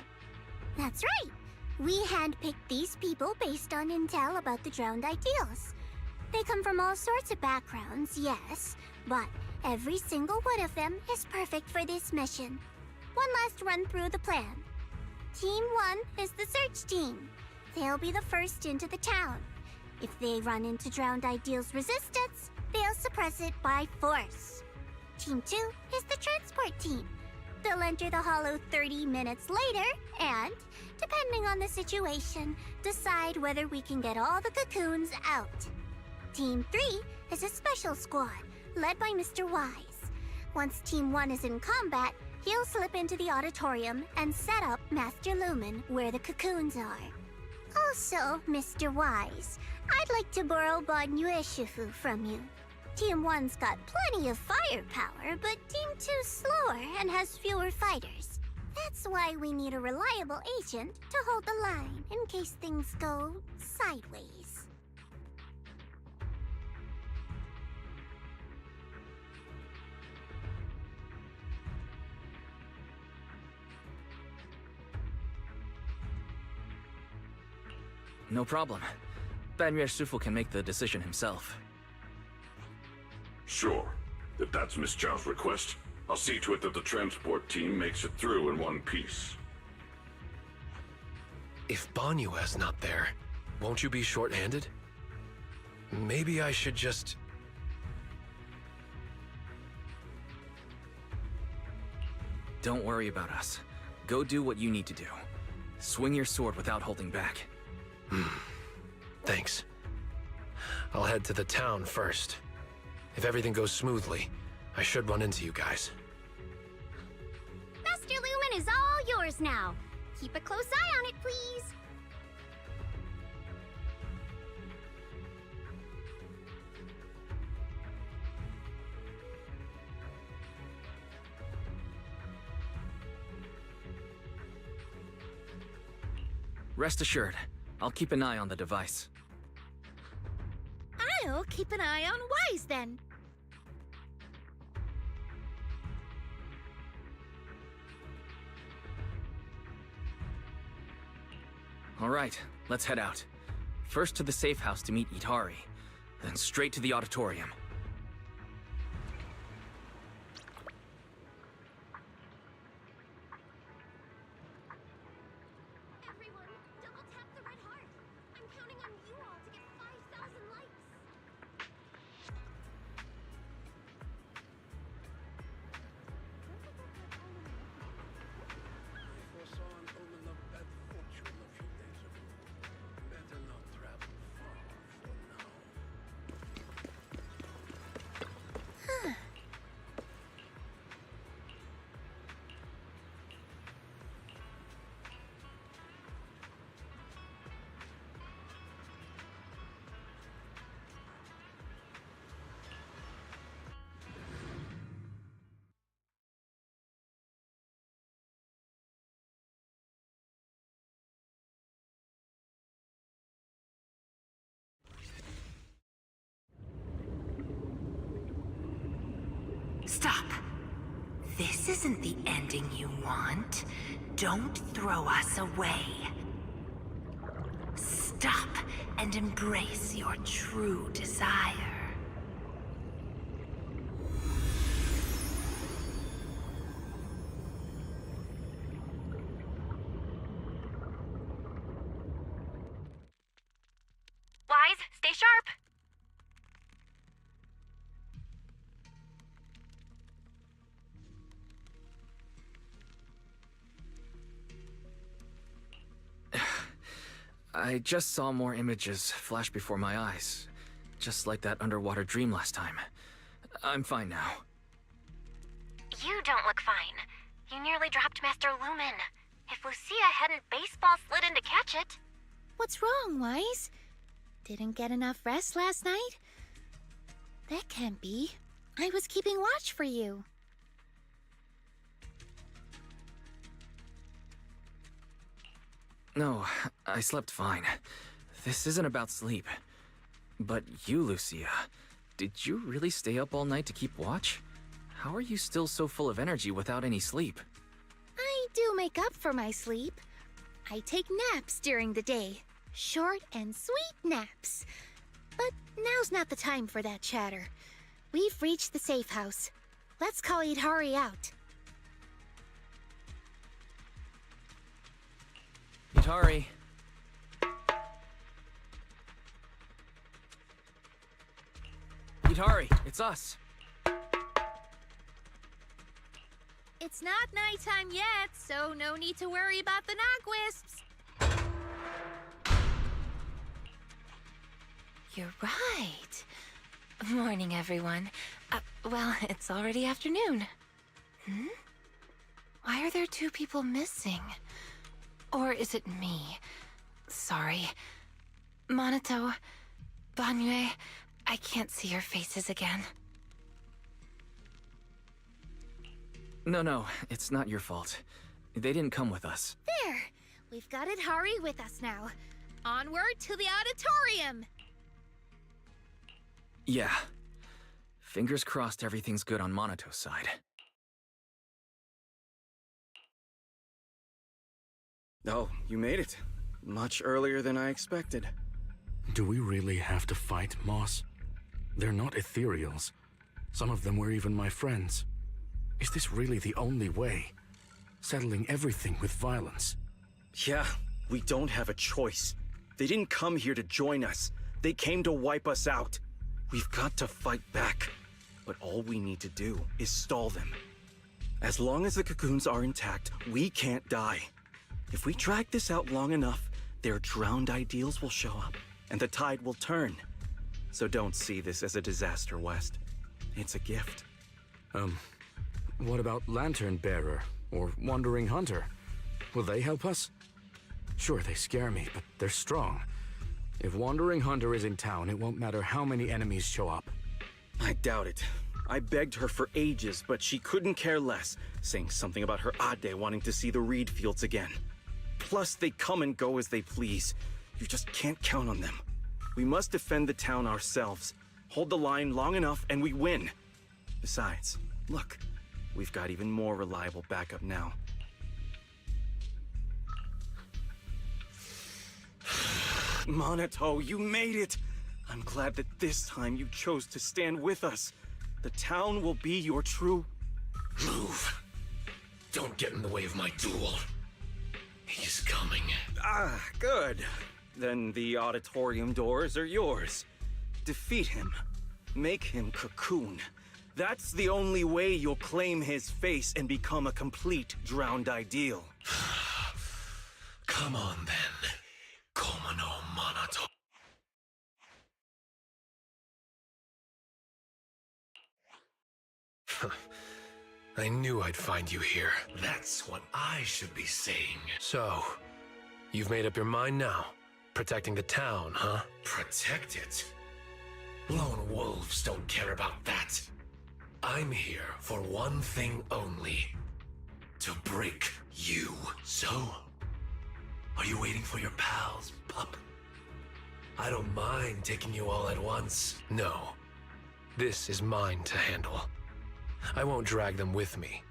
That's right. We handpicked these people based on intel about the drowned ideals. They come from all sorts of backgrounds, yes, but every single one of them is perfect for this mission. One last run through the plan. Team 1 is the search team. They'll be the first into the town. If they run into drowned ideals resistance, they'll suppress it by force. Team 2 is the transport team. They'll enter the hollow 30 minutes later and, depending on the situation, decide whether we can get all the cocoons out. Team 3 is a special squad led by Mr. Wise. Once Team 1 is in combat, he'll slip into the auditorium and set up Master Lumen where the cocoons are. Also, Mr. Wise, I'd like to borrow Banyue Shifu from you. Team 1's got plenty of firepower, but Team 2's slower and has fewer fighters. That's why we need a reliable agent to hold the line in case things go sideways. No problem. Banyue Shifu can make the decision himself. Sure. If that's Miss Zhao's request, I'll see to it that the transport team makes it through in one piece. If Banyue's not there, won't you be short-handed? Maybe I should just... Don't worry about us. Go do what you need to do. Swing your sword without holding back. Thanks. I'll head to the town first. If everything goes smoothly, I should run into you guys. Master Lumen is all yours now. Keep a close eye on it, please. Rest assured, I'll keep an eye on the device. I'll keep an eye on Wise then. All right, let's head out. First to the safe house to meet Itari, then straight to the auditorium. Everyone, double tap the red heart. I'm counting on you all to get 5,000 likes. Stop. This isn't the ending you want. Don't throw us away. Stop and embrace your true desire. Wise, stay sharp! I just saw more images flash before my eyes. Just like that underwater dream last time. I'm fine now. You don't look fine. You nearly dropped Master Lumen. If Lucia hadn't baseball slid in to catch it... What's wrong, Wise? Didn't get enough rest last night? That can't be. I was keeping watch for you. No, I slept fine. This isn't about sleep. But you, Lucia, did you really stay up all night to keep watch? How are you still so full of energy without any sleep? I do make up for my sleep. I take naps during the day. Short and sweet naps. But now's not the time for that chatter. We've reached the safe house. Let's call Itari out. Itari. Itari, it's us. It's not nighttime yet, so no need to worry about the knock-wisps. You're right. Morning, everyone. Well, it's already afternoon. Why are there two people missing? Or is it me? Sorry. Monato, Banyue, I can't see your faces again. No, it's not your fault. They didn't come with us. There! We've got Hari with us now. Onward to the auditorium! Yeah. Fingers crossed everything's good on Monato's side. Oh, you made it. Much earlier than I expected. Do we really have to fight, Moss? They're not ethereals. Some of them were even my friends. Is this really the only way? Settling everything with violence? Yeah, we don't have a choice. They didn't come here to join us. They came to wipe us out. We've got to fight back. But all we need to do is stall them. As long as the cocoons are intact, we can't die. If we drag this out long enough, their drowned ideals will show up, and the tide will turn. So don't see this as a disaster, West. It's a gift. What about Lantern Bearer or Wandering Hunter? Will they help us? Sure, they scare me, but they're strong. If Wandering Hunter is in town, it won't matter how many enemies show up. I doubt it. I begged her for ages, but she couldn't care less, saying something about her Ade wanting to see the reed fields again. Plus, they come and go as they please. You just can't count on them. We must defend the town ourselves. Hold the line long enough and we win. Besides, look, we've got even more reliable backup now. Monato, you made it! I'm glad that this time you chose to stand with us. The town will be your true... Move! Don't get in the way of my duel. He's coming. Ah, good. Then the auditorium doors are yours. Defeat him. Make him cocoon. That's the only way you'll claim his face and become a complete drowned ideal. Come on, then. Komo no Monato. I knew I'd find you here. That's what I should be saying. So, you've made up your mind now? Protecting the town, huh? Protect it? Lone wolves don't care about that. I'm here for one thing only. To break you. So, are you waiting for your pals, pup? I don't mind taking you all at once. No. This is mine to handle. I won't drag them with me.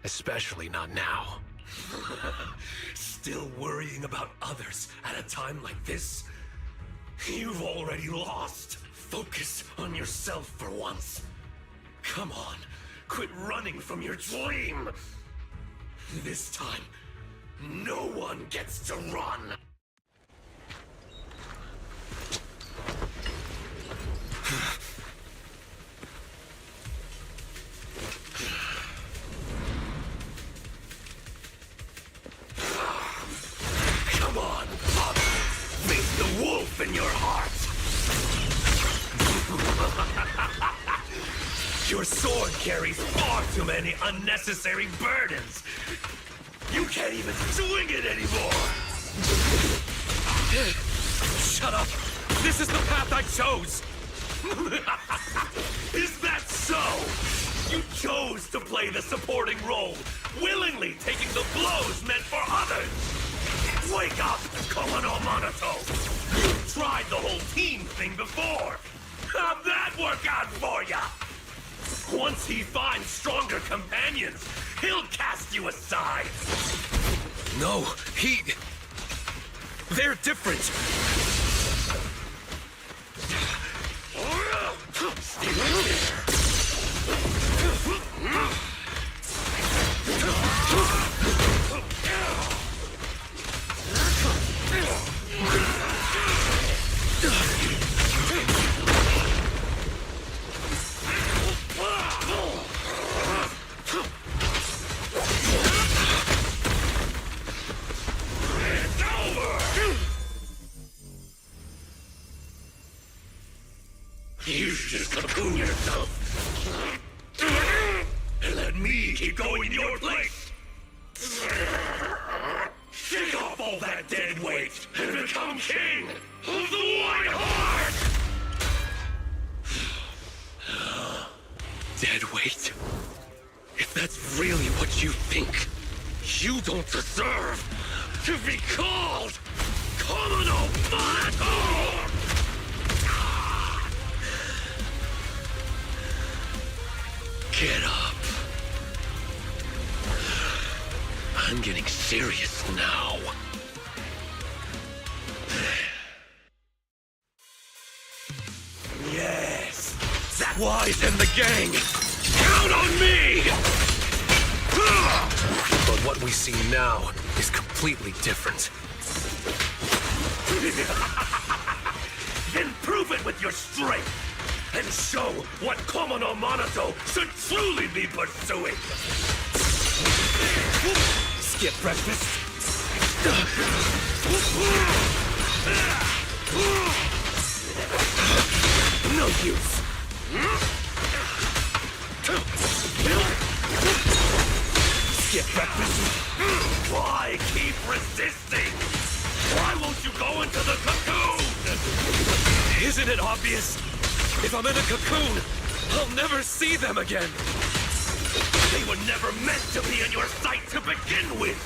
Especially not now. Still worrying about others at a time like this? You've already lost. Focus on yourself for once. Come on, quit running from your dream. This time, no one gets to run. Come on, pup. Face the wolf in your heart. Your sword carries far too many unnecessary burdens. You can't even swing it anymore. Shut up. This is the path I chose. Is that so? You chose to play the supporting role, willingly taking the blows meant for others. Wake up, Komo no Monato. You've tried the whole team thing before. How'd that work out for ya? Once he finds stronger companions, he'll cast you aside. No, they're different. Stay right there. You should just cocoon yourself. And let me keep going in your place. Shake off all that dead weight and become king of the White Heart! Dead weight? If that's really what you think, you don't deserve to be called Commodore Monitor! Get up. I'm getting serious now. Yes! That Wise and the gang! Count on me! But what we see now is completely different. Then prove it with your strength! And show what Komono Monoto should truly be pursuing! Skip breakfast? No use! Skip breakfast? Why keep resisting? Why won't you go into the cocoon? Isn't it obvious? If I'm in a cocoon, I'll never see them again. They were never meant to be in your sight to begin with.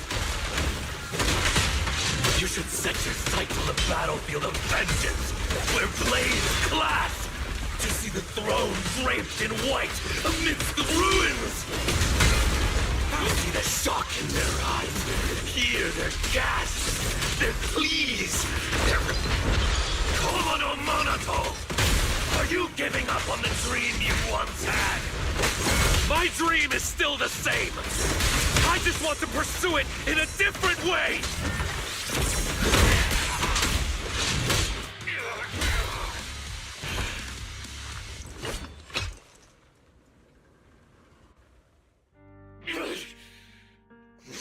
You should set your sights on the battlefield of vengeance, where blades clash, to see the throne draped in white amidst the ruins. You see the shock in their eyes, hear their gasps, their pleas, their... Komono Monoto! Are you giving up on the dream you once had? My dream is still the same. I just want to pursue it in a different way.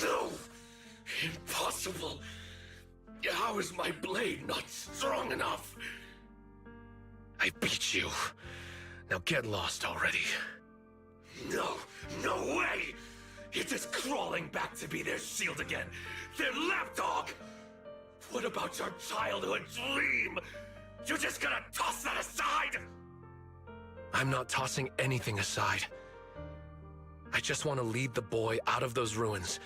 No! Impossible! How is my blade not strong enough? I beat you. Now get lost already. No, no way! You're just crawling back to be their shield again. Their lapdog! What about your childhood dream? You're just gonna toss that aside? I'm not tossing anything aside. I just want to lead the boy out of those ruins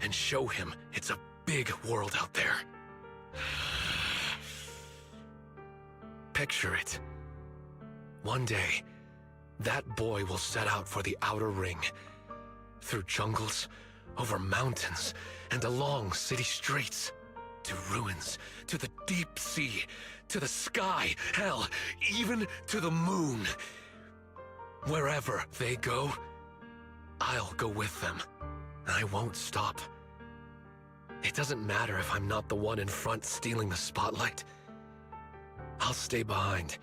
and show him it's a big world out there. Picture it. One day, that boy will set out for the outer ring. Through jungles, over mountains, and along city streets. To ruins, to the deep sea, to the sky, hell, even to the moon. Wherever they go, I'll go with them. I won't stop. It doesn't matter if I'm not the one in front stealing the spotlight. I'll stay behind,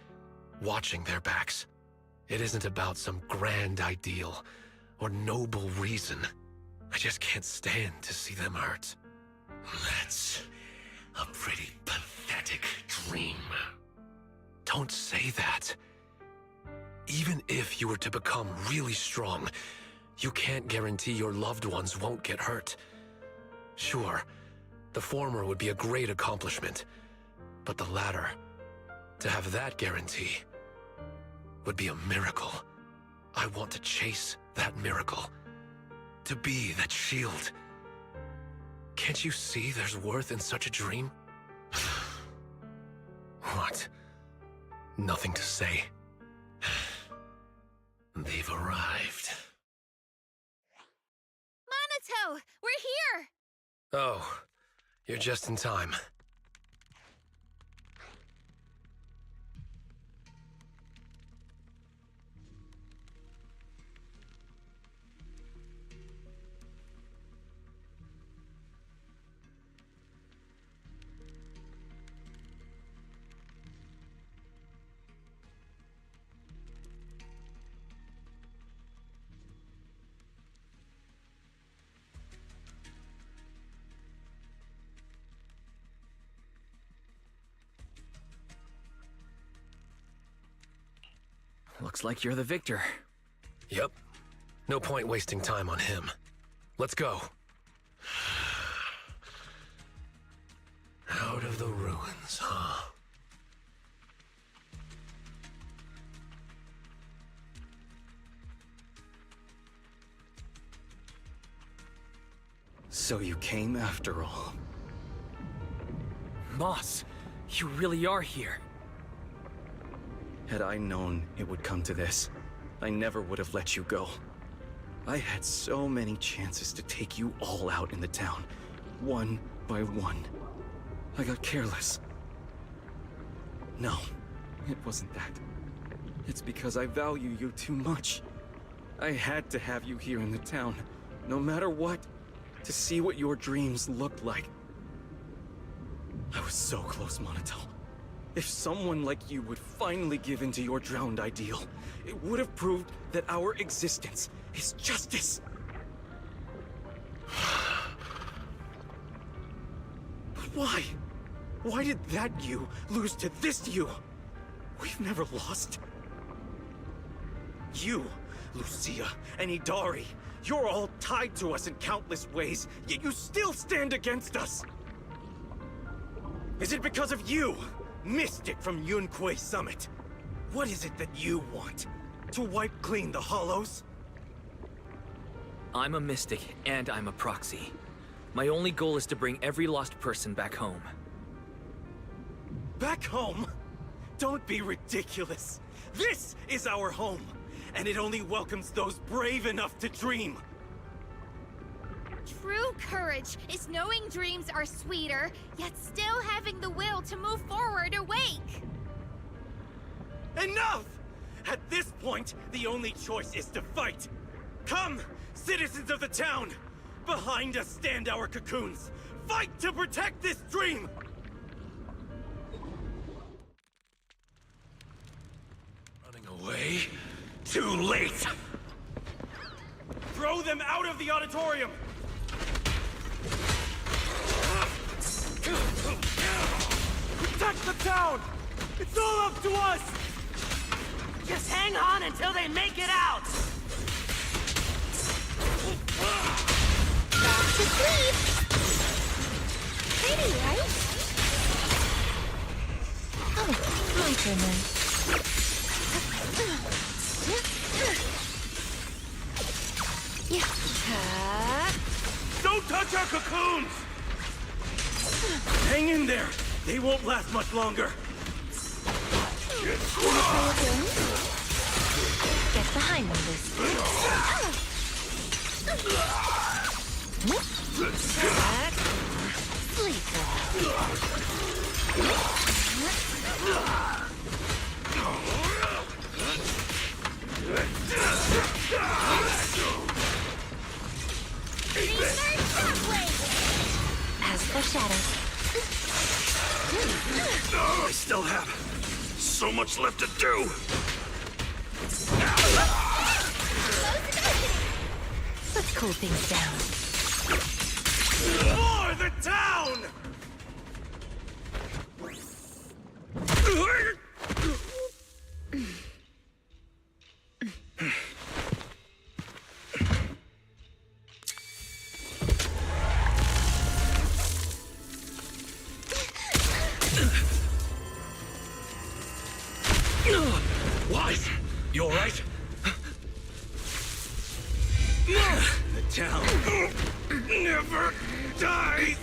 watching their backs. It isn't about some grand ideal or noble reason. I just can't stand to see them hurt. That's a pretty pathetic dream. Don't say that. Even if you were to become really strong, you can't guarantee your loved ones won't get hurt. Sure, the former would be a great accomplishment, but the latter, to have that guarantee, would be a miracle. I want to chase that miracle. To be that shield. Can't you see there's worth in such a dream? What? Nothing to say. They've arrived. Monato! We're here! Oh, you're just in time. Looks like you're the victor. Yep. No point wasting time on him. Let's go. Out of the ruins, huh? So you came after all. Moss, you really are here. Had I known it would come to this, I never would have let you go. I had so many chances to take you all out in the town, one by one. I got careless. No, it wasn't that. It's because I value you too much. I had to have you here in the town, no matter what, to see what your dreams looked like. I was so close, Monato. If someone like you would finally give in to your drowned ideal, it would have proved that our existence is justice. But why? Why did that you lose to this you? We've never lost. You, Lucia, and Idari, you're all tied to us in countless ways, yet you still stand against us. Is it because of you, Mystic from Yunquay Summit? What is it that you want? To wipe clean the Hollows? I'm a mystic, and I'm a proxy. My only goal is to bring every lost person back home. Back home? Don't be ridiculous. This is our home, and it only welcomes those brave enough to dream. True courage is knowing dreams are sweeter, yet still having the will to move forward awake. Enough! At this point, the only choice is to fight. Come, citizens of the town! Behind us stand our cocoons. Fight to protect this dream! Running away? Too late! Throw them out of the auditorium! Protect the town! It's all up to us! Just hang on until they make it out! Back to sleep! Pretty, right? Oh, my goodness. Don't touch our cocoons! Hang in there! They won't last much longer! Get behind me, Lucia. Sleep As for shadows. I still have so much left to do. Let's cool things down. For the town! Wise, you alright? The town never dies!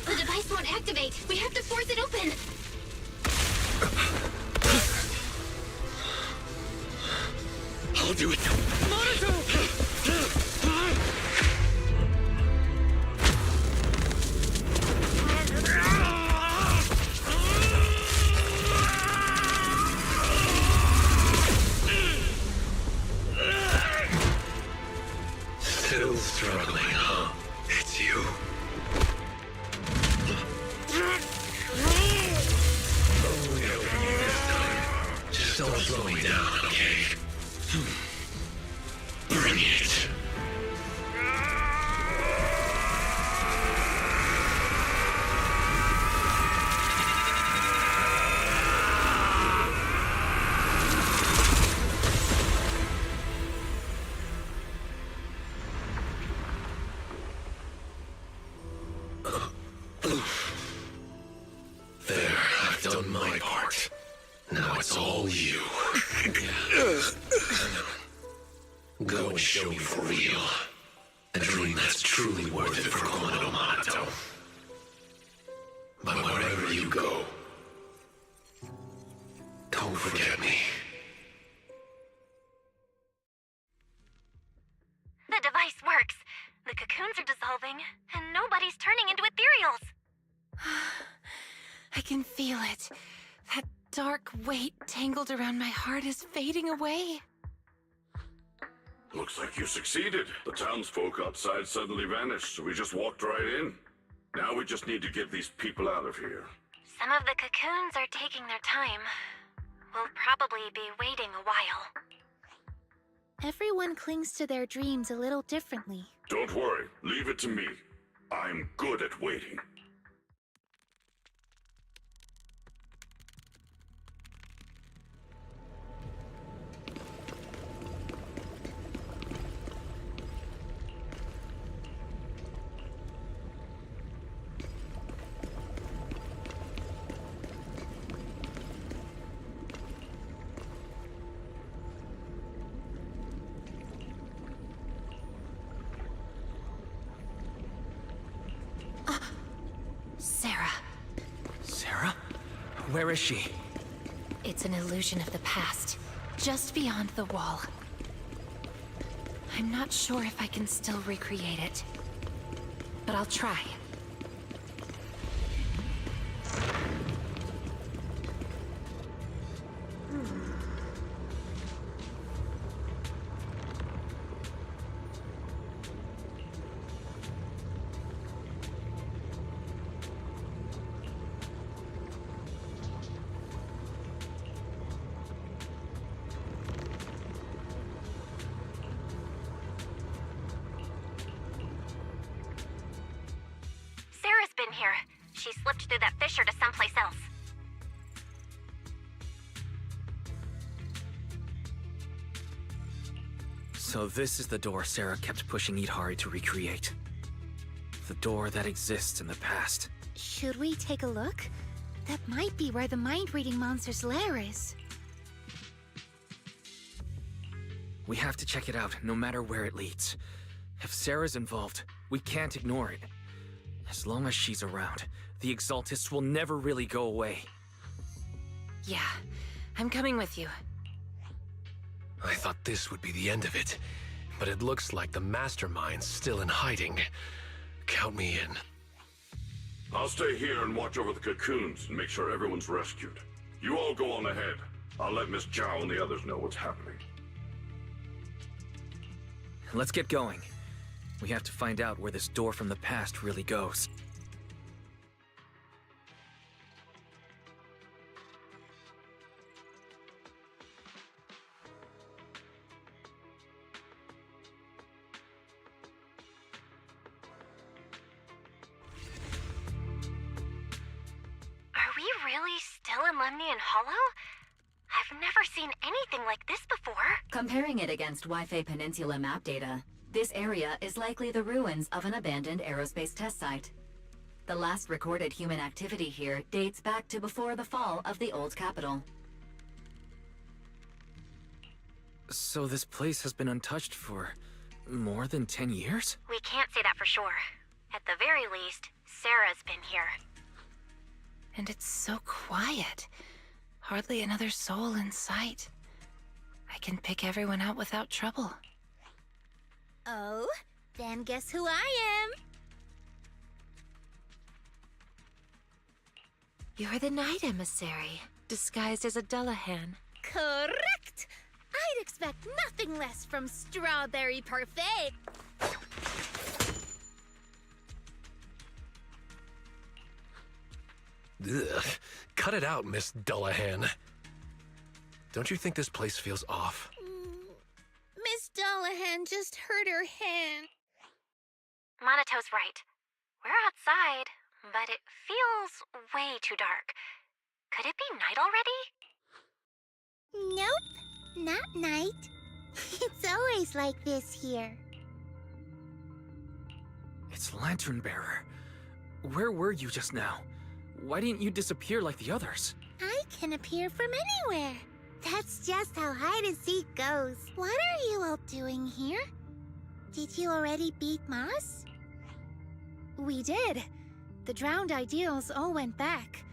The device won't activate. We have to force it open. I'll do it. Still struggling, huh? It's you. Only over you this time. Just don't slow me down, okay? Bring it. it's all you. Yeah. I know. Go and show me for real. A dream that's truly worth it for Komodo Monato. But wherever you go, don't forget me. The device works. The cocoons are dissolving, and nobody's turning into ethereals. I can feel it. That dark weight tangled around my heart is fading away. Looks like you succeeded. The townsfolk outside suddenly vanished, so we just walked right in. Now we just need to get these people out of here. Some of the cocoons are taking their time. We'll probably be waiting a while. Everyone clings to their dreams a little differently. Don't worry, leave it to me. I'm good at waiting. Sarah? Where is she? It's an illusion of the past, just beyond the wall. I'm not sure if I can still recreate it, but I'll try. Sarah's been here. She slipped through that fissure to someplace else. So this is the door Sarah kept pushing Idhari to recreate. The door that exists in the past. Should we take a look? That might be where the mind-reading monster's lair is. We have to check it out, no matter where it leads. If Sarah's involved, we can't ignore it. As long as she's around, the Exaltists will never really go away. Yeah, I'm coming with you. I thought this would be the end of it, but it looks like the mastermind's still in hiding. Count me in. I'll stay here and watch over the cocoons and make sure everyone's rescued. You all go on ahead. I'll let Miss Zhao and the others know what's happening. Let's get going. We have to find out where this door from the past really goes. Are we really still in Lemnian Hollow? I've never seen anything like this before. Comparing it against Wi-Fi Peninsula map data, this area is likely the ruins of an abandoned aerospace test site. The last recorded human activity here dates back to before the fall of the old capital. So this place has been untouched for more than 10 years? We can't say that for sure. At the very least, Sarah's been here. And it's so quiet. Hardly another soul in sight. I can pick everyone out without trouble. Oh, then guess who I am? You're the Night Emissary, disguised as a Dullahan. Correct! I'd expect nothing less from Strawberry Parfait. Ugh. Cut it out, Miss Dullahan. Don't you think this place feels off? Miss Dullahan just hurt her hand. Monato's right. We're outside, but it feels way too dark. Could it be night already? Nope, not night. It's always like this here. It's Lantern Bearer. Where were you just now? Why didn't you disappear like the others? I can appear from anywhere. That's just how hide and seek goes. What are you all doing here? Did you already beat Moss? We did. The drowned ideals all went back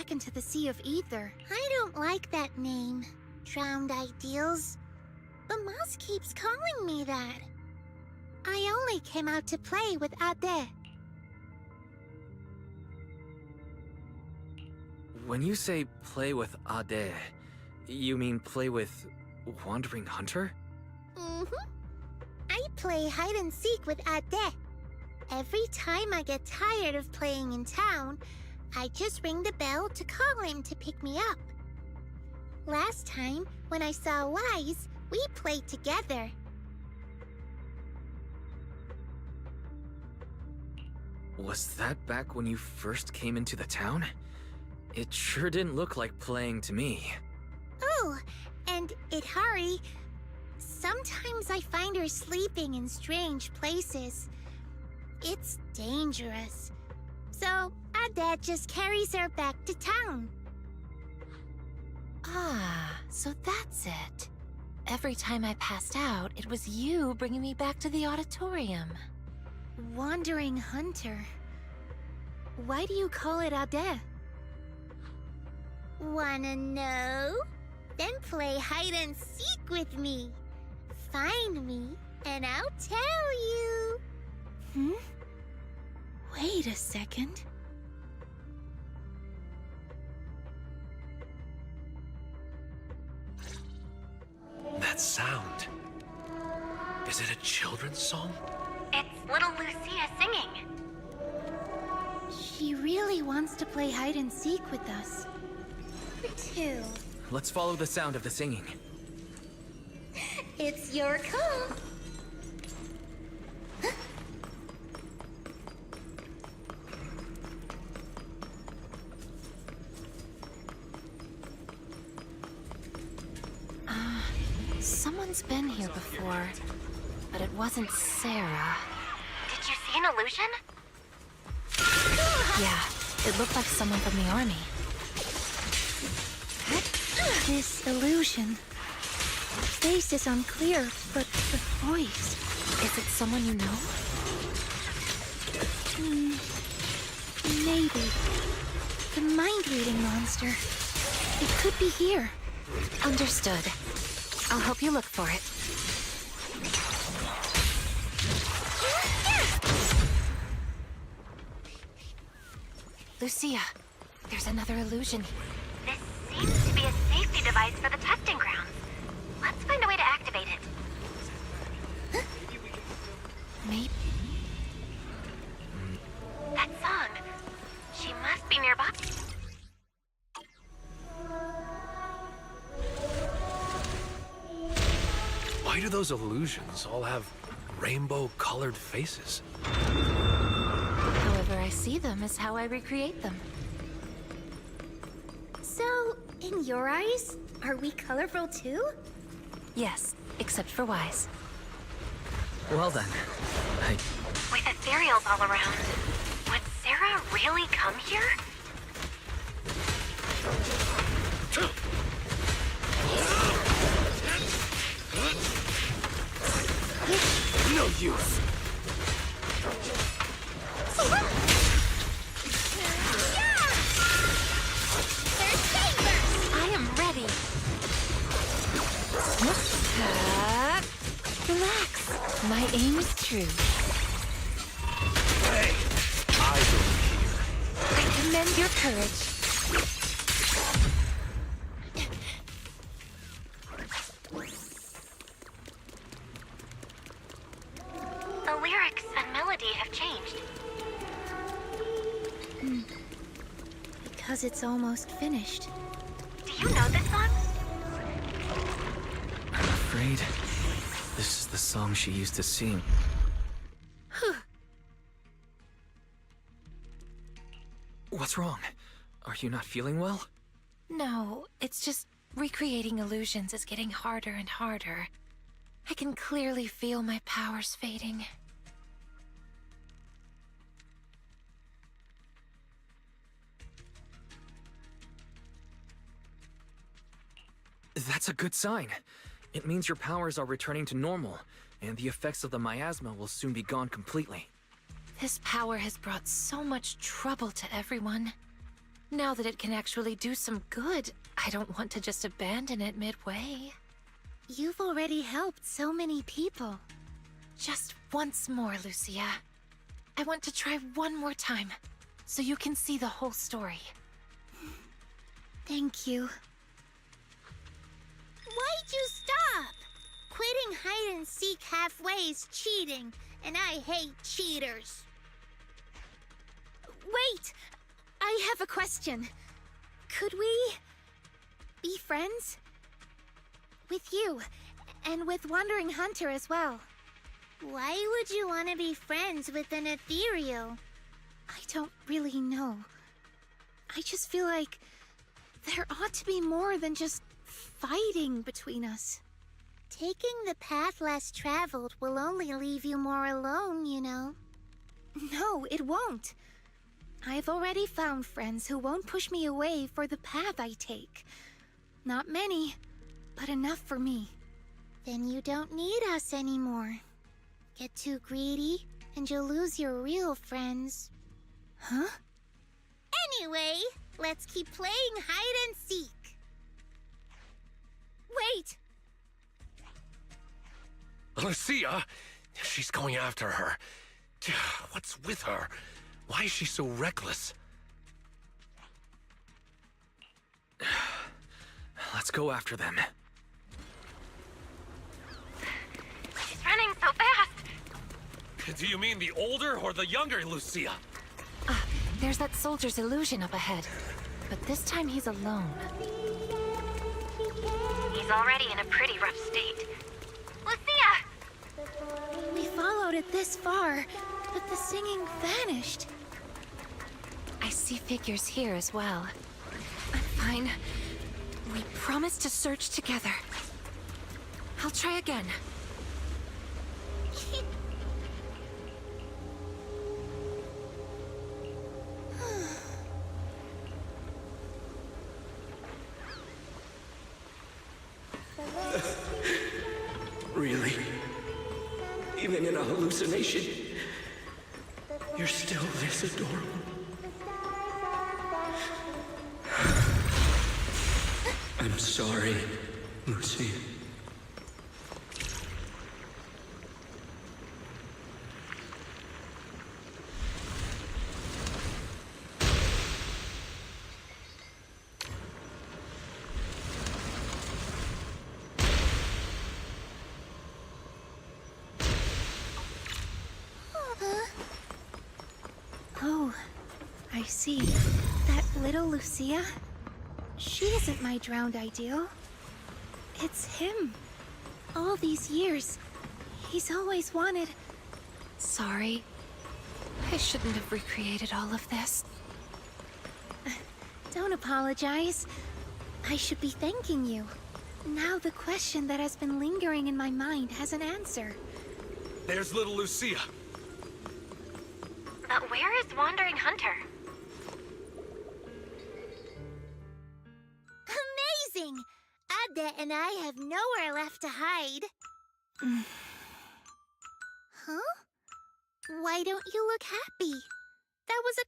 into the Sea of Ether. I don't like that name, Drowned Ideals. But Moss keeps calling me that. I only came out to play with Ade. When you say play with Ade, you mean play with Wandering Hunter? I play hide and seek with Ade. Every time I get tired of playing in town, I just ring the bell to call him to pick me up. Last time, when I saw Wise, we played together. Was that back when you first came into the town? It sure didn't look like playing to me. Oh, and Idhari, sometimes I find her sleeping in strange places. It's dangerous. So, Ade just carries her back to town. Ah, so that's it. Every time I passed out, it was you bringing me back to the auditorium. Wandering Hunter. Why do you call it Ade? Wanna know? Then play hide and seek with me. Find me, and I'll tell you. Wait a second. That sound. Is it a children's song? It's little Lucia singing. She really wants to play hide and seek with us. Two. Let's follow the sound of the singing. It's your call. Someone's been here before, but it wasn't Sarah. Did you see an illusion? Yeah, it looked like someone from the army. This illusion. Face is unclear, but the voice. Is it someone you know? Maybe. The mind-reading monster. It could be here. Understood. I'll help you look for it. Lucia, there's another illusion. This seems to be a safety device for the testing grounds. Let's find a way to activate it. Maybe. That song. She must be nearby. Why do those illusions all have rainbow-colored faces? However I see them is how I recreate them. So, in your eyes, are we colorful too? Yes, except for Wise. Well then, With ethereals all around, would Sarah really come here? No use. I am ready. Relax. My aim is true. Hey, I believe here. I commend your courage. The lyrics and melody have changed. Because it's almost finished. Do you know this song? I'm afraid this is the song she used to sing. What's wrong? Are you not feeling well? No, it's just recreating illusions is getting harder and harder. I can clearly feel my powers fading. That's a good sign. It means your powers are returning to normal, and the effects of the miasma will soon be gone completely. This power has brought so much trouble to everyone. Now that it can actually do some good, I don't want to just abandon it midway. You've already helped so many people. Just once more, Lucia. I want to try one more time, so you can see the whole story. Thank you. Why'd you stop? Quitting hide and seek halfway is cheating, and I hate cheaters. Wait! I have a question. Could we be friends? With you, and with Wandering Hunter as well. Why would you want to be friends with an ethereal? I don't really know. I just feel like there ought to be more than just fighting between us. Taking the path less traveled will only leave you more alone, you know. No, it won't. I've already found friends who won't push me away for the path I take. Not many, but enough for me. Then you don't need us anymore. Get too greedy, and you'll lose your real friends. Huh? Anyway, let's keep playing hide and seek. Wait! Lucia! She's going after her. What's with her? Why is she so reckless? Let's go after them. She's running so fast! Do you mean the older or the younger Lucia? There's that soldier's illusion up ahead. But this time he's alone. He's already in a pretty rough state. Lucia! We followed it this far, but the singing vanished. I see figures here as well. I'm fine. We promised to search together. I'll try again. Really? Even in a hallucination, you're still this adorable. I'm sorry, Lucy. Oh, I see. That little Lucia? She isn't my drowned ideal. It's him. All these years, he's always wanted... Sorry. I shouldn't have recreated all of this. Don't apologize. I should be thanking you. Now the question that has been lingering in my mind has an answer. There's little Lucia. But where is Wandering Hunter? Amazing! Adda and I have nowhere left to hide. Huh? Why don't you look happy? That was a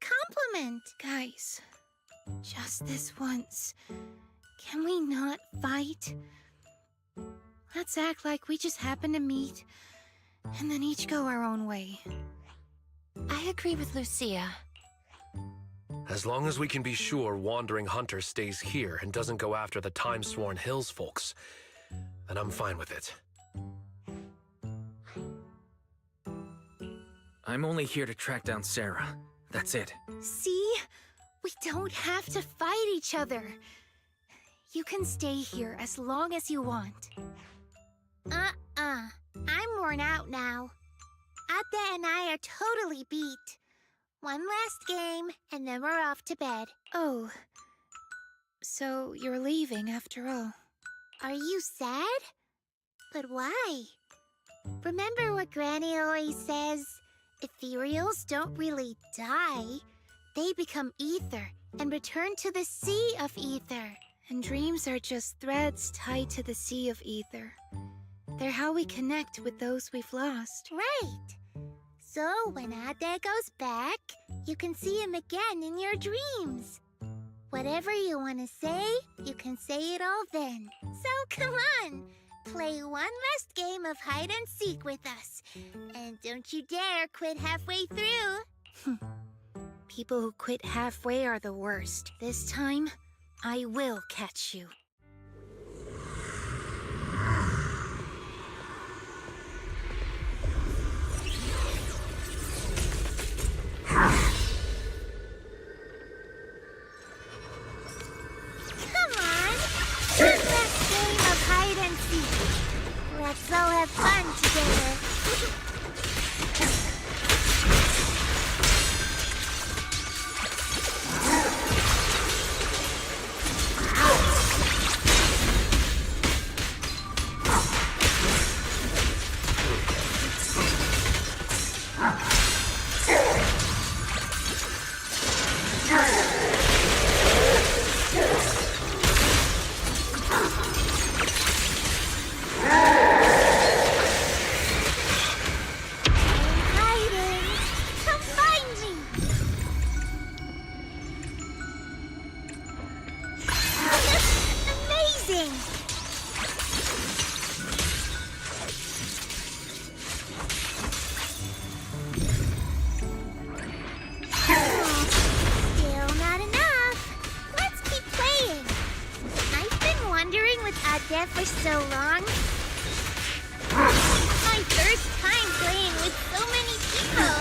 compliment. Guys, just this once, can we not fight? Let's act like we just happened to meet, and then each go our own way. I agree with Lucia. As long as we can be sure Wandering Hunter stays here and doesn't go after the Time-Sworn Hills folks, then I'm fine with it. I'm only here to track down Sarah. That's it. See? We don't have to fight each other. You can stay here as long as you want. I'm worn out now. Adda and I are totally beat. One last game, and then we're off to bed. Oh, so you're leaving after all. Are you sad? But why? Remember what Granny always says? Ethereals don't really die. They become ether and return to the sea of ether. And dreams are just threads tied to the sea of ether. They're how we connect with those we've lost. Right. So when Ade goes back, you can see him again in your dreams. Whatever you want to say, you can say it all then. So come on, play one last game of hide and seek with us. And don't you dare quit halfway through. People who quit halfway are the worst. This time, I will catch you. Come on, one last game of hide and seek. Let's all have fun together. For so long. My first time playing with so many people.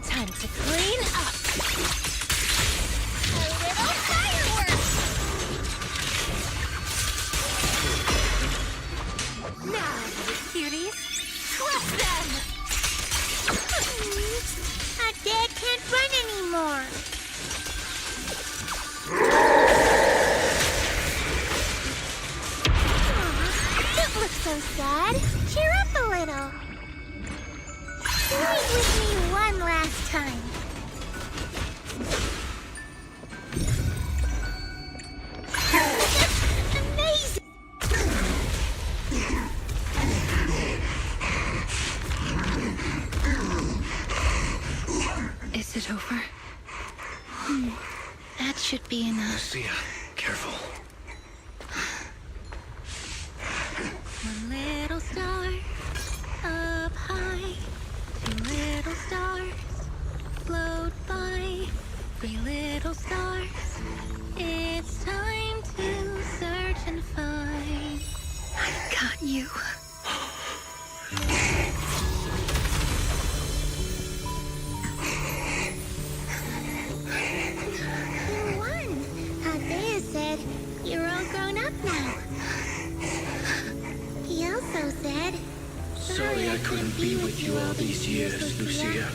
Time to clean up. A little fireworks. Now, cuties, crush them! Our dad can't run anymore. Don't look so sad. Cheer up a little. Play with me one last time. Amazing! Is it over? That should be enough. Lucia, careful. One little star up high, two little stars float by, three little stars. It's time to search and find. I got you. You won. Isaiah said you're all grown up now. He also said, Sorry I couldn't be with you all these years, Lucia.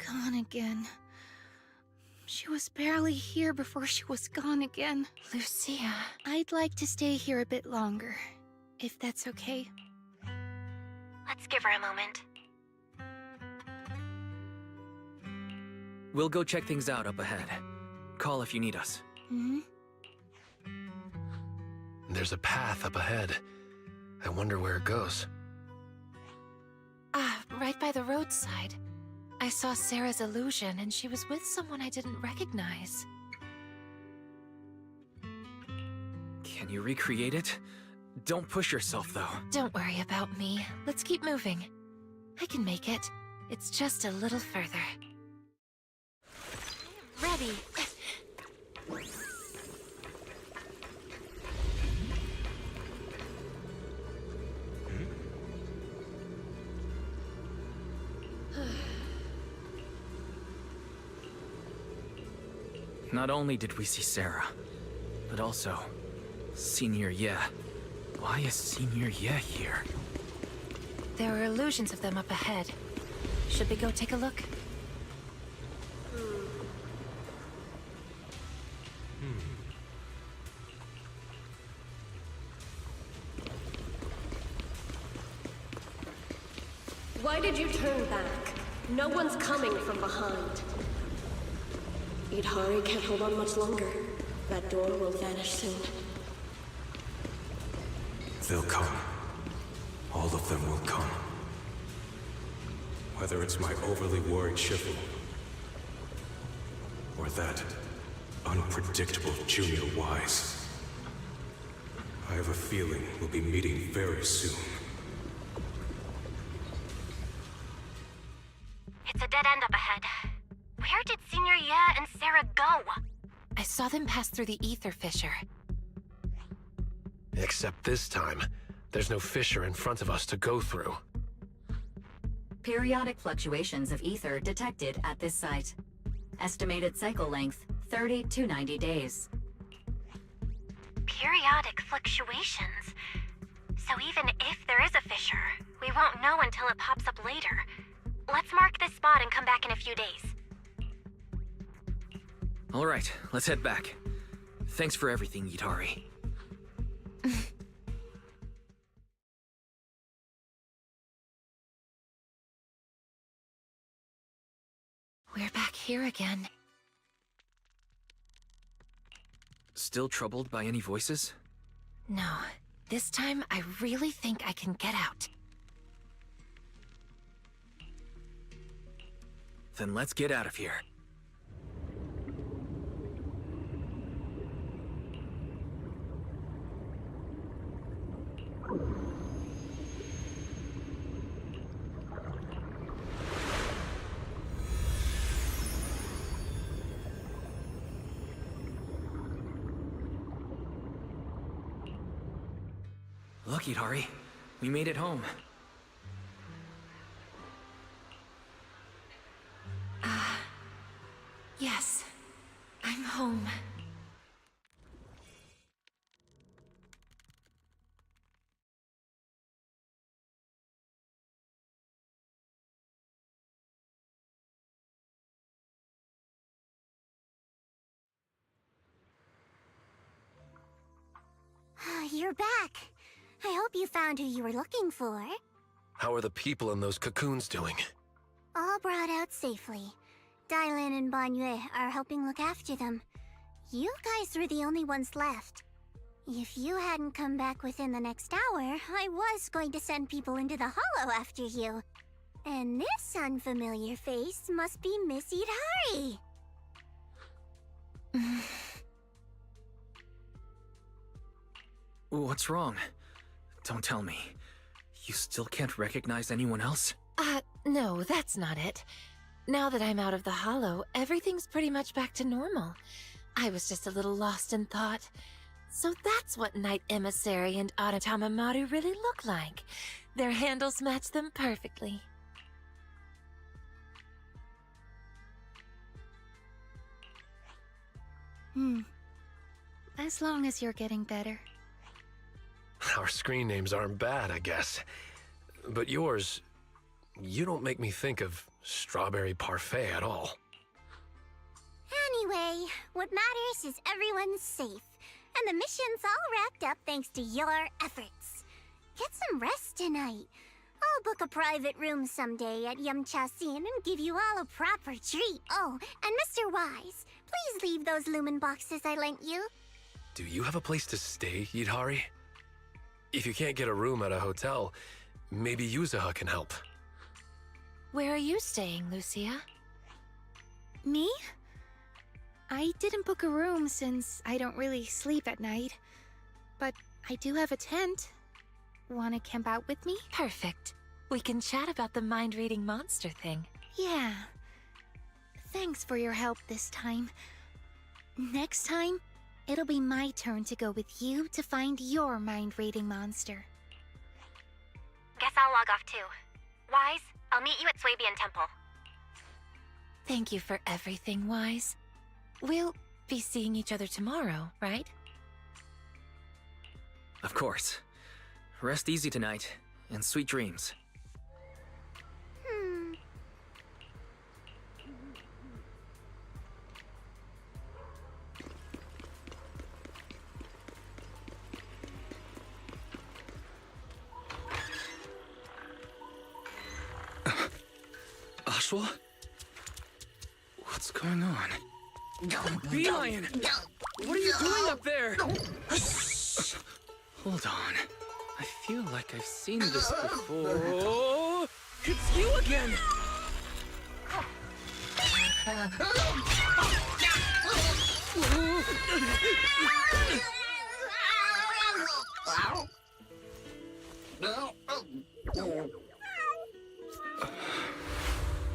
Gone again. She was barely here before she was gone again. Lucia. I'd like to stay here a bit longer, if that's okay. Let's give her a moment. We'll go check things out up ahead. Call if you need us. Hmm? There's a path up ahead. I wonder where it goes. Ah, right by the roadside. I saw Sarah's illusion, and she was with someone I didn't recognize. Can you recreate it? Don't push yourself, though. Don't worry about me. Let's keep moving. I can make it. It's just a little further. I am ready. Not only did we see Sarah, but also Senior Ye. Why is Senior Ye here? There are illusions of them up ahead. Should we go take a look? Why did you turn back? No one's coming from behind. Idhari can't hold on much longer. That door will vanish soon. They'll come. All of them will come. Whether it's my overly worried Shifu, or that unpredictable Junior Wise. I have a feeling we'll be meeting very soon. It's a dead end up ahead. Where did Senior Ye and Sarah go? I saw them pass through the ether fissure. Except this time, there's no fissure in front of us to go through. Periodic fluctuations of ether detected at this site. Estimated cycle length, 30 to 90 days. Periodic fluctuations. So even if there is a fissure, we won't know until it pops up later. Let's mark this spot and come back in a few days. Alright, let's head back. Thanks for everything, Yutari. We're back here again. Still troubled by any voices? No. This time, I really think I can get out. Then let's get out of here. Look, Idhari. We made it home. Yes. I'm home. You're back. I hope you found who you were looking for. How are the people in those cocoons doing? All brought out safely. Dylan and Banyue are helping look after them. You guys were the only ones left. If you hadn't come back within the next hour, I was going to send people into the hollow after you. And this unfamiliar face must be Miss Idhari. What's wrong? Don't tell me. You still can't recognize anyone else? No, that's not it. Now that I'm out of the hollow, everything's pretty much back to normal. I was just a little lost in thought. So that's what Knight Emissary and Aratama Maru really look like. Their handles match them perfectly. As long as you're getting better. Our screen names aren't bad, I guess. But yours, you don't make me think of strawberry parfait at all. Anyway, what matters is everyone's safe. And the mission's all wrapped up thanks to your efforts. Get some rest tonight. I'll book a private room someday at Yamcha-sin and give you all a proper treat. Oh, and Mr. Wise, please leave those lumen boxes I lent you. Do you have a place to stay, Idhari? If you can't get a room at a hotel, maybe Yuzuha can help. Where are you staying, Lucia? Me? I didn't book a room since I don't really sleep at night. But I do have a tent. Wanna camp out with me? Perfect. We can chat about the mind-reading monster thing. Yeah. Thanks for your help this time. Next time, it'll be my turn to go with you to find your mind-reading monster. Guess I'll log off too. Wise, I'll meet you at Xowwy Temple. Thank you for everything, Wise. We'll be seeing each other tomorrow, right? Of course. Rest easy tonight, and sweet dreams. Ashwa? What's going on? Bee Lion! What are you doing up there? Hold on. I feel like I've seen this before. It's you again!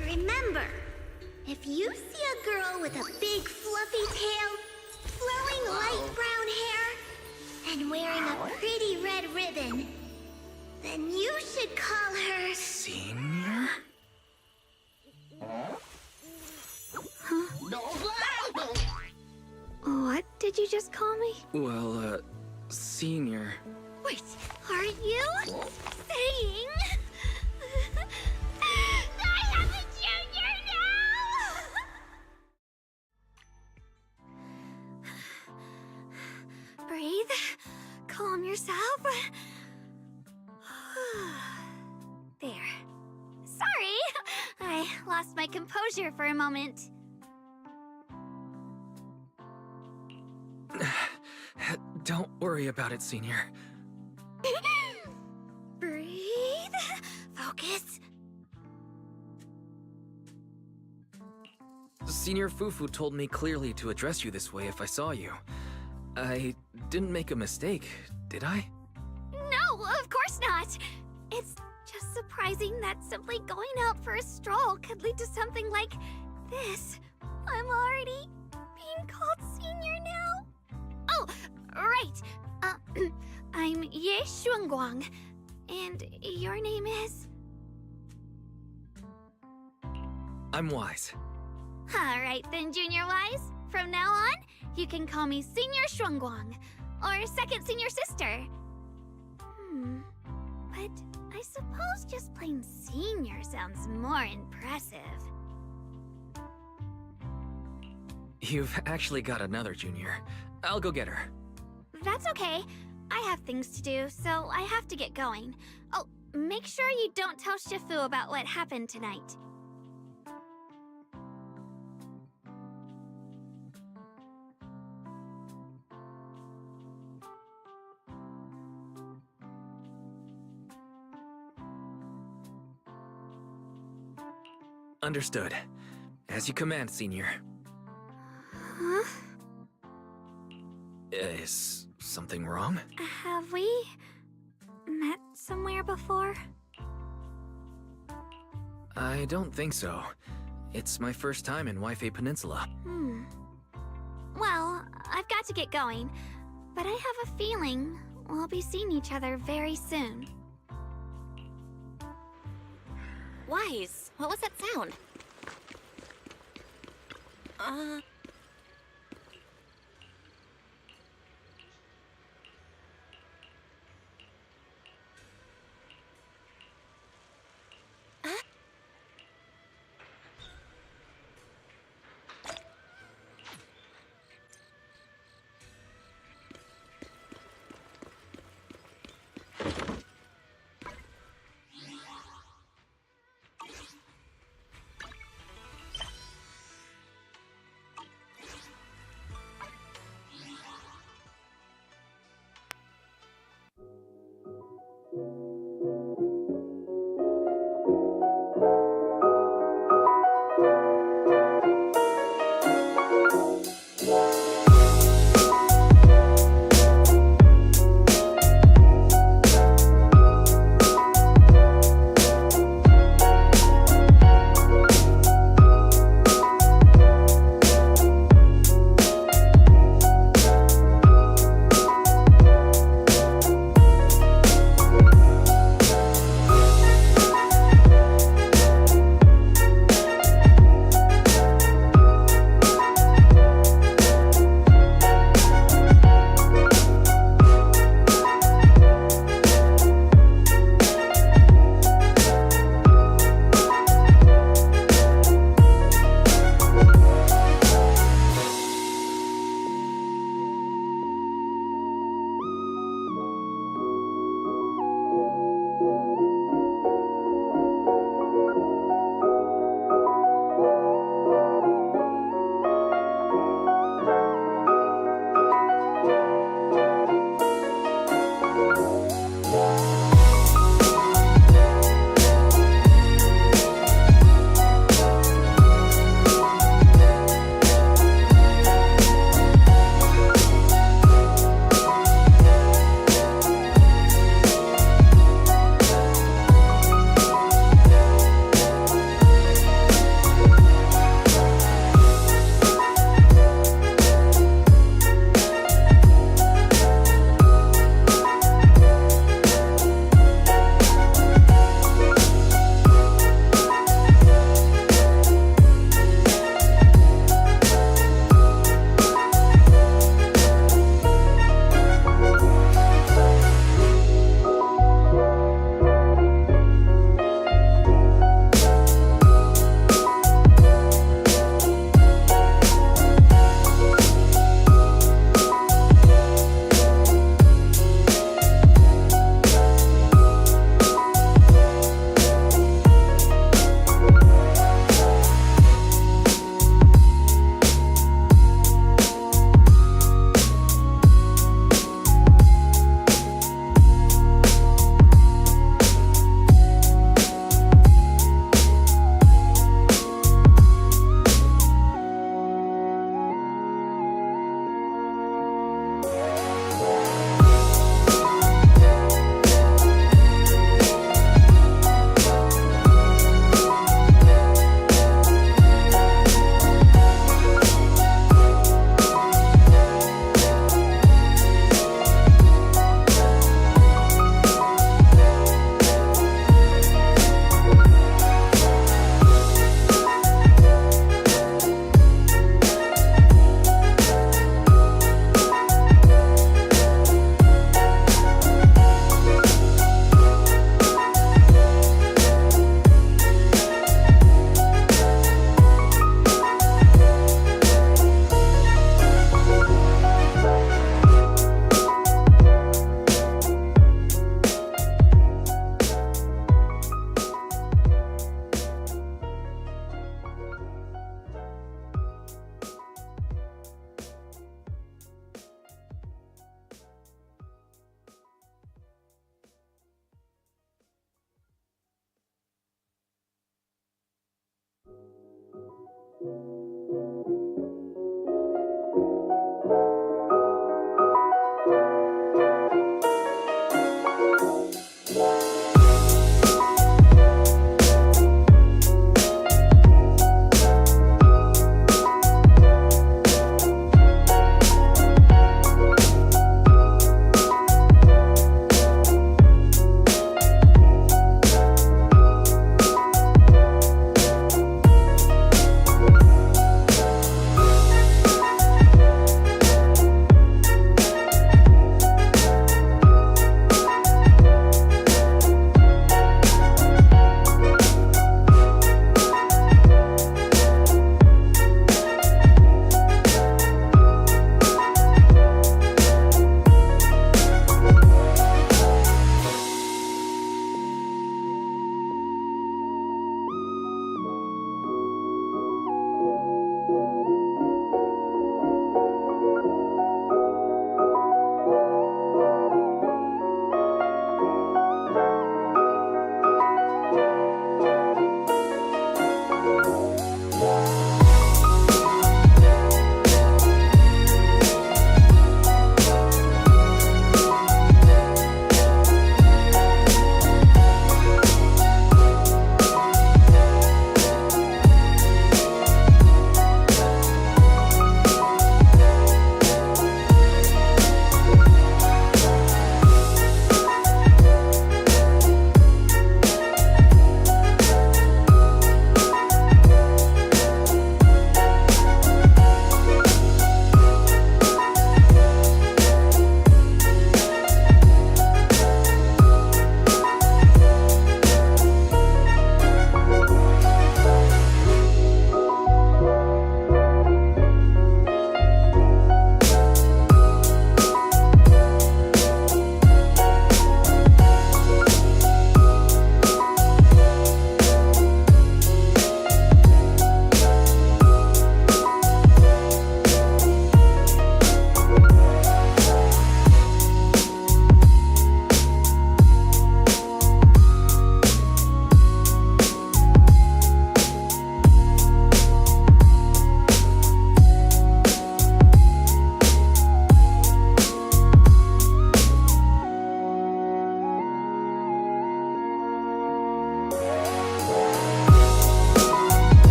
Remember, if you see a girl with a big fluffy tail, flowing light brown hair, and wearing a pretty red ribbon, then you should call her... Senior? What did you just call me? Well, Senior. Wait, are you saying... I have a junior now! Breathe. Calm yourself. There. Sorry, I lost my composure for a moment. Don't worry about it, Senior. Breathe. Focus. Senior Fufu told me clearly to address you this way if I saw you. I didn't make a mistake, did I? No, of course not. It's just surprising that simply going out for a stroll could lead to something like this. I'm already being called Senior now. Oh, right. I'm Ye Xuanguang, and your name is? I'm Wise. All right then, Junior Wise. From now on, you can call me Senior Xuanguang, or Second Senior Sister. But I suppose just plain Senior sounds more impressive. You've actually got another Junior. I'll go get her. That's okay. I have things to do, so I have to get going. Oh, make sure you don't tell Shifu about what happened tonight. Understood. As you command, Senior. Huh? Is something wrong? Have we met somewhere before? I don't think so. It's my first time in Waifei Peninsula. Well, I've got to get going, but I have a feeling we'll be seeing each other very soon. Wise, what was that sound?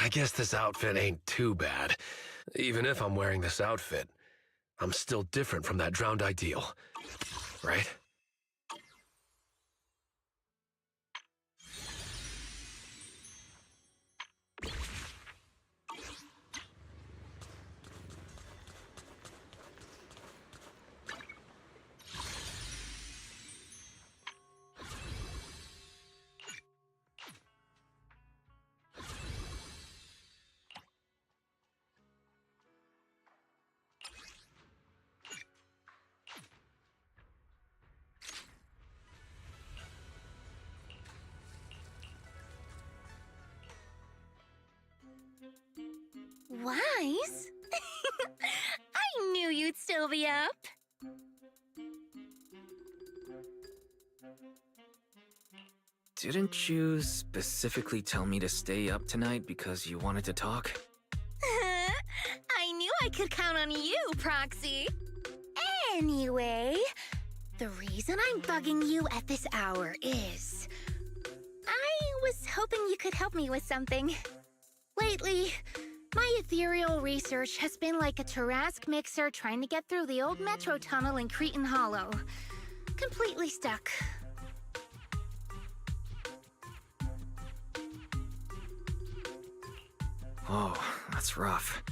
I guess this outfit ain't too bad. Even if I'm wearing this outfit, I'm still different from that drowned ideal. Right? Wise? I knew you'd still be up. Didn't you specifically tell me to stay up tonight because you wanted to talk? I knew I could count on you, Proxy. Anyway, the reason I'm bugging you at this hour is... I was hoping you could help me with something. Lately, my ethereal research has been like a Tarrasque mixer trying to get through the old metro tunnel in Cretan Hollow. Completely stuck. Oh, that's rough.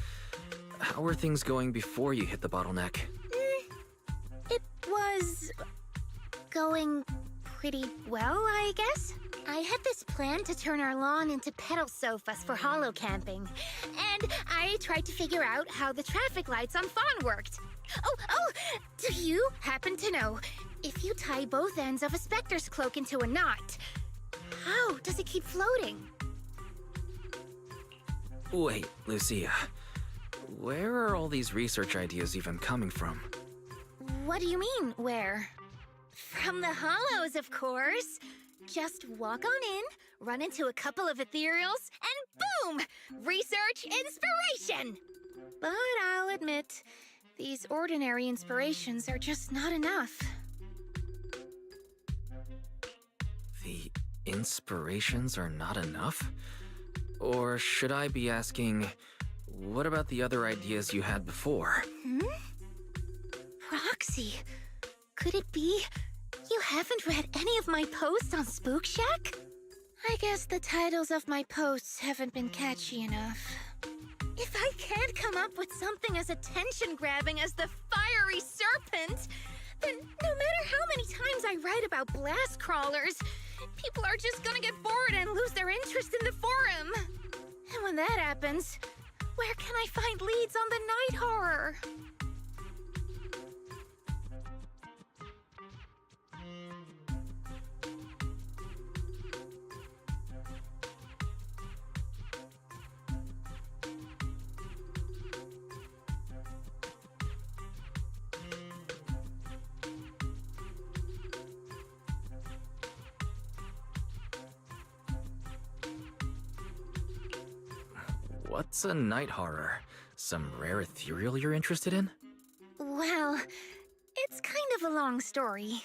How were things going before you hit the bottleneck? It was... going pretty well, I guess. I had this plan to turn our lawn into pedal sofas for hollow camping. And I tried to figure out how the traffic lights on Fawn worked. Oh, do you happen to know, if you tie both ends of a Spectre's cloak into a knot, how does it keep floating? Wait, Lucia. Where are all these research ideas even coming from? What do you mean, where? From the Hollows, of course. Just walk on in, run into a couple of ethereals, and boom! Research inspiration! But I'll admit, these ordinary inspirations are just not enough. The inspirations are not enough? Or should I be asking, what about the other ideas you had before? Proxy, could it be you haven't read any of my posts on Spook Shack? I guess the titles of my posts haven't been catchy enough. If I can't come up with something as attention-grabbing as the fiery serpent, then no matter how many times I write about blast crawlers, people are just gonna get bored and lose their interest in the forum. And when that happens, where can I find leads on the night horror? What's a night horror? Some rare ethereal you're interested in? Well, it's kind of a long story.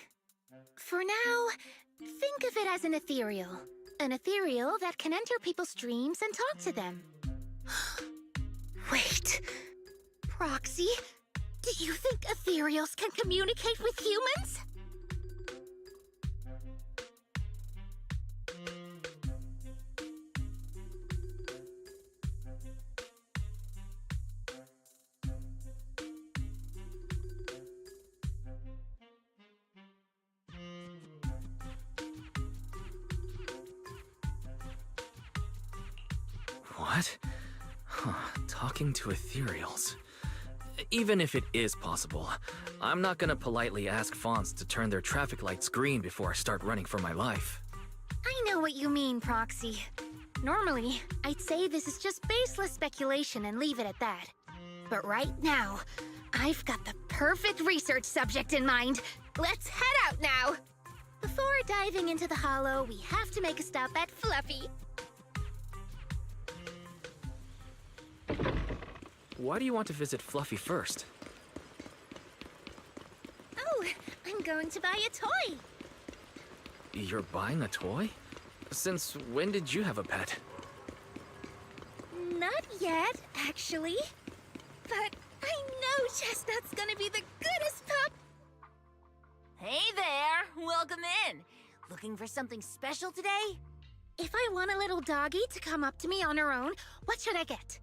For now, think of it as an ethereal. An ethereal that can enter people's dreams and talk to them. Wait, Proxy, do you think ethereals can communicate with humans? What? Huh, talking to ethereals. Even if it is possible, I'm not gonna politely ask Fonts to turn their traffic lights green before I start running for my life. I know what you mean, Proxy. Normally, I'd say this is just baseless speculation and leave it at that. But right now, I've got the perfect research subject in mind. Let's head out now! Before diving into the Hollow, we have to make a stop at Fluffy. Why do you want to visit Fluffy first? Oh, I'm going to buy a toy. You're buying a toy? Since when did you have a pet? Not yet, actually. But I know Chestnut's gonna be the goodest pup. Hey there! Welcome in! Looking for something special today? If I want a little doggy to come up to me on her own, what should I get?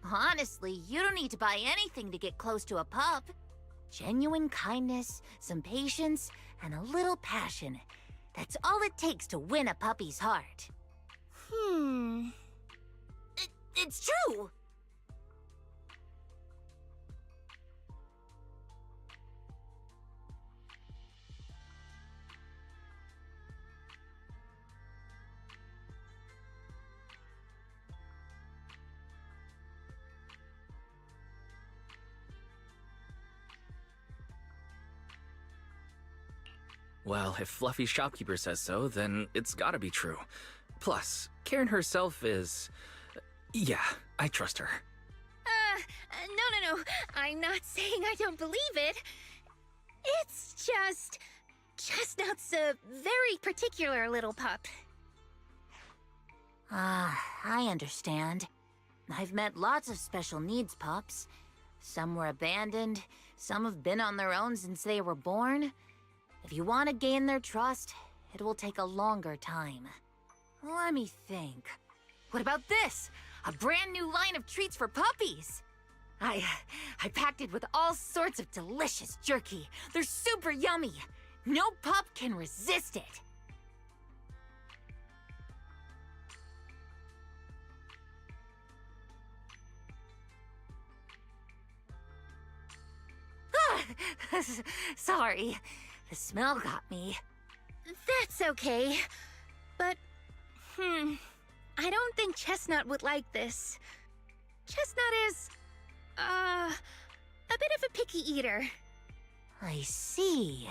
Honestly, you don't need to buy anything to get close to a pup. Genuine kindness, some patience, and a little passion. That's all it takes to win a puppy's heart. It's true! Well, if Fluffy's shopkeeper says so, then it's gotta be true. Plus, Karen herself is... Yeah, I trust her. No. I'm not saying I don't believe it. It's just... Chestnut's a very particular little pup. I understand. I've met lots of special needs pups. Some were abandoned, some have been on their own since they were born. If you want to gain their trust, it will take a longer time. Let me think. What about this? A brand new line of treats for puppies! I packed it with all sorts of delicious jerky. They're super yummy. No pup can resist it. Sorry. The smell got me. That's okay. But, I don't think Chestnut would like this. Chestnut is, a bit of a picky eater. I see.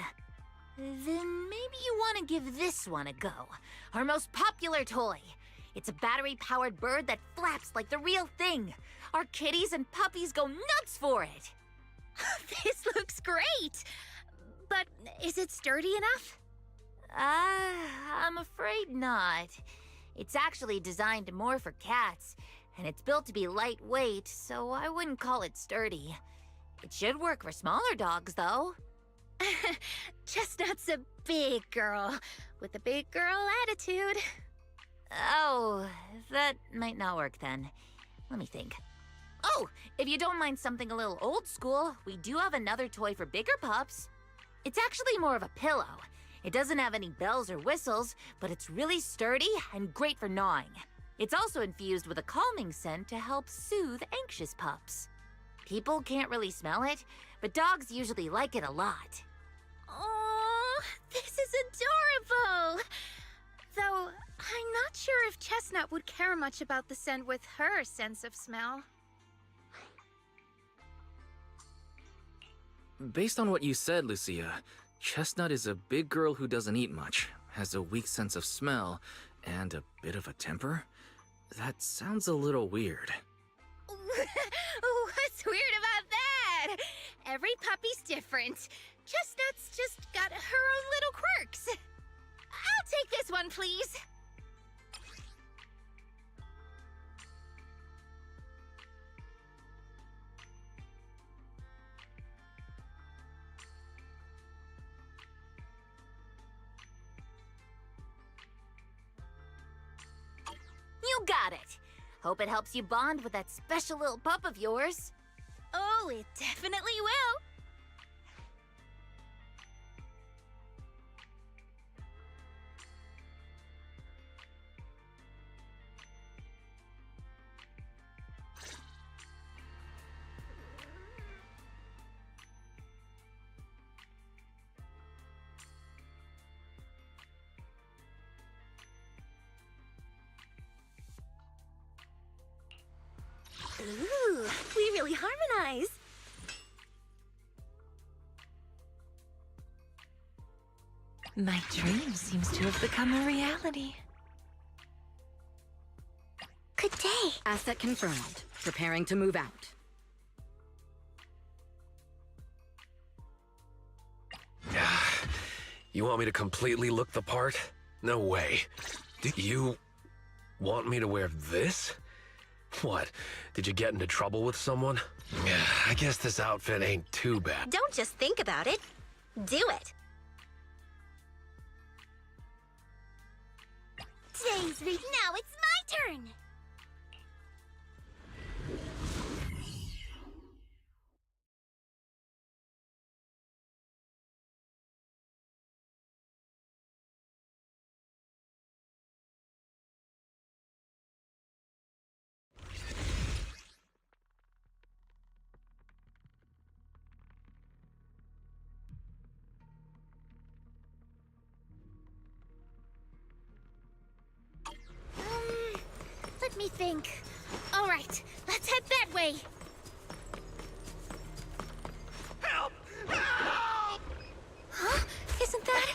Then maybe you want to give this one a go. Our most popular toy. It's a battery-powered bird that flaps like the real thing. Our kitties and puppies go nuts for it. This looks great! But is it sturdy enough? I'm afraid not. It's actually designed more for cats, and it's built to be lightweight, so I wouldn't call it sturdy. It should work for smaller dogs, though. Chestnut's a big girl, with a big girl attitude. Oh, that might not work then. Let me think. Oh, if you don't mind something a little old school, we do have another toy for bigger pups. It's actually more of a pillow. It doesn't have any bells or whistles, but it's really sturdy and great for gnawing. It's also infused with a calming scent to help soothe anxious pups. People can't really smell it, but dogs usually like it a lot. Oh, this is adorable! Though, I'm not sure if Chestnut would care much about the scent with her sense of smell. Based on what you said, Lucia, Chestnut is a big girl who doesn't eat much, has a weak sense of smell, and a bit of a temper? That sounds a little weird. What's weird about that? Every puppy's different. Chestnut's just got her own little quirks. I'll take this one, please. You got it! Hope it helps you bond with that special little pup of yours. Oh, it definitely will. Ooh, we really harmonize. My dream seems to have become a reality. Good day. Asset confirmed. Preparing to move out. You want me to completely look the part? No way. Do you want me to wear this? What? Did you get into trouble with someone? Yeah, I guess this outfit ain't too bad. Don't just think about it. Do it. Today's week, now it's my turn! Let me think. All right, let's head that way. Help! Help! Huh? Isn't that...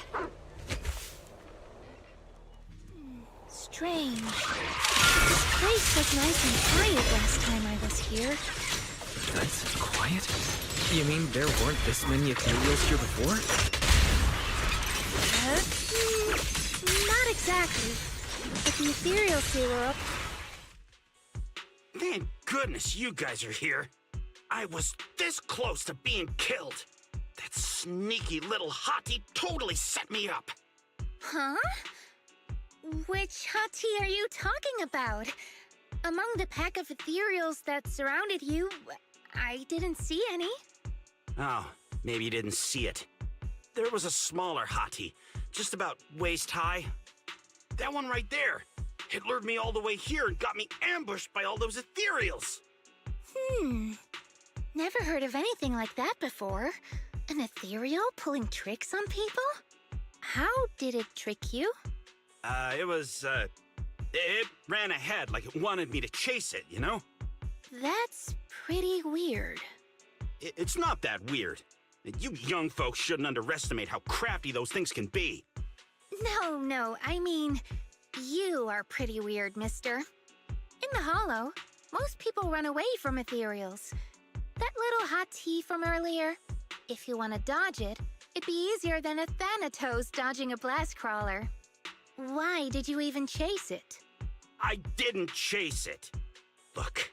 strange. This place was nice and quiet last time I was here. Nice and quiet? You mean there weren't this many ethereals here before? Not exactly. But the ethereals they were up... Thank goodness you guys are here. I was this close to being killed. That sneaky little hottie totally set me up. Huh? Which hottie are you talking about? Among the pack of ethereals that surrounded you, I didn't see any. Oh, maybe you didn't see it. There was a smaller hottie, just about waist high. That one right there. It lured me all the way here and got me ambushed by all those ethereals. Never heard of anything like that before. An ethereal pulling tricks on people? How did it trick you? It ran ahead like it wanted me to chase it, you know? That's pretty weird. It's not that weird. You young folks shouldn't underestimate how crafty those things can be. No, I mean, you are pretty weird, mister. In the Hollow, most people run away from ethereals. That little hot tea from earlier, if you want to dodge it, it'd be easier than a Thanatos dodging a blast crawler. Why did you even chase it? I didn't chase it. Look,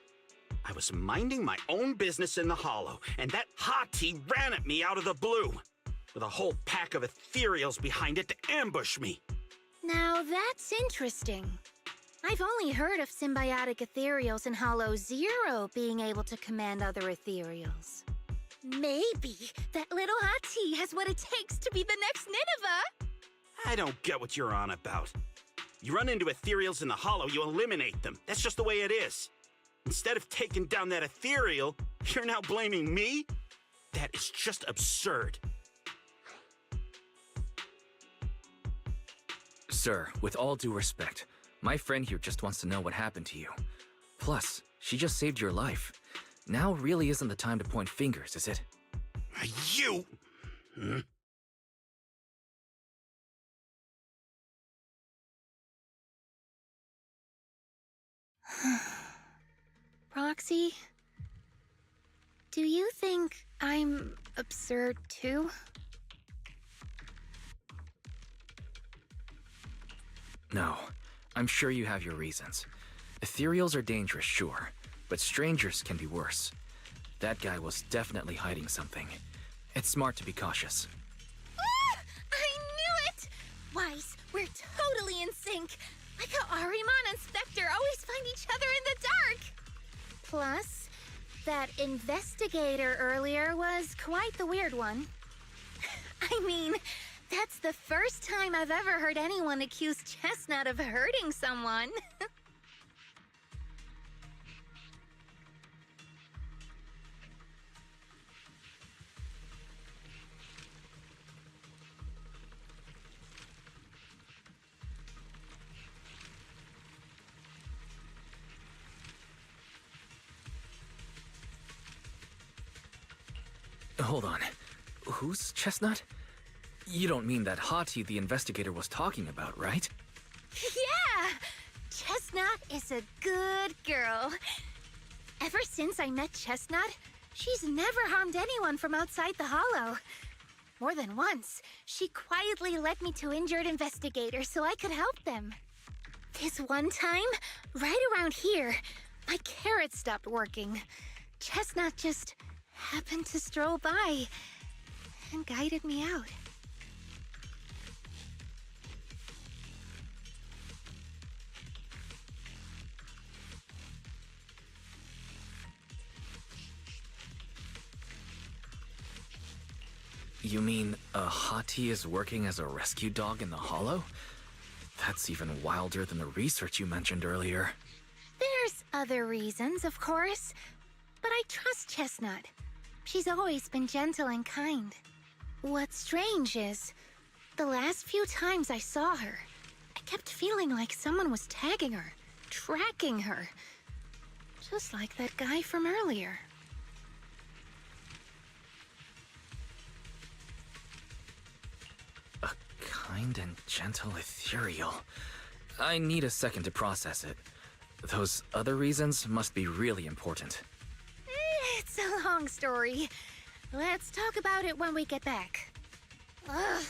I was minding my own business in the Hollow, and that hottie ran at me out of the blue, with a whole pack of ethereals behind it to ambush me. Now that's interesting. I've only heard of symbiotic ethereals in Hollow Zero being able to command other ethereals. Maybe that little hottie has what it takes to be the next Nineveh! I don't get what you're on about. You run into ethereals in the Hollow, you eliminate them. That's just the way it is. Instead of taking down that ethereal, you're now blaming me? That is just absurd. Sir, with all due respect, my friend here just wants to know what happened to you. Plus, she just saved your life. Now really isn't the time to point fingers, is it? You! Roxy, do you think I'm absurd too? No, I'm sure you have your reasons. Ethereals are dangerous, sure, but strangers can be worse. That guy was definitely hiding something. It's smart to be cautious. Ah! I knew it! Wise, we're totally in sync. Like how Ahriman and Spectre always find each other in the dark. Plus, that investigator earlier was quite the weird one. I mean, that's the first time I've ever heard anyone accuse Chestnut of hurting someone. Hold on. Who's Chestnut? You don't mean that hottie the investigator was talking about, right? Yeah! Chestnut is a good girl. Ever since I met Chestnut, she's never harmed anyone from outside the Hollow. More than once, she quietly led me to injured investigators so I could help them. This one time, right around here, My carrot stopped working. Chestnut just happened to stroll by and guided me out. You mean a Hati is working as a rescue dog in the Hollow? That's even wilder than the research you mentioned earlier. There's other reasons, of course, but I trust Chestnut. She's always been gentle and kind. What's strange is, the last few times I saw her, I kept feeling like someone was tagging her, tracking her. Just like that guy from earlier. A kind and gentle ethereal. I need a second to process it. Those other reasons must be really important. It's a long story. Let's talk about it when we get back. Ugh.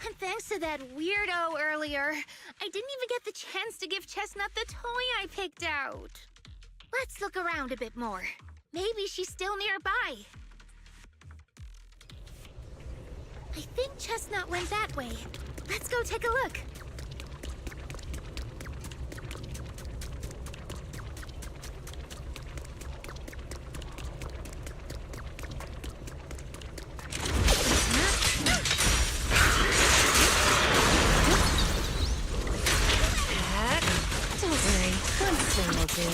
And thanks to that weirdo earlier, I didn't even get the chance to give Chestnut the toy I picked out. Let's look around a bit more. Maybe she's still nearby. I think Chestnut went that way. Let's go take a look. Don't worry, one swing will do.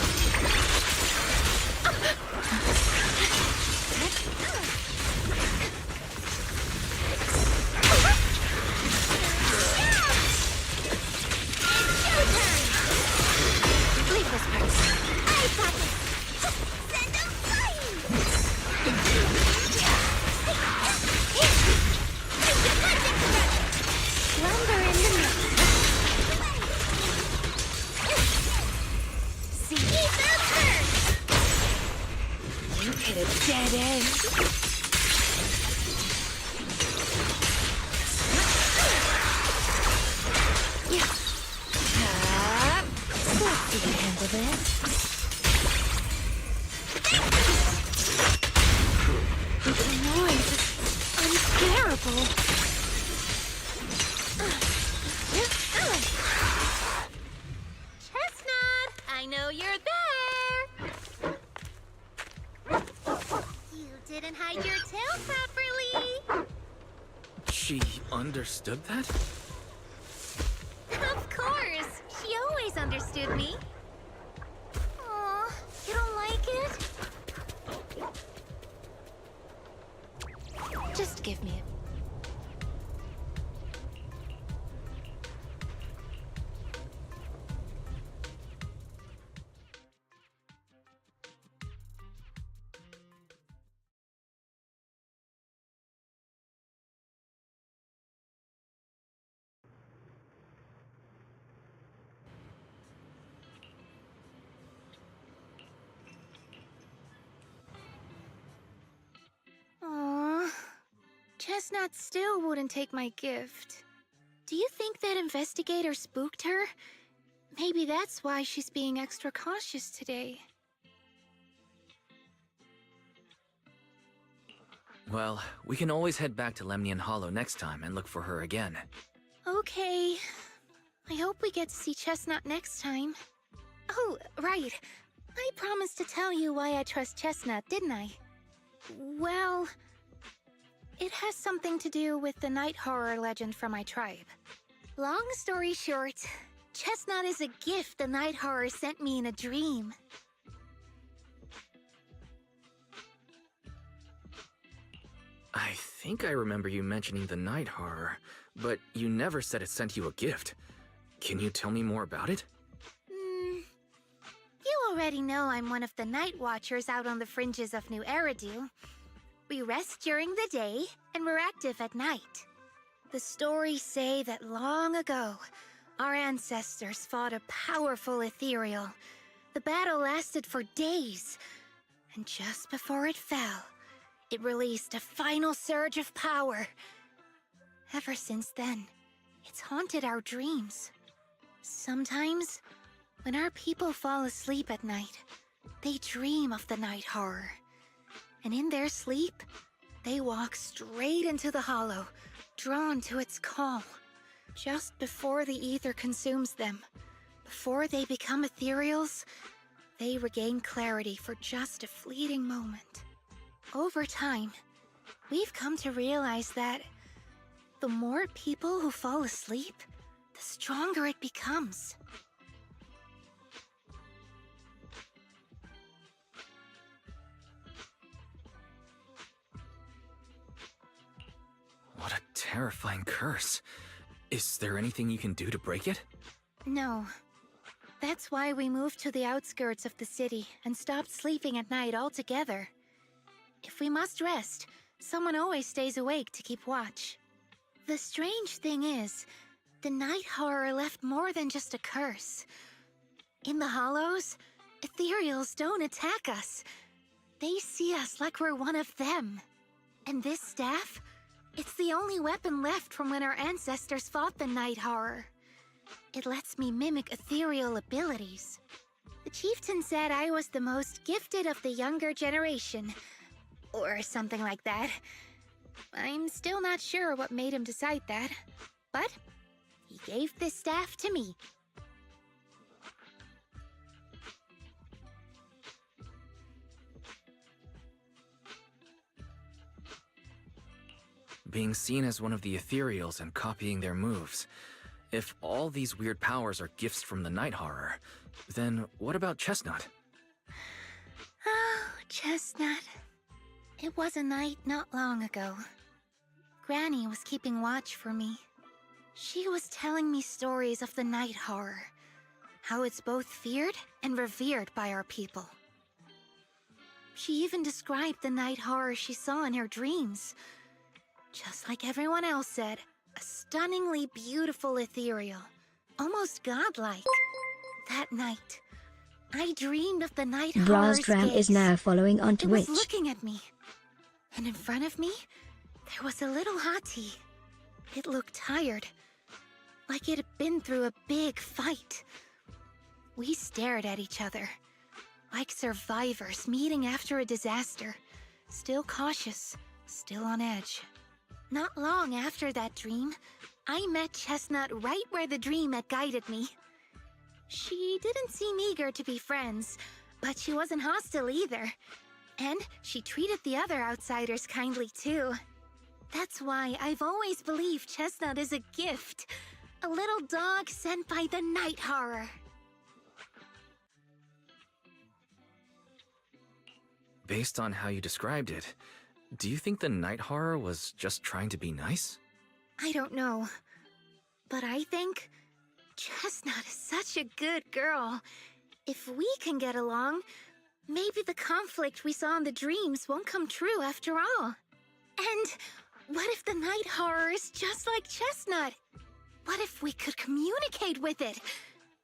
Dead end. Yeah. Let's see you handle this. The noise is unbearable. Chestnut, I know you're there. You didn't hide your tail properly. She understood that? Of course. She always understood me. Aw, you don't like it? Just give me it. Aww. Chestnut still wouldn't take my gift. Do you think that investigator spooked her? Maybe that's why she's being extra cautious today. Well, we can always head back to Lemnian Hollow next time and look for her again. Okay. I hope we get to see Chestnut next time. Oh, right. I promised to tell you why I trust Chestnut, didn't I? Well, it has something to do with the night horror legend from my tribe. Long story short, Chestnut is a gift the night horror sent me in a dream. I think I remember you mentioning the night horror, but you never said it sent you a gift. Can you tell me more about it? You already know I'm one of the night watchers out on the fringes of New Eridu. We rest during the day, and we're active at night. The stories say that long ago, our ancestors fought a powerful ethereal. The battle lasted for days, and just before it fell, it released a final surge of power. Ever since then, it's haunted our dreams. Sometimes, when our people fall asleep at night, They dream of the night horror. And in their sleep, they walk straight into the hollow, drawn to its call. Just before the ether consumes them, before they become ethereals, they regain clarity for just a fleeting moment. Over time, we've come to realize that the more people who fall asleep, the stronger it becomes. What a terrifying curse. Is there anything you can do to break it? No. That's why we moved to the outskirts of the city and stopped sleeping at night altogether. If we must rest, someone always stays awake to keep watch. The strange thing is, the night horror left more than just a curse. In the hollows, ethereals don't attack us. They see us like we're one of them. And this staff, it's the only weapon left from when our ancestors fought the night horror. It lets me mimic ethereal abilities. The chieftain said I was the most gifted of the younger generation, or something like that. I'm still not sure what made him decide that, but he gave this staff to me. Being seen as one of the ethereals and copying their moves. If all these weird powers are gifts from the night horror, then what about Chestnut? Oh, Chestnut. It was a night not long ago. Granny was keeping watch for me. She was telling me stories of the night horror, how it's both feared and revered by our people. She even described the night horror she saw in her dreams. Just like everyone else said, a stunningly beautiful ethereal, almost godlike. That night, I dreamed of the night horror's Brazdram gaze. is now following on It was Twitch. looking at me, and in front of me, there was a little hottie. It looked tired, like it had been through a big fight. We stared at each other, like survivors meeting after a disaster, still cautious, still on edge. Not long after that dream, I met Chestnut right where the dream had guided me. She didn't seem eager to be friends, but she wasn't hostile either. And she treated the other outsiders kindly too. That's why I've always believed Chestnut is a gift. A little dog sent by the night horror. Based on how you described it, do you think the night horror was just trying to be nice? I don't know, but I think Chestnut is such a good girl. If we can get along, maybe the conflict we saw in the dreams won't come true after all. And what if the night horror is just like Chestnut? What if we could communicate with it?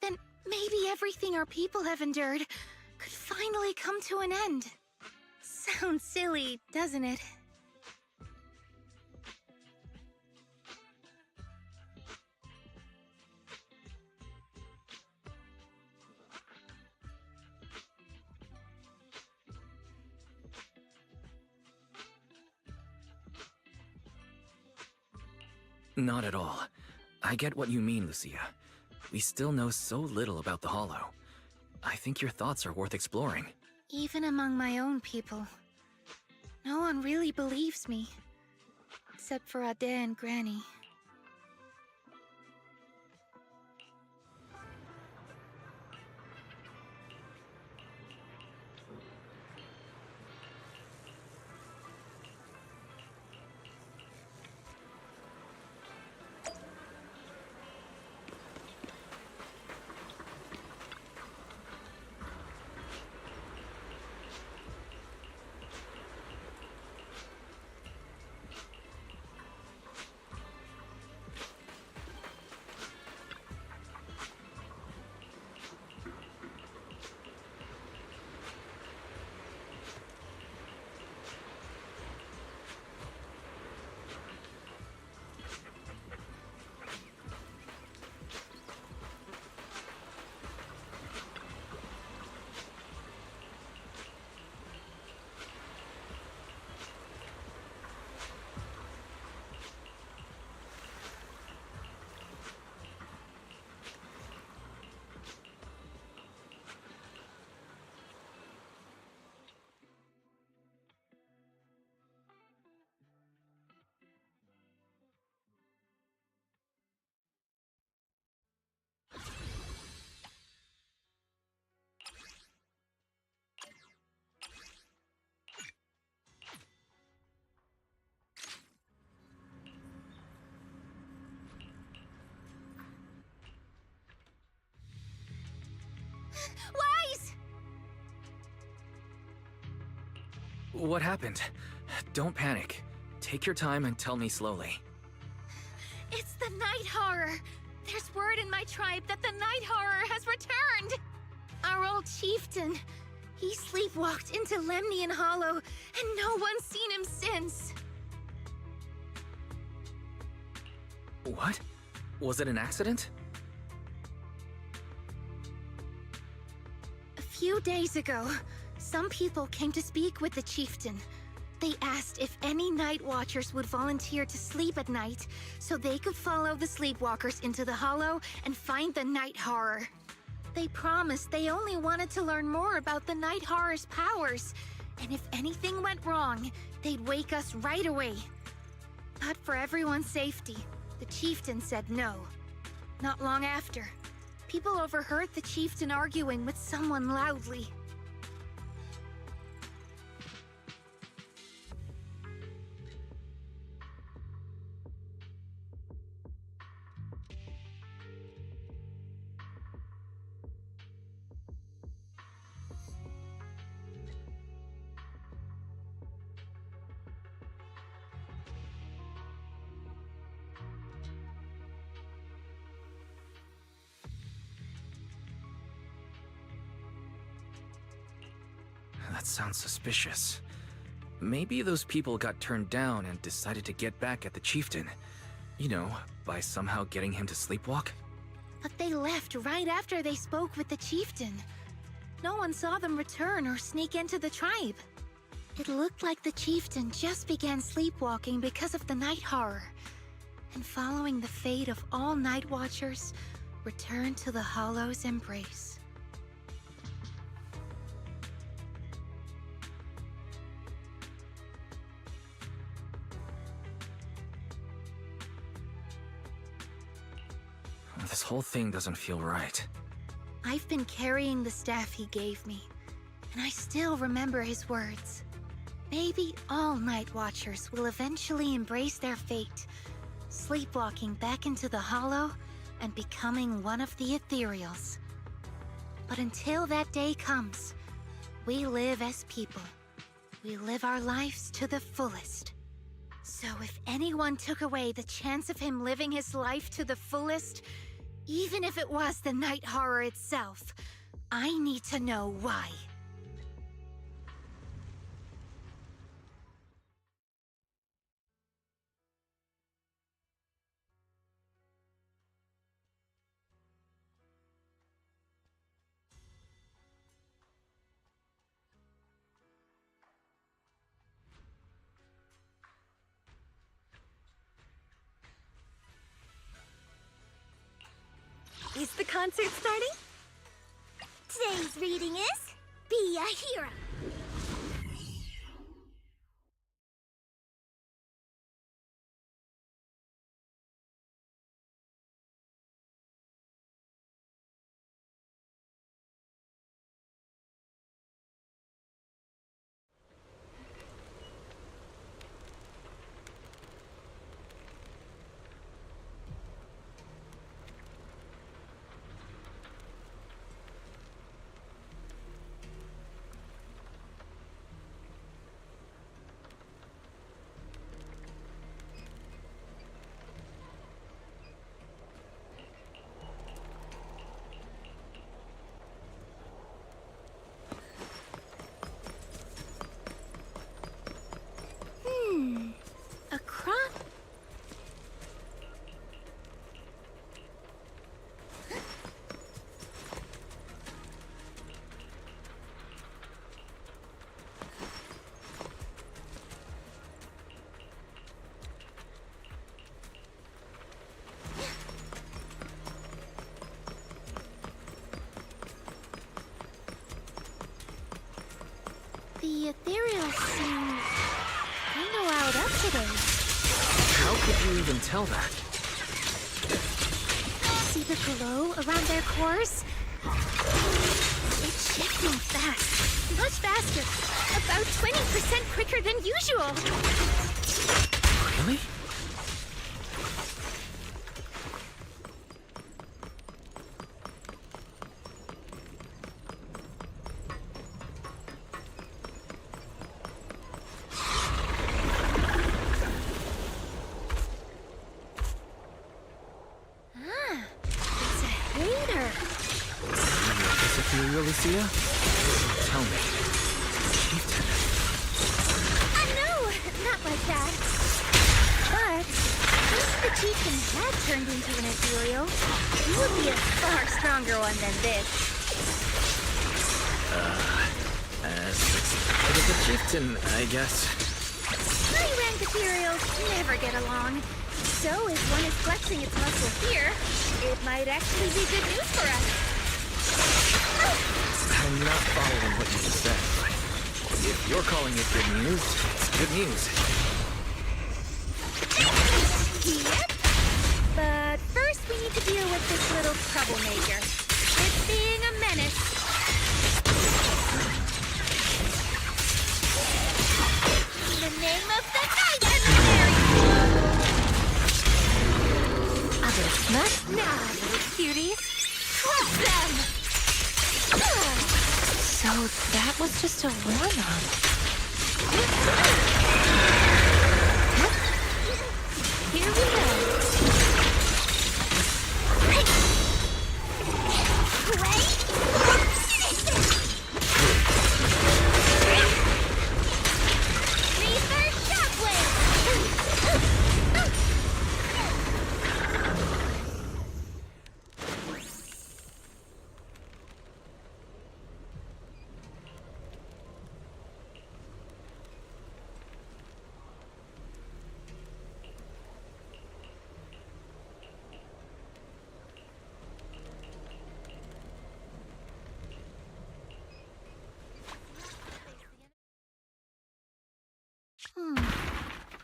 Then maybe everything our people have endured could finally come to an end. Sounds silly, doesn't it? Not at all. I get what you mean, Lucia. We still know so little about the Hollow. I think your thoughts are worth exploring. Even among my own people, no one really believes me, except for Ade and Granny. Wise! What happened? Don't panic. Take your time and tell me slowly. It's the Night Horror! There's word in my tribe that the Night Horror has returned! Our old chieftain. He sleepwalked into Lemnian Hollow, and no one's seen him since. What? Was it an accident? A few days ago, some people came to speak with the chieftain. They asked if any night watchers would volunteer to sleep at night so they could follow the sleepwalkers into the hollow and find the Night Horror. They promised they only wanted to learn more about the Night Horror's powers, and if anything went wrong, they'd wake us right away. But for everyone's safety, the chieftain said no. Not long after, people overheard the chieftain arguing with someone loudly. That sounds suspicious. Maybe those people got turned down and decided to get back at the chieftain. You know, by somehow getting him to sleepwalk? But they left right after they spoke with the chieftain. No one saw them return or sneak into the tribe. It looked like the chieftain just began sleepwalking because of the Night Horror, and following the fate of all Night Watchers, returned to the Hollow's embrace. This whole thing doesn't feel right. I've been carrying the staff he gave me, and I still remember his words. Maybe all Night Watchers will eventually embrace their fate, sleepwalking back into the Hollow and becoming one of the Ethereals. But until that day comes, we live as people. We live our lives to the fullest. So if anyone took away the chance of him living his life to the fullest, even if it was the Night Horror itself, I need to know why. Is the concert starting? Today's reading is Be a Hero. A crop? The ethereals seem kind of riled up today. How could you even tell that? See the glow around their cores? It's shifting fast. Much faster. About 20% quicker than usual. Really? Lucia? Tell me. Chieftain. No, not like that. But if the chieftain had turned into an ethereal, he would be a far stronger one than this. As expected of the chieftain, I guess. High-rank ethereals never get along. So if one is flexing its muscle here, it might actually be good news for us. I'm not following what you just said, but if you're calling it good news, it's good news. Yep. But first we need to deal with this little troublemaker. It's being a menace. In the name of the night emissary! Others must now, little cuties. Crush them! So that was just a warm-up. Here we go.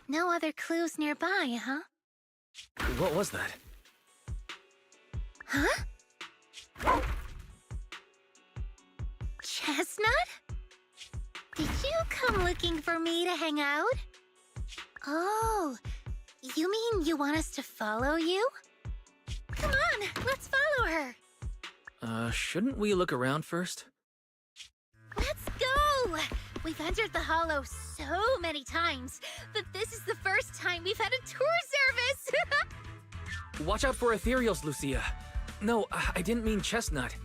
No other clues nearby, huh? What was that? Huh? Chestnut? Did you come looking for me to hang out? Oh, you mean you want us to follow you? Come on, let's follow her. Shouldn't we look around first? Let's go! We've entered the Hollow so many times, but this is the first time we've had a tour service! Watch out for ethereals, Lucia. No, I didn't mean Chestnut.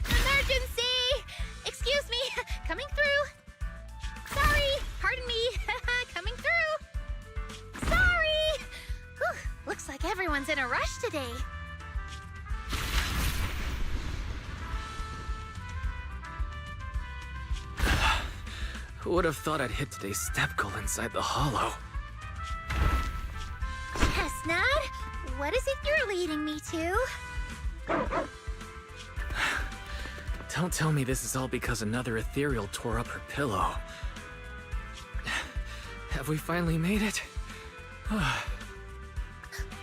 Emergency! Excuse me, coming through. Sorry, pardon me, coming through. Sorry! Whew, looks like everyone's in a rush today. Who would have thought I'd hit today's step goal inside the Hollow? Chestnut, what is it you're leading me to? Don't tell me this is all because another ethereal tore up her pillow. Have we finally made it?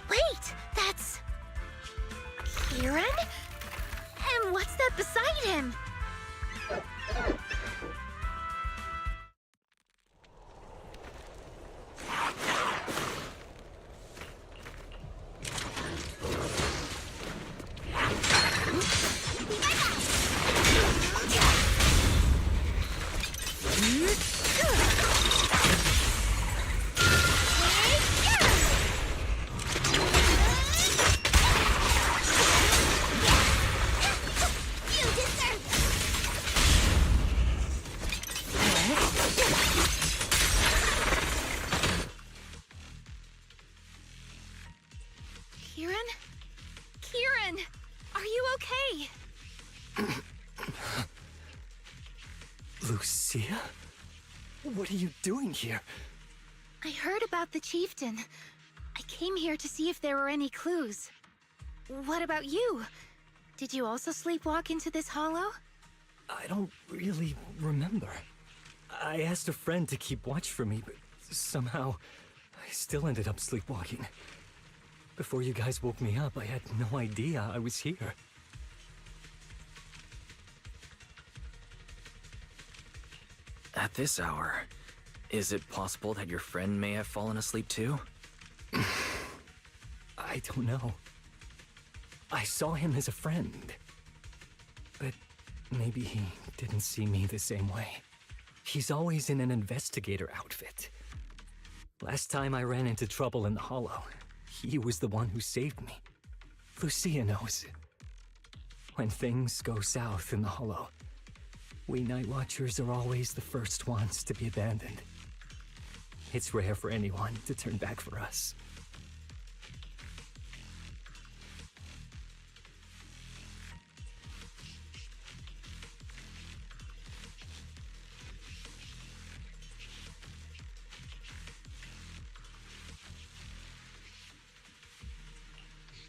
Wait, that's... Kieran? And what's that beside him? Kieran, are you okay? Lucia? What are you doing here? I heard about the chieftain. I came here to see if there were any clues. What about you? Did you also sleepwalk into this hollow? I don't really remember. I asked a friend to keep watch for me, but somehow I still ended up sleepwalking. Before you guys woke me up, I had no idea I was here. At this hour, is it possible that your friend may have fallen asleep too? I don't know. I saw him as a friend. But maybe he didn't see me the same way. He's always in an investigator outfit. Last time I ran into trouble in the Hollow, he was the one who saved me. Lucia knows. When things go south in the Hollow, we Night Watchers are always the first ones to be abandoned. It's rare for anyone to turn back for us.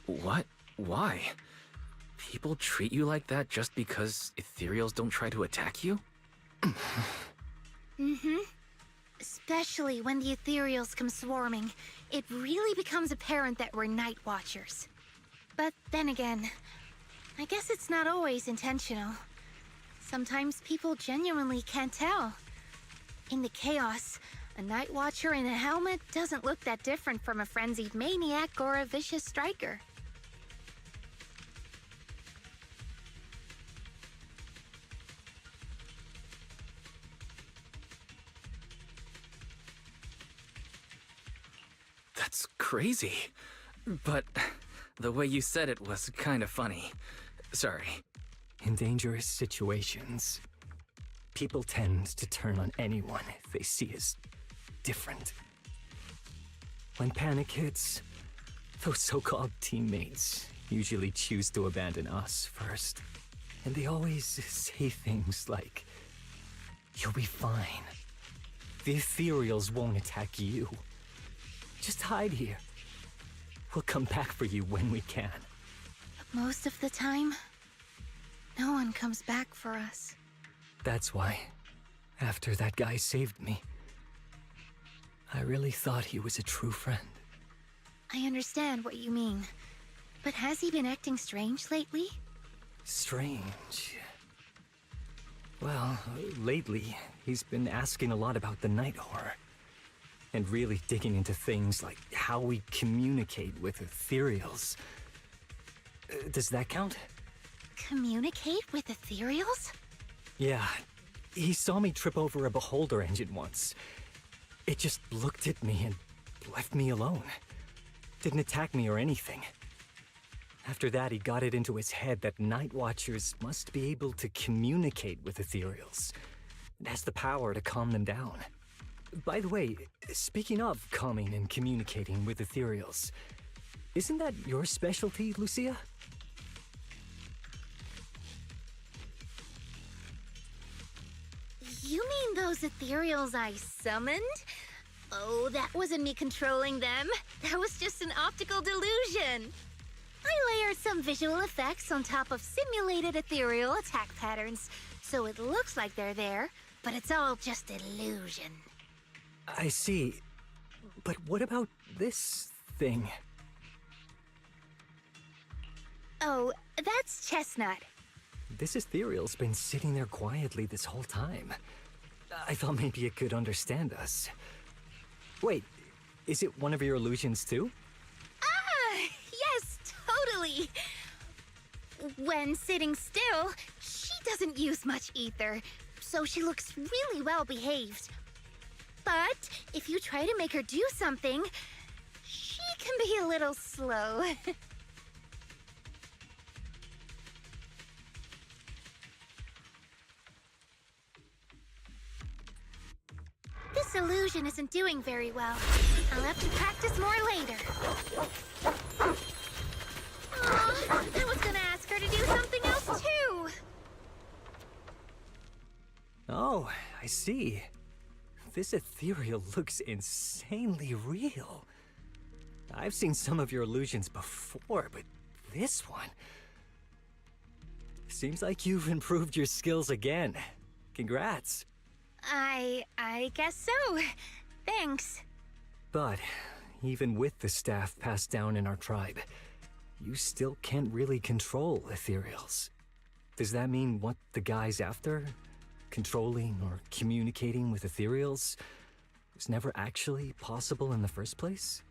What? Why? People treat you like that just because ethereals don't try to attack you? Mm-hmm. Especially when the ethereals come swarming, it really becomes apparent that we're Night Watchers. But then again, I guess it's not always intentional. Sometimes people genuinely can't tell. In the chaos, a Night Watcher in a helmet doesn't look that different from a frenzied maniac or a vicious striker. That's crazy. But the way you said it was kind of funny. Sorry. In dangerous situations, people tend to turn on anyone they see as different. When panic hits, those so-called teammates usually choose to abandon us first. And they always say things like, "You'll be fine. The ethereals won't attack you. Just hide here. We'll come back for you when we can." But most of the time, no one comes back for us. That's why, after that guy saved me, I really thought he was a true friend. I understand what you mean. But has he been acting strange lately? Strange. Well, lately, he's been asking a lot about the night horror. And really digging into things like how we communicate with ethereals. Does that count? Communicate with ethereals? Yeah, he saw me trip over a beholder engine once. It just looked at me and left me alone. Didn't attack me or anything. After that, he got it into his head that Night Watchers must be able to communicate with ethereals. It has the power to calm them down. By the way, speaking of calming and communicating with ethereals, isn't that your specialty, Lucia? You mean those ethereals I summoned? Oh, that wasn't me controlling them. That was just an optical delusion. I layered some visual effects on top of simulated ethereal attack patterns, so it looks like they're there, but it's all just illusion. I see. But what about this thing? Oh, that's Chestnut. This ethereal's been sitting there quietly this whole time. I thought maybe it could understand us. Wait, is it one of your illusions too? Ah, yes, totally. When sitting still, she doesn't use much ether, so she looks really well behaved. But if you try to make her do something, she can be a little slow. This illusion isn't doing very well. I'll have to practice more later. Aw, I was gonna ask her to do something else too. Oh, I see. This ethereal looks insanely real. I've seen some of your illusions before, but this one... Seems like you've improved your skills again. Congrats. I guess so. Thanks. But even with the staff passed down in our tribe, you still can't really control ethereals. Does that mean what the guy's after? Controlling or communicating with ethereals was never actually possible in the first place?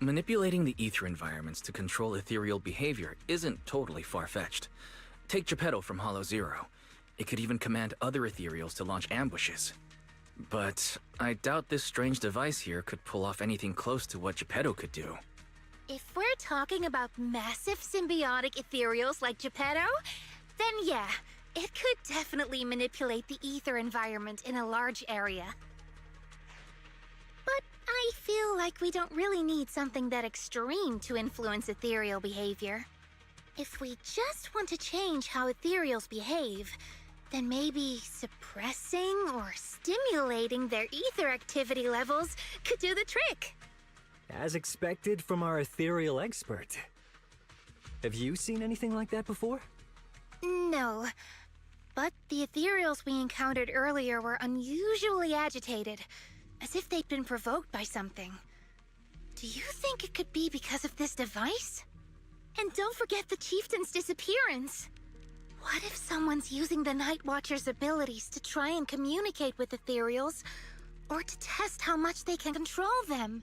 Manipulating the ether environments to control ethereal behavior isn't totally far-fetched. Take Geppetto from Hollow Zero. It could even command other ethereals to launch ambushes. But I doubt this strange device here could pull off anything close to what Geppetto could do. If we're talking about massive symbiotic ethereals like Geppetto, then yeah, it could definitely manipulate the ether environment in a large area. But I feel like we don't really need something that extreme to influence ethereal behavior. If we just want to change how ethereals behave, then maybe suppressing or stimulating their ether activity levels could do the trick. As expected from our ethereal expert. Have you seen anything like that before? No, but the ethereals we encountered earlier were unusually agitated, as if they'd been provoked by something. Do you think it could be because of this device? And don't forget the chieftain's disappearance. What if someone's using the Night Watcher's abilities to try and communicate with ethereals, or to test how much they can control them?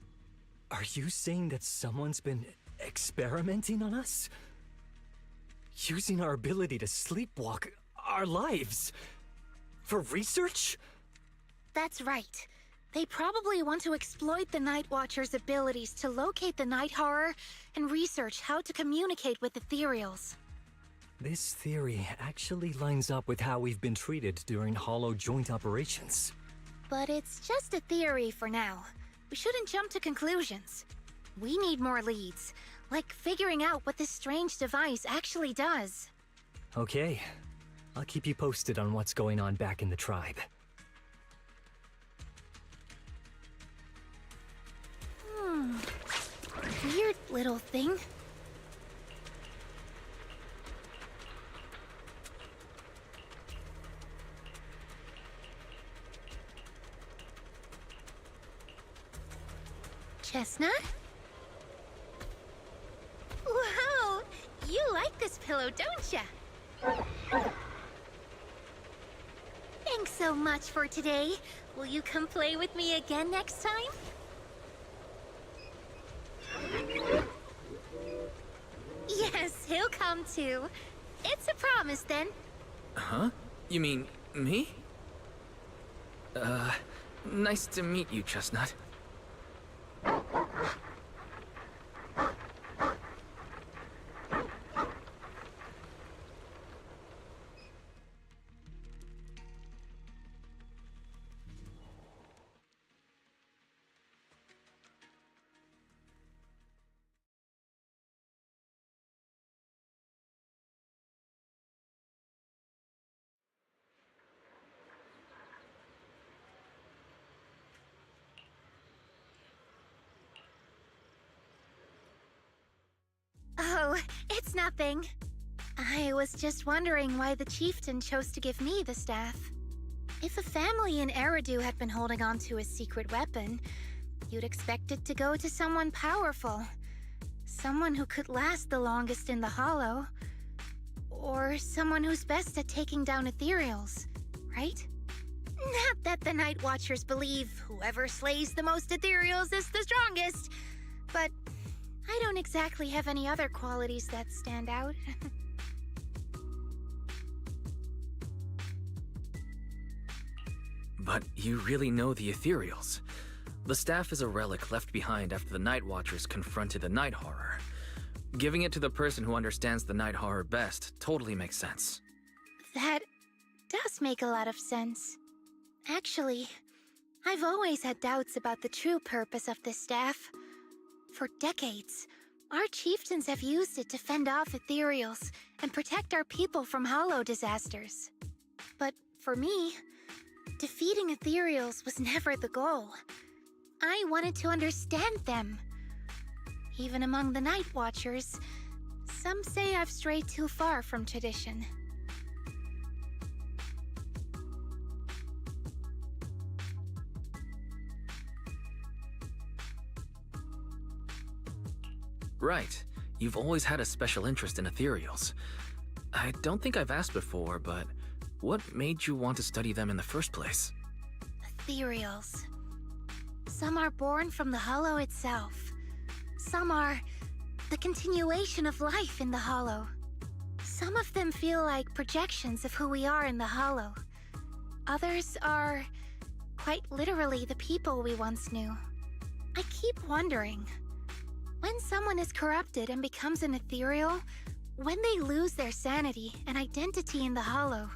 Are you saying that someone's been experimenting on us? Using our ability to sleepwalk our lives? For research? That's right. They probably want to exploit the Night Watcher's abilities to locate the Night Horror and research how to communicate with ethereals. This theory actually lines up with how we've been treated during Hollow joint operations. But it's just a theory for now. We shouldn't jump to conclusions. We need more leads, like figuring out what this strange device actually does. Okay, I'll keep you posted on what's going on back in the tribe. Weird little thing. Chestnut? Wow! You like this pillow, don't ya? Thanks so much for today. Will you come play with me again next time? Yes, he'll come too. It's a promise then. Huh? You mean me? Nice to meet you, Chestnut. Oh, it's nothing. I was just wondering why the chieftain chose to give me the staff. If a family in Eridu had been holding on to a secret weapon, you'd expect it to go to someone powerful. Someone who could last the longest in the Hollow. Or someone who's best at taking down ethereals, right? Not that the Night Watchers believe whoever slays the most ethereals is the strongest, but I don't exactly have any other qualities that stand out. But you really know the ethereals. The staff is a relic left behind after the Night Watchers confronted the Night Horror. Giving it to the person who understands the Night Horror best totally makes sense. That does make a lot of sense. Actually, I've always had doubts about the true purpose of this staff. For decades, our chieftains have used it to fend off ethereals and protect our people from Hollow disasters. But for me, defeating ethereals was never the goal. I wanted to understand them. Even among the Night Watchers, some say I've strayed too far from tradition. Right. You've always had a special interest in ethereals. I don't think I've asked before, but what made you want to study them in the first place? Ethereals. Some are born from the Hollow itself. Some are the continuation of life in the Hollow. Some of them feel like projections of who we are in the Hollow. Others are quite literally the people we once knew. I keep wondering, when someone is corrupted and becomes an ethereal, when they lose their sanity and identity in the Hollow,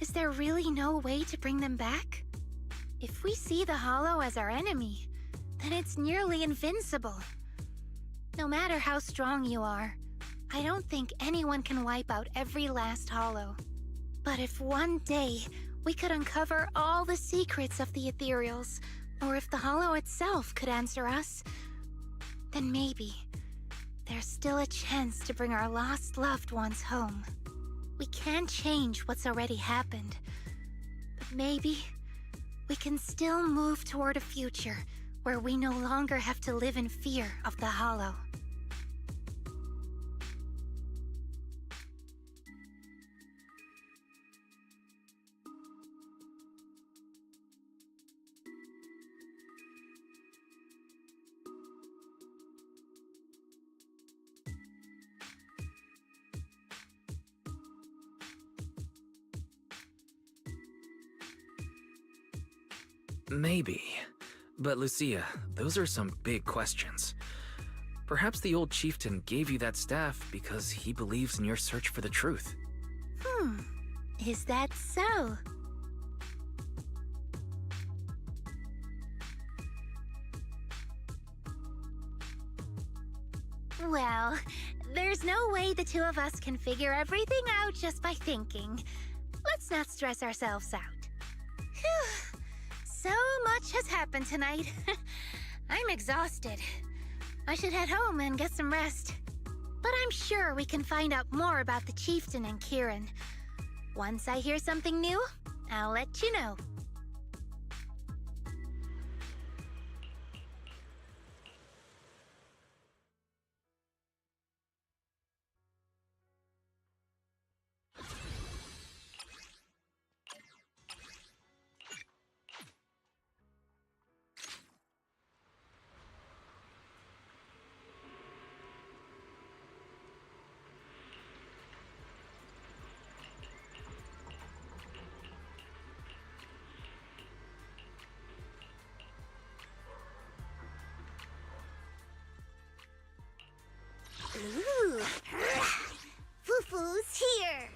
is there really no way to bring them back? If we see the Hollow as our enemy, then it's nearly invincible. No matter how strong you are, I don't think anyone can wipe out every last Hollow. But if one day we could uncover all the secrets of the ethereals, or if the Hollow itself could answer us, then maybe there's still a chance to bring our lost loved ones home. We can't change what's already happened, but maybe we can still move toward a future where we no longer have to live in fear of the Hollow. Maybe. But Lucia, those are some big questions. Perhaps the old chieftain gave you that staff because he believes in your search for the truth. Is that so? Well, there's no way the two of us can figure everything out just by thinking. Let's not stress ourselves out. Phew. So much has happened tonight. I'm exhausted. I should head home and get some rest. But I'm sure we can find out more about the chieftain and Kieran. Once I hear something new, I'll let you know. Ooh, Fufu's here.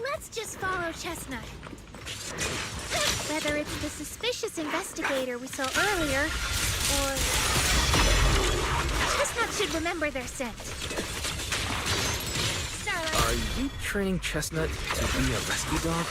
Let's just follow Chestnut. Whether it's the suspicious investigator we saw earlier, or... Chestnut should remember their scent. Starlight. Are you training Chestnut to be a rescue dog?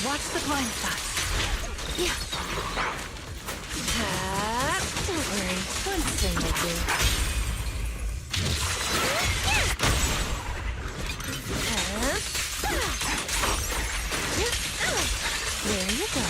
Watch the blind spots. Yeah. Don't worry. One thing will do. There you go.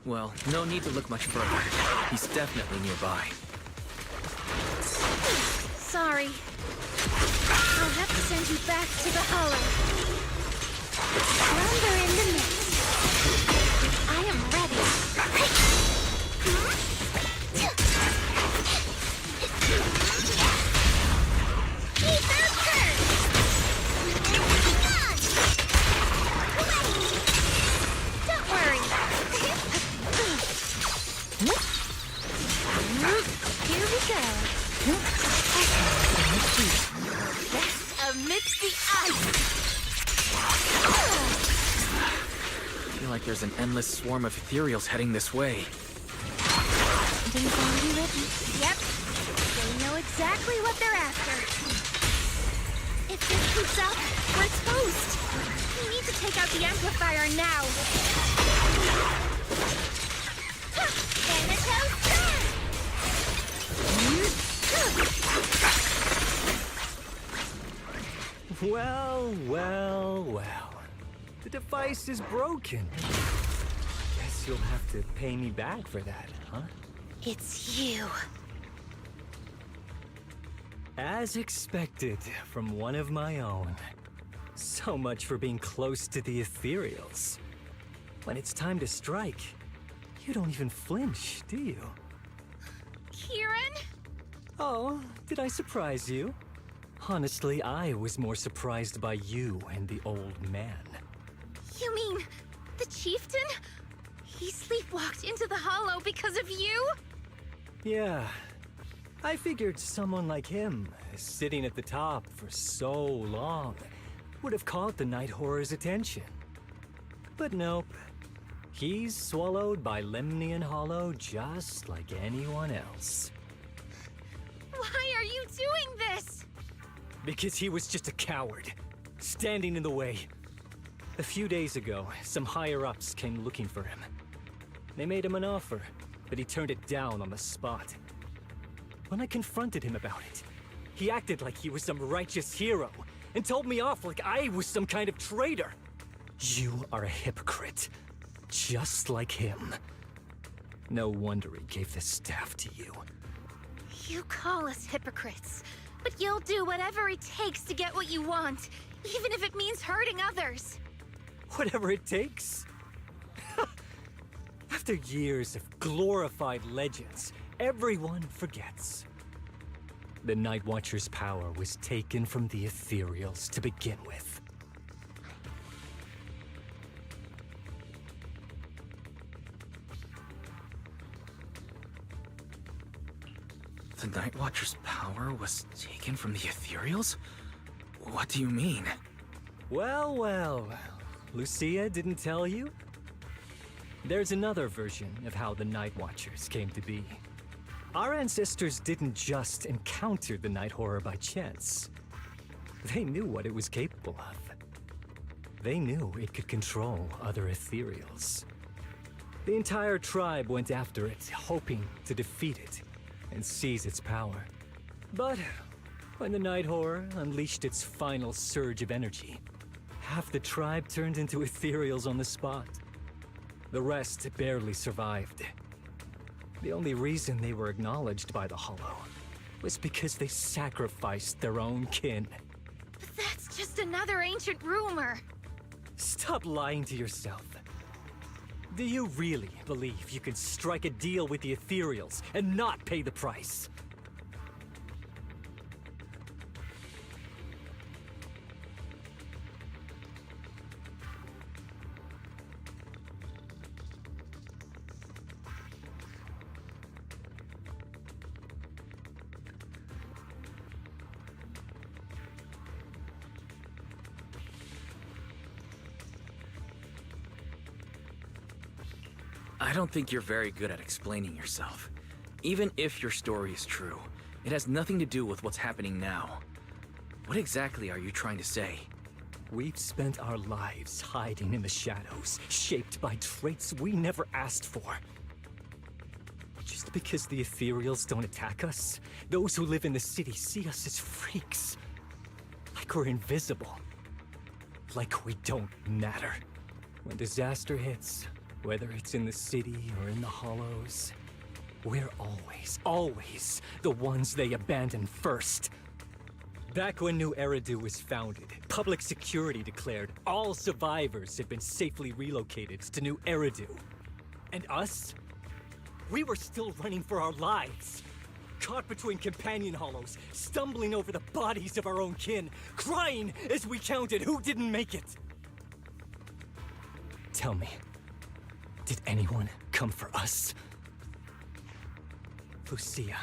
Well, no need to look much further. He's definitely nearby. Sorry. I'll have to send you back to the Hollow. Lumber in the mix. I am ready. Don't worry. Here we go. Amidst the ice. I feel like there's an endless swarm of ethereals heading this way. Things already ready. Yep. They know exactly what they're after. If this keeps up, we're toast. We need to take out the amplifier now. Well, well, well. The device is broken. Guess you'll have to pay me back for that, huh? It's you. As expected from one of my own. So much for being close to the ethereals. When it's time to strike, you don't even flinch, do you? Kieran? Oh, did I surprise you? Honestly, I was more surprised by you and the old man. You mean the chieftain? He sleepwalked into the Hollow because of you? Yeah. I figured someone like him, sitting at the top for so long, would have caught the Night Horror's attention. But nope. He's swallowed by Lemnian Hollow just like anyone else. Why are you doing this? Because he was just a coward, standing in the way. A few days ago, some higher-ups came looking for him. They made him an offer, but he turned it down on the spot. When I confronted him about it, he acted like he was some righteous hero and told me off like I was some kind of traitor. You are a hypocrite, just like him. No wonder he gave the staff to you. You call us hypocrites, but you'll do whatever it takes to get what you want, even if it means hurting others. Whatever it takes? After years of glorified legends, everyone forgets. The Night Watcher's power was taken from the ethereals to begin with. The Night Watcher's power was taken from the ethereals? What do you mean? Well, well, well. Lucia didn't tell you? There's another version of how the Night Watchers came to be. Our ancestors didn't just encounter the Night Horror by chance. They knew what it was capable of. They knew it could control other ethereals. The entire tribe went after it, hoping to defeat it and seize its power. But when the Night Horror unleashed its final surge of energy, half the tribe turned into ethereals on the spot. The rest barely survived. The only reason they were acknowledged by the Hollow was because they sacrificed their own kin. But that's just another ancient rumor. Stop lying to yourself. Do you really believe you can strike a deal with the ethereals and not pay the price? I don't think you're very good at explaining yourself. Even if your story is true, it has nothing to do with what's happening now. What exactly are you trying to say? We've spent our lives hiding in the shadows, shaped by traits we never asked for. Just because the ethereals don't attack us, those who live in the city see us as freaks. Like we're invisible. Like we don't matter. When disaster hits, Whether it's in the city or in the hollows, we're always the ones they abandon first. Back when New Eridu was founded, public security declared all survivors had been safely relocated to New Eridu. And us? We were still running for our lives. Caught between companion hollows, stumbling over the bodies of our own kin, crying as we counted who didn't make it. Tell me, did anyone come for us? Lucia,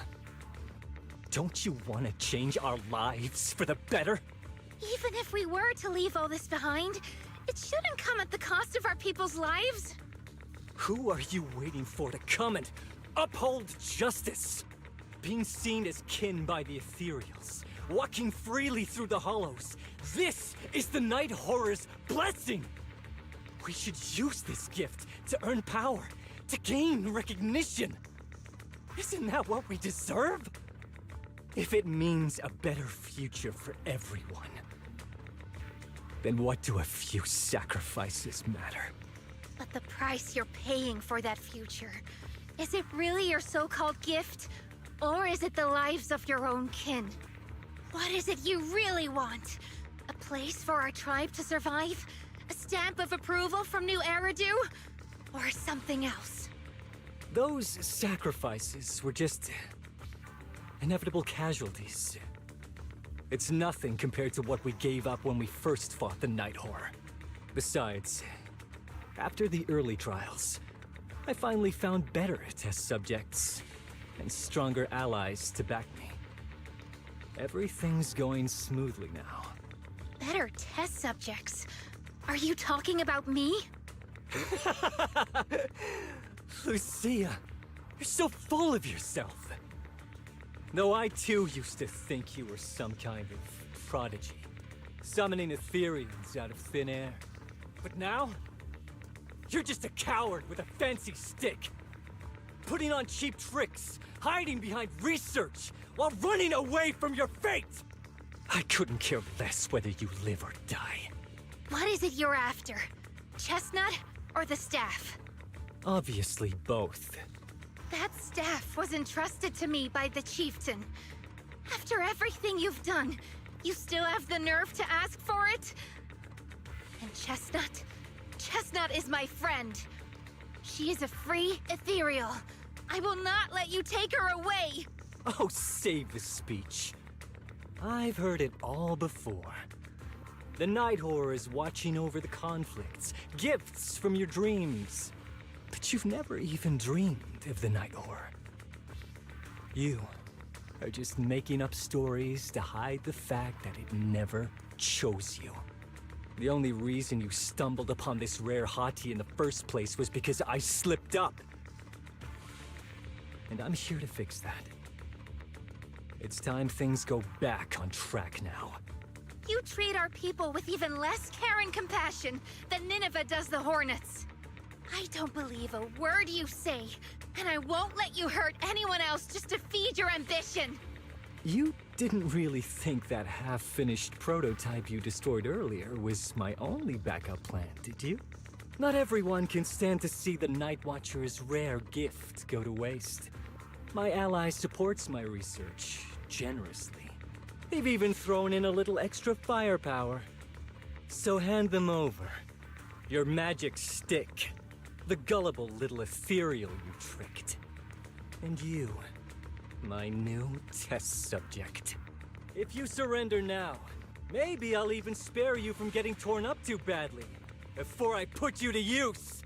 don't you want to change our lives for the better? Even if we were to leave all this behind, it shouldn't come at the cost of our people's lives. Who are you waiting for to come and uphold justice? Being seen as kin by the ethereals, walking freely through the hollows. This is the Night Horror's blessing! We should use this gift to earn power, to gain recognition. Isn't that what we deserve? If it means a better future for everyone, then what do a few sacrifices matter? But the price you're paying for that future, is it really your so-called gift? Or is it the lives of your own kin? What is it you really want? A place for our tribe to survive? A stamp of approval from New Eridu? Or something else? Those sacrifices were just inevitable casualties. It's nothing compared to what we gave up when we first fought the Night Horror. Besides, after the early trials, I finally found better test subjects and stronger allies to back me. Everything's going smoothly now. Better test subjects? Are you talking about me? Lucia, you're so full of yourself. Though I too used to think you were some kind of prodigy, summoning Ethereans out of thin air. But now, you're just a coward with a fancy stick. Putting on cheap tricks, hiding behind research, while running away from your fate! I couldn't care less whether you live or die. What is it you're after? Chestnut or the staff? Obviously both. That staff was entrusted to me by the chieftain. After everything you've done, you still have the nerve to ask for it? And Chestnut? Chestnut is my friend. She is a free ethereal. I will not let you take her away! Oh, save the speech. I've heard it all before. The Night Horror is watching over the conflicts, gifts from your dreams. But you've never even dreamed of the Night Horror. You are just making up stories to hide the fact that it never chose you. The only reason you stumbled upon this rare hottie in the first place was because I slipped up. And I'm here to fix that. It's time things go back on track now. You treat our people with even less care and compassion than Nineveh does the Hornets. I don't believe a word you say, and I won't let you hurt anyone else just to feed your ambition. You didn't really think that half-finished prototype you destroyed earlier was my only backup plan, did you? Not everyone can stand to see the Night Watcher's rare gift go to waste. My ally supports my research generously. They've even thrown in a little extra firepower. So hand them over. Your magic stick. The gullible little ethereal you tricked. And you, my new test subject. If you surrender now, maybe I'll even spare you from getting torn up too badly before I put you to use.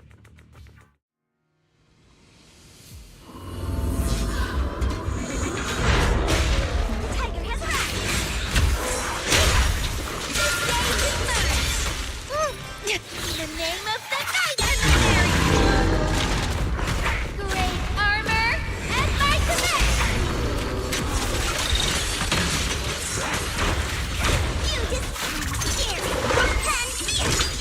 Tiger has arrived! This day is mine! In the name of the night and the great armor at my command! You just scary and fierce!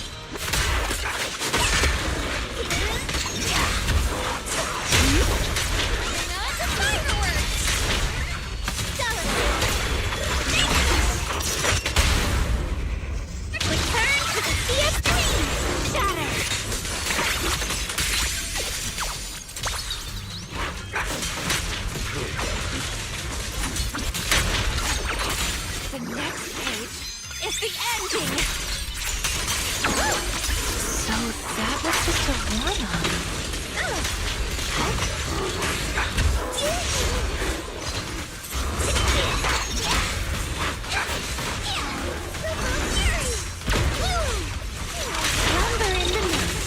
next page is the ending! So that was just a warm-up. Lumber in the mist.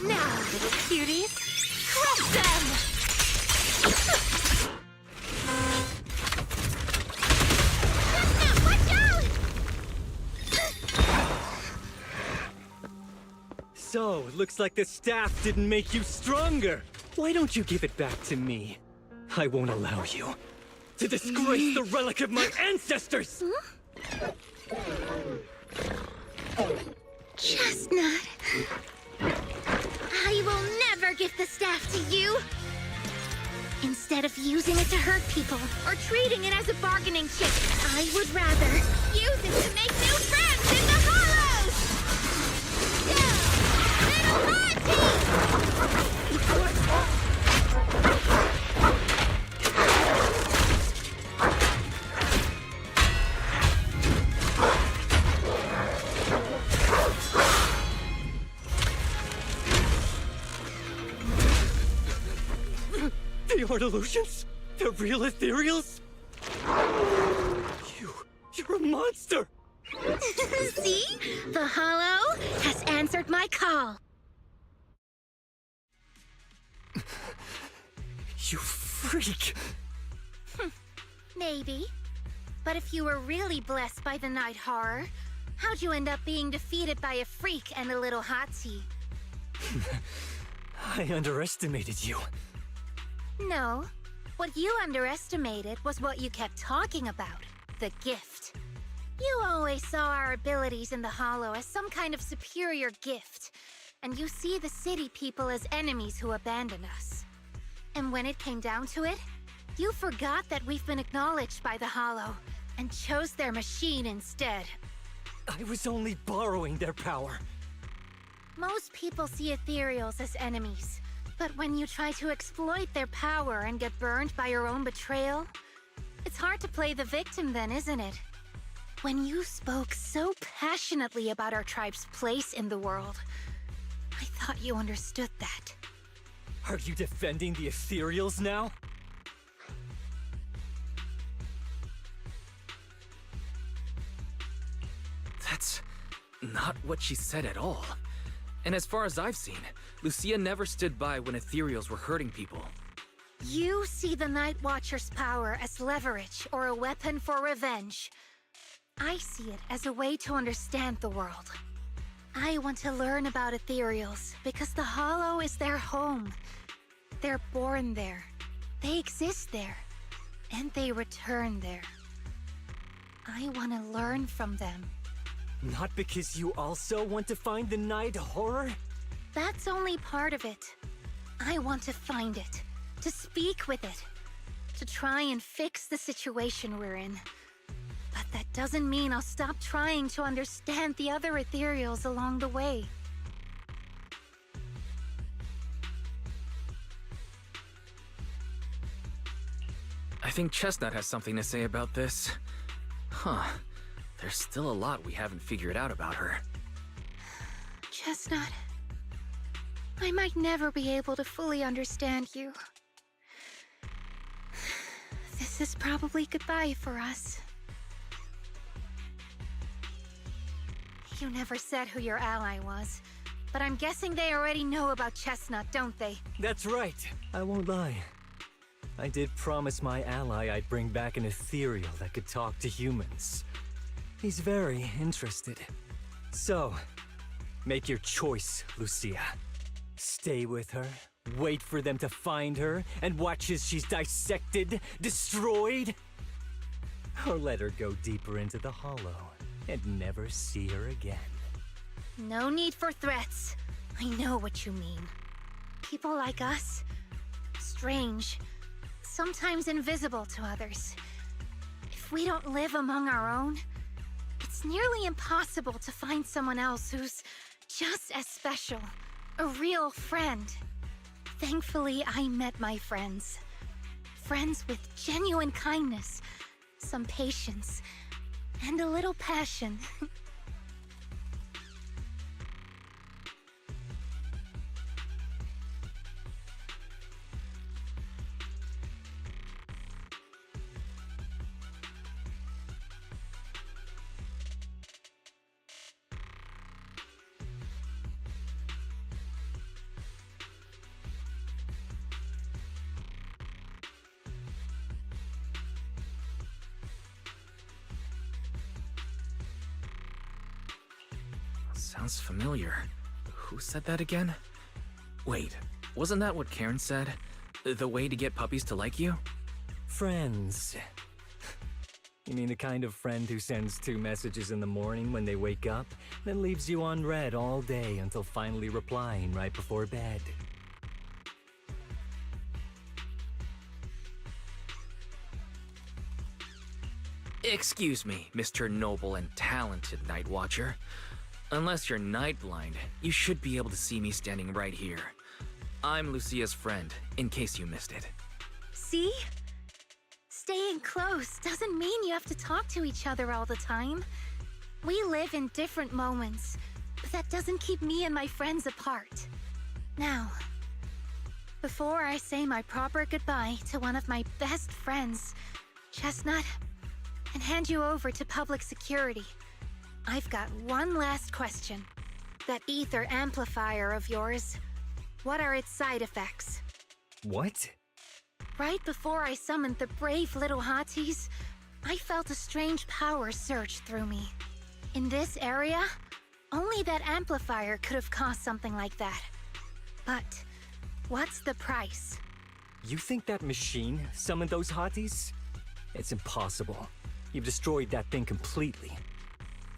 Now, little cuties, crush them! So, looks like the staff didn't make you stronger. Why don't you give it back to me? I won't allow you to disgrace the relic of my ancestors! Chestnut! I will never give the staff to you! Instead of using it to hurt people or treating it as a bargaining chip, I would rather use it to make new friends in the hollows! The art illusions? The real ethereals? You're a monster! See? The hollow has answered my call. You freak! Maybe. But if you were really blessed by the night horror, how'd you end up being defeated by a freak and a little hot tea? I underestimated you. No. What you underestimated was what you kept talking about. The gift. You always saw our abilities in the Hollow as some kind of superior gift. And you see the city people as enemies who abandon us. And when it came down to it, you forgot that we've been acknowledged by the Hollow and chose their machine instead. I was only borrowing their power. Most people see ethereals as enemies. But when you try to exploit their power and get burned by your own betrayal, it's hard to play the victim then, isn't it? When you spoke so passionately about our tribe's place in the world, I thought you understood that. Are you defending the ethereals now? That's not what she said at all. And as far as I've seen, Lucia never stood by when ethereals were hurting people. You see the Night Watcher's power as leverage or a weapon for revenge. I see it as a way to understand the world. I want to learn about ethereals because the Hollow is their home. They're born there. They exist there. And they return there. I want to learn from them. Not because you also want to find the night horror? That's only part of it. I want to find it, to speak with it, to try and fix the situation we're in. But that doesn't mean I'll stop trying to understand the other ethereals along the way. I think Chestnut has something to say about this. Huh. There's still a lot we haven't figured out about her. Chestnut, I might never be able to fully understand you. This is probably goodbye for us. You never said who your ally was, but I'm guessing they already know about Chestnut, don't they? That's right. I won't lie. I did promise my ally I'd bring back an ethereal that could talk to humans. He's very interested. So, make your choice, Lucia. Stay with her, wait for them to find her, and watch as she's dissected, destroyed? Or let her go deeper into the hollow and never see her again? No need for threats. I know what you mean. People like us, strange, sometimes invisible to others. If we don't live among our own, it's nearly impossible to find someone else who's just as special, a real friend. Thankfully, I met my friends. Friends with genuine kindness, some patience, and a little passion. Sounds familiar. Who said that again? Wait, wasn't that what Karen said? The way to get puppies to like you? Friends. You mean the kind of friend who sends 2 messages in the morning when they wake up, then leaves you unread all day until finally replying right before bed? Excuse me, Mr. Noble and Talented Night Watcher. Unless you're night blind, you should be able to see me standing right here. I'm Lucia's friend, in case you missed it. See? Staying close doesn't mean you have to talk to each other all the time. We live in different moments, but that doesn't keep me and my friends apart. Now, before I say my proper goodbye to one of my best friends, Chestnut, and hand you over to public security, I've got one last question. That ether amplifier of yours, what are its side effects? What? Right before I summoned the brave little hotties, I felt a strange power surge through me. In this area, only that amplifier could have caused something like that. But what's the price? You think that machine summoned those hotties? It's impossible. You've destroyed that thing completely.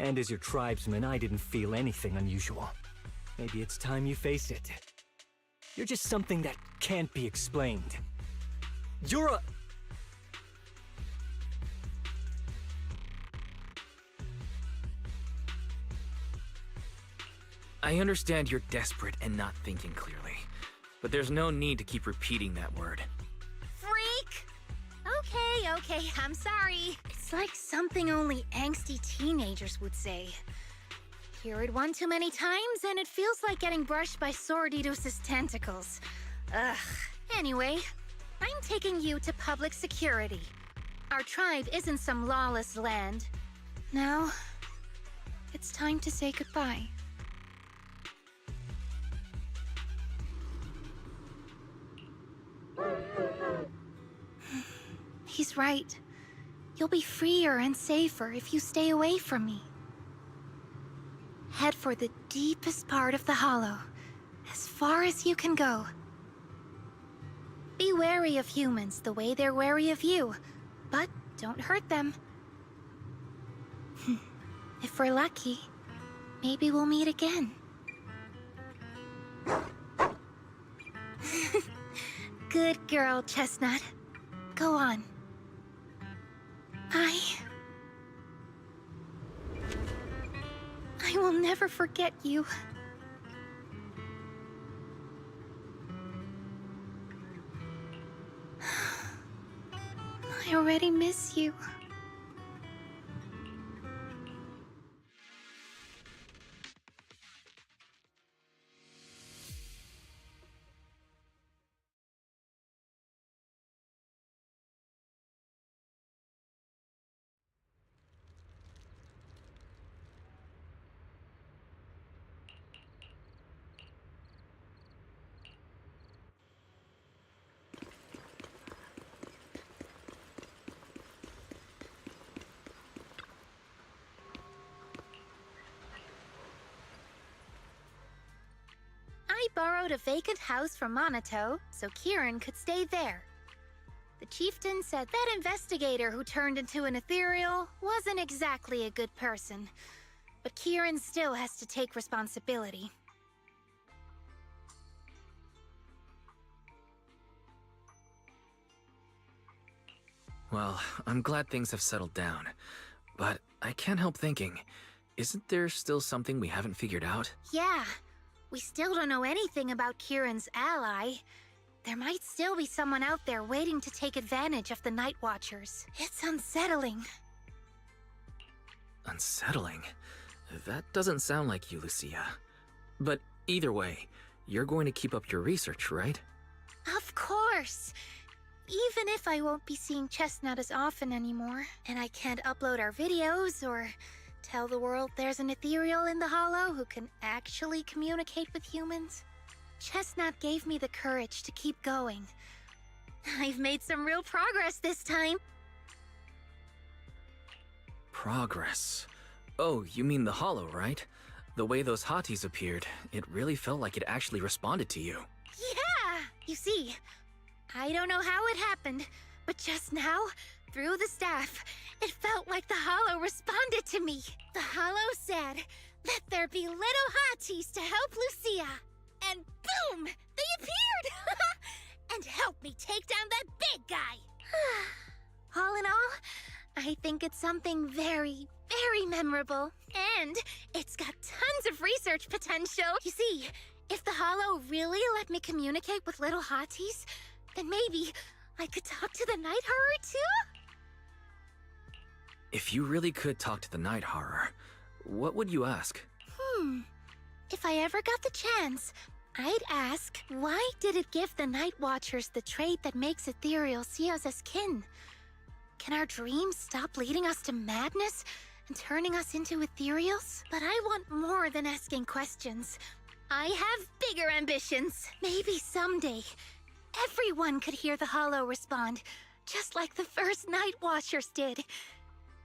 And as your tribesman, I didn't feel anything unusual. Maybe it's time you face it. You're just something that can't be explained. You're a... I understand you're desperate and not thinking clearly, but there's no need to keep repeating that word. Freak! Okay, I'm sorry. It's like something only angsty teenagers would say. Hear it one too many times, and it feels like getting brushed by Sordidus's tentacles. Ugh. Anyway, I'm taking you to public security. Our tribe isn't some lawless land. Now, it's time to say goodbye. He's right. You'll be freer and safer if you stay away from me. Head for the deepest part of the hollow, as far as you can go. Be wary of humans the way they're wary of you, but don't hurt them. If we're lucky, maybe we'll meet again. Good girl, Chestnut. Go on. I will never forget you. I already miss you. borrowed a vacant house from Monato so Kieran could stay there. The chieftain said that investigator who turned into an ethereal wasn't exactly a good person, but Kieran still has to take responsibility. Well, I'm glad things have settled down, but I can't help thinking, isn't there still something we haven't figured out? Yeah, we still don't know anything about Kieran's ally. There might still be someone out there waiting to take advantage of the Night Watchers. It's unsettling. Unsettling? That doesn't sound like you, Lucia. But either way, you're going to keep up your research, right? Of course! Even if I won't be seeing Chestnut as often anymore, and I can't upload our videos or tell the world there's an ethereal in the Hollow who can actually communicate with humans, Chestnut gave me the courage to keep going. I've made some real progress this time. Progress? Oh, you mean the Hollow, right? The way those hotties appeared, it really felt like it actually responded to you. Yeah! You see, I don't know how it happened, but just now, through the staff, it felt like the Hollow responded to me. The Hollow said, "Let there be little hotties to help Lucia." And boom! They appeared! And helped me take down that big guy! All in all, I think it's something very, very memorable. And it's got tons of research potential. You see, if the Hollow really let me communicate with little hotties, then maybe I could talk to the Night Horror too? If you really could talk to the Night Horror, what would you ask? If I ever got the chance, I'd ask, why did it give the Night Watchers the trait that makes ethereal see us as kin? Can our dreams stop leading us to madness and turning us into ethereals? But I want more than asking questions. I have bigger ambitions. Maybe someday, everyone could hear the Hollow respond, just like the first Night Watchers did.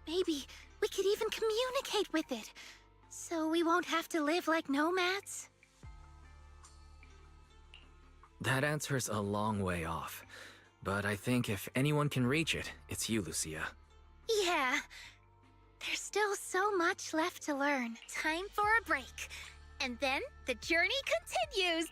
Maybe we could even communicate with it, so we won't have to live like nomads. That answer's a long way off, but I think if anyone can reach it, it's you, Lucia. Yeah, there's still so much left to learn. Time for a break, and then the journey continues.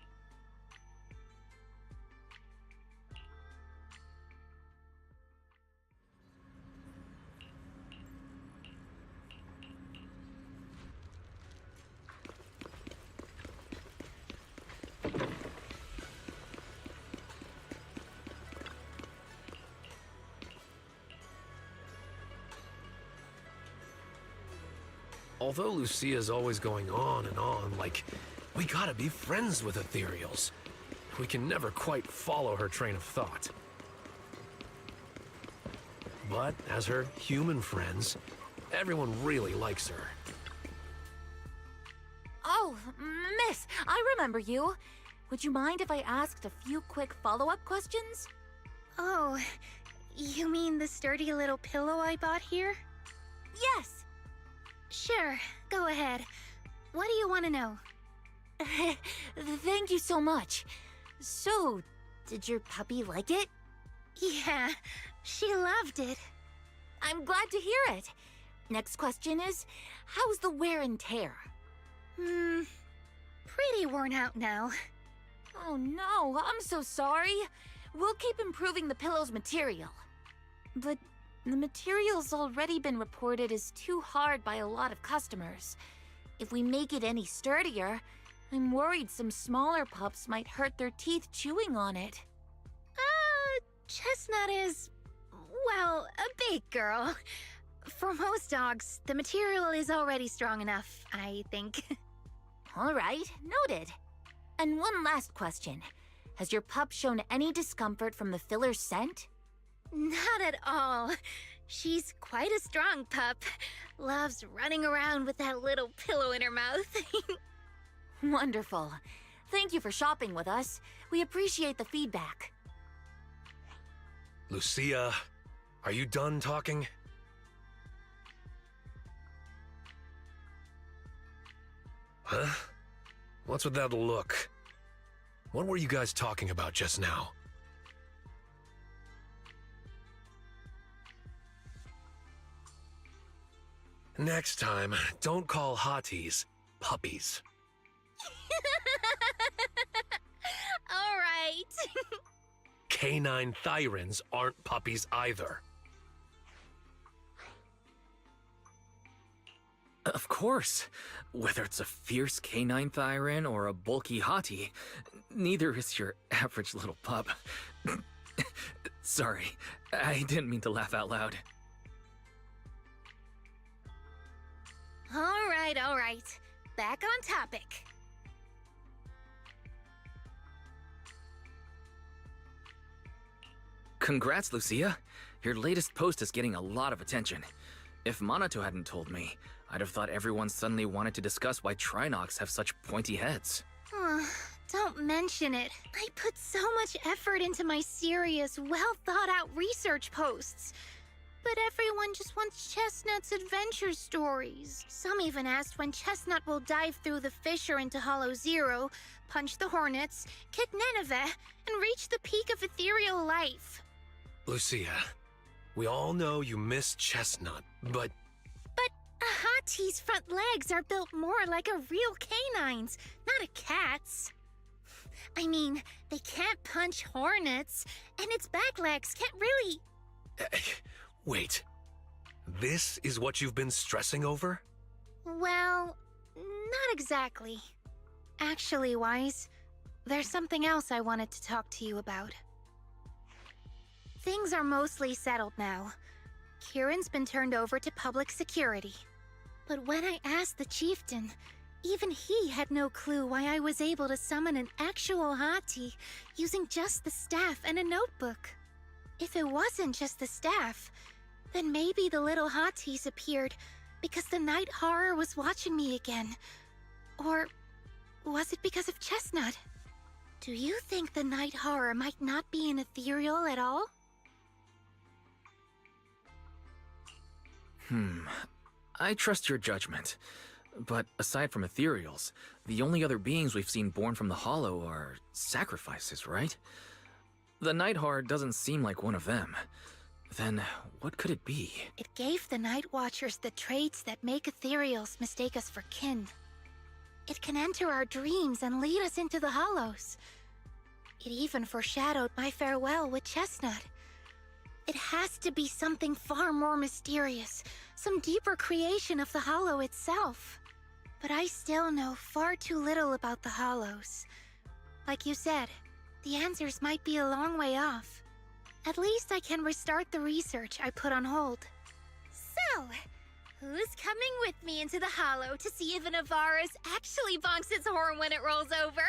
Although Lucia's always going on and on, like, we gotta be friends with ethereals, we can never quite follow her train of thought. But as her human friends, everyone really likes her. Oh, miss, I remember you. Would you mind if I asked a few quick follow-up questions? Oh, you mean the sturdy little pillow I bought here? Yes. Sure, go ahead. What do you want to know? Thank you so much. So, did your puppy like it? Yeah, she loved it. I'm glad to hear it. Next question is, how's the wear and tear? Pretty worn out now. Oh no, I'm so sorry. We'll keep improving the pillow's material. But the material's already been reported as too hard by a lot of customers. If we make it any sturdier, I'm worried some smaller pups might hurt their teeth chewing on it. Chestnut is, well, a big girl. For most dogs, the material is already strong enough, I think. All right, noted. And one last question. Has your pup shown any discomfort from the filler's scent? Not at all. She's quite a strong pup. Loves running around with that little pillow in her mouth. Wonderful. Thank you for shopping with us. We appreciate the feedback. Lucia, are you done talking? Huh? What's with that look? What were you guys talking about just now? Next time, don't call hotties puppies. All right. Canine thyrans aren't puppies either. Of course. Whether it's a fierce canine thyran or a bulky hottie, neither is your average little pup. Sorry, I didn't mean to laugh out loud. All right. Back on topic. Congrats, Lucia. Your latest post is getting a lot of attention. If Monato hadn't told me, I'd have thought everyone suddenly wanted to discuss why Trinocs have such pointy heads. Don't mention it. I put so much effort into my serious, well-thought-out research posts. But everyone just wants Chestnut's adventure stories. Some even asked when Chestnut will dive through the fissure into Hollow Zero, punch the Hornets, kick Nineveh, and reach the peak of ethereal life. Lucia, we all know you miss Chestnut, but... But a hottie's front legs are built more like a real canine's, not a cat's. I mean, they can't punch hornets, and its back legs can't really... Wait. This is what you've been stressing over? Well, not exactly. Actually, Wise, there's something else I wanted to talk to you about. Things are mostly settled now. Kieran's been turned over to public security. But when I asked the chieftain, even he had no clue why I was able to summon an actual hottie using just the staff and a notebook. If it wasn't just the staff, then maybe the little hotties appeared because the night horror was watching me again. Or was it because of Chestnut? Do you think the night horror might not be an ethereal at all? I trust your judgment. But aside from ethereals, the only other beings we've seen born from the Hollow are sacrifices, right? The Night Horror doesn't seem like one of them. Then what could it be? It gave the Night Watchers the traits that make ethereals mistake us for kin. It can enter our dreams and lead us into the Hollows. It even foreshadowed my farewell with Chestnut. It has to be something far more mysterious, some deeper creation of the Hollow itself. But I still know far too little about the Hollows. Like you said, the answers might be a long way off. At least I can restart the research I put on hold. So, who's coming with me into the Hollow to see if an Avaris actually bonks its horn when it rolls over?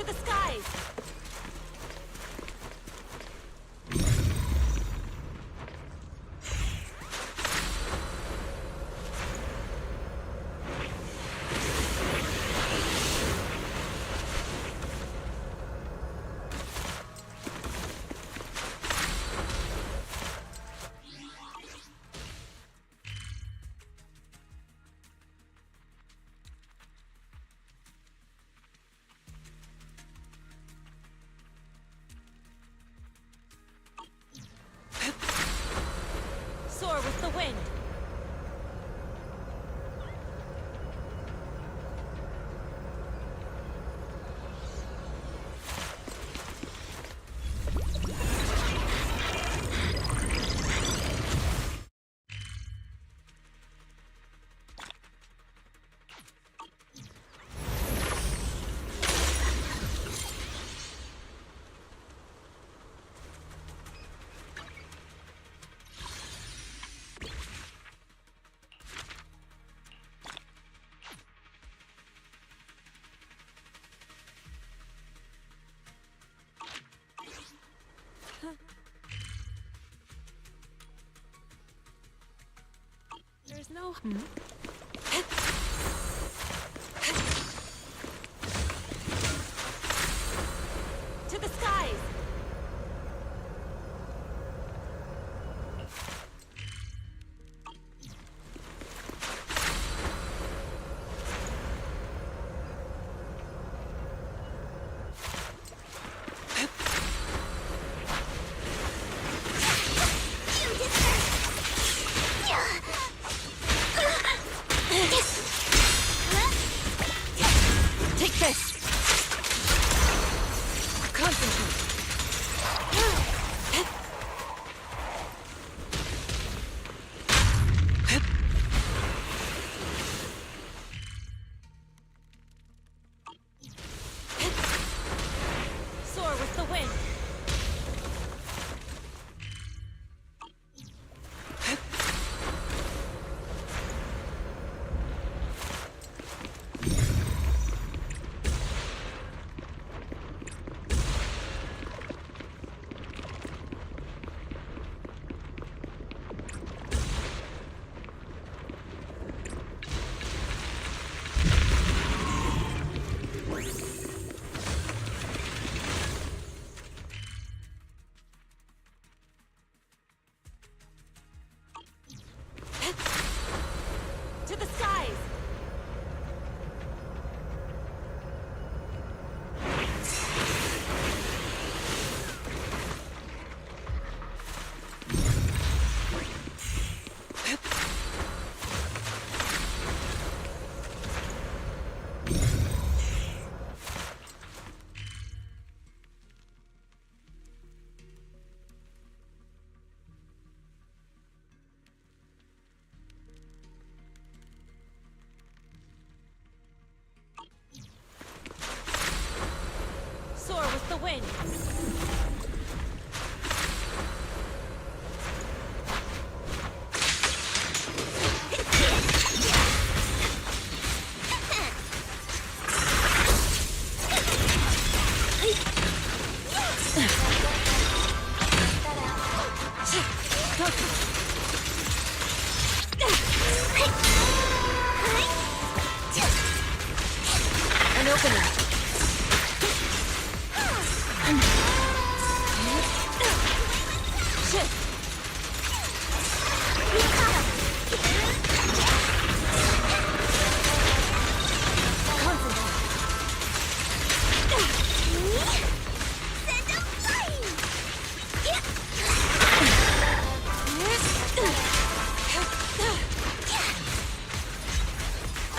the skies! Soar with the wind! There's no... To the skies! Take this! Concentrate! Soar with the wind! To the skies! Soar with the wind! An opening!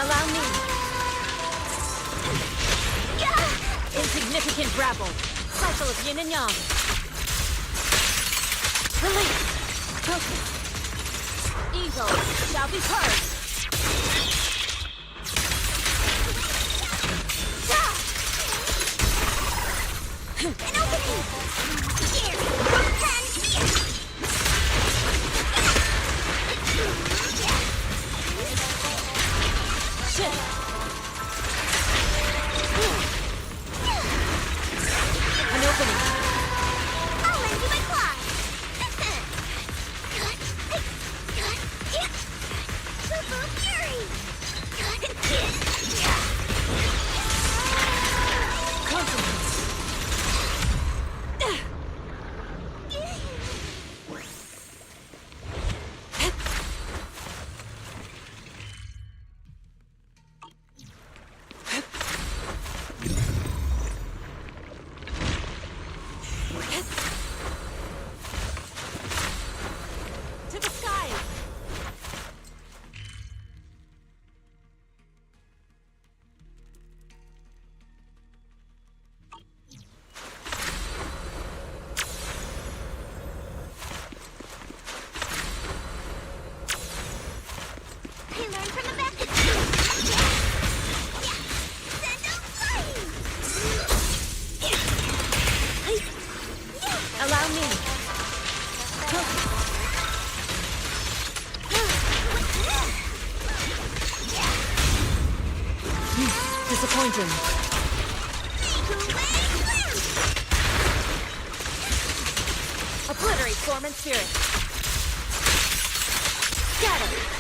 Allow me. Insignificant rabble. Cycle of yin and yang. Release. Focus. Evil shall be purged. An opening. Here. And here. Shift. form and spirit. Scatter!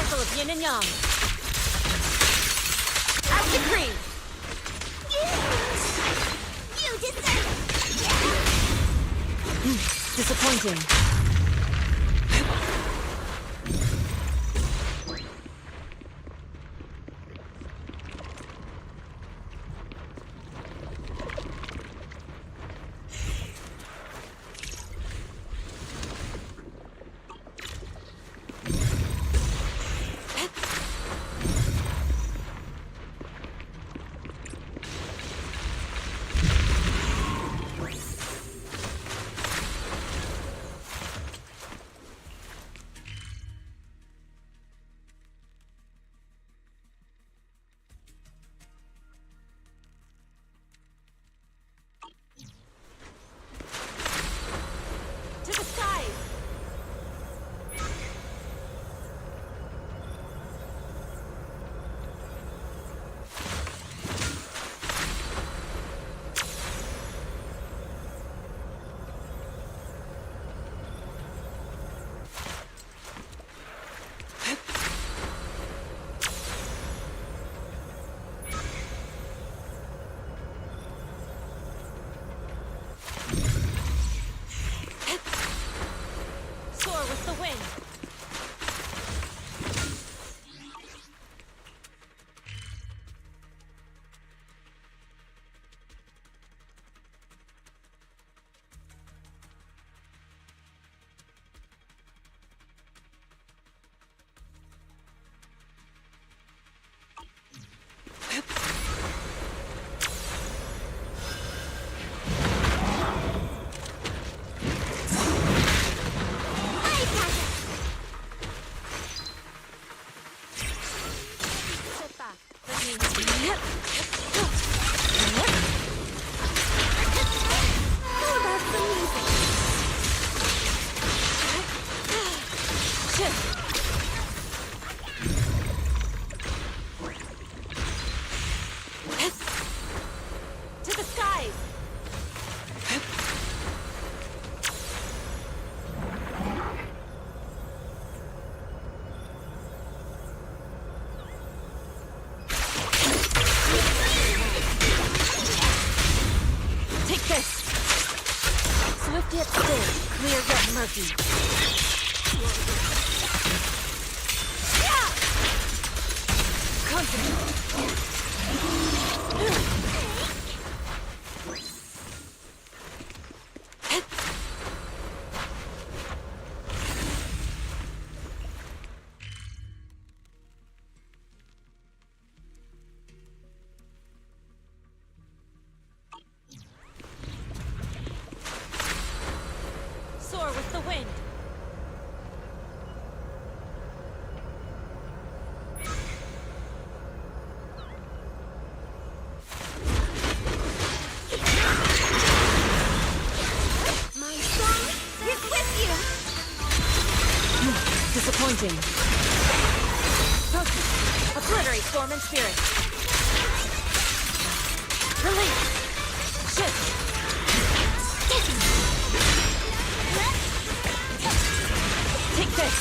Cycle of yin and yang. As decreed. You deserve. Disappointing. To the skies! Soar with the wind! To the skies! Take this! Swift yet still, clear yet murky. Confident. Soar with the wind. My song is with you. Disappointing. Focus. Obliterate form and spirit. Release. Shift. Take this.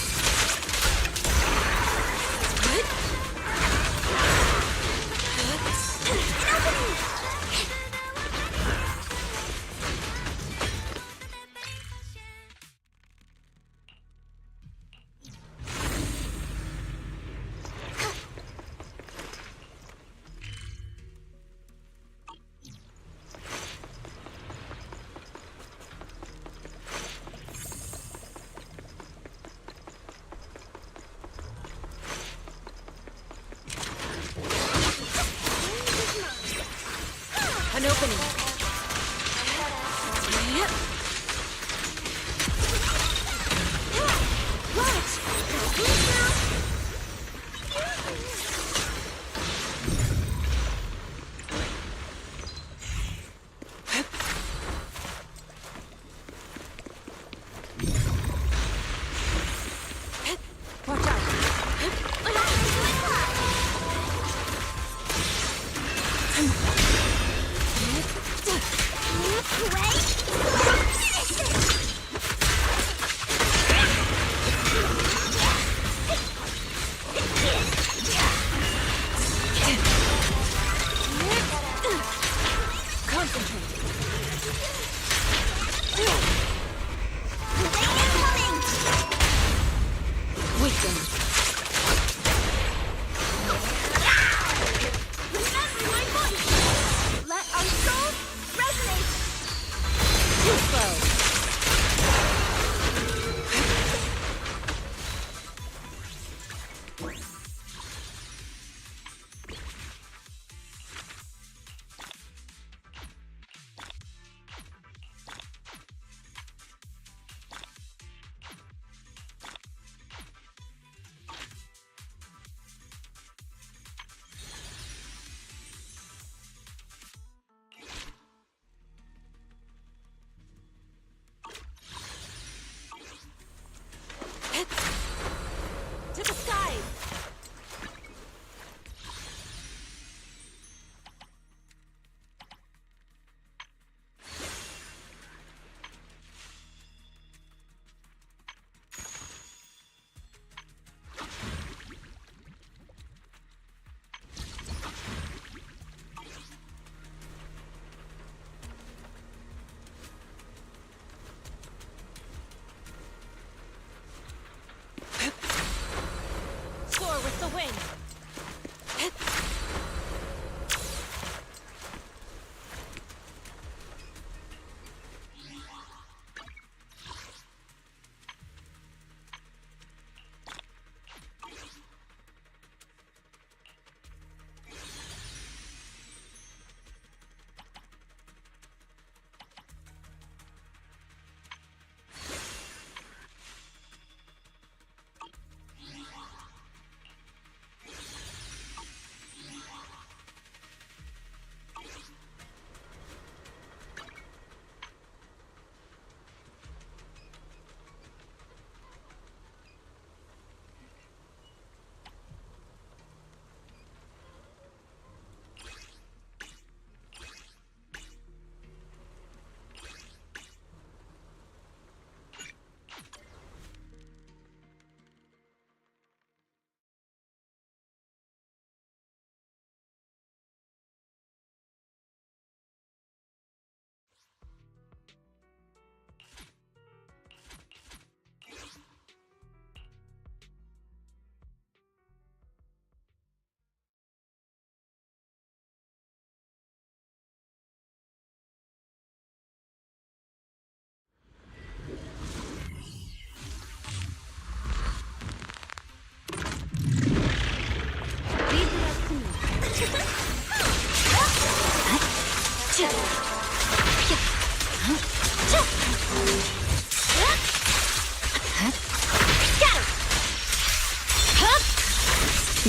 Soar with the wind.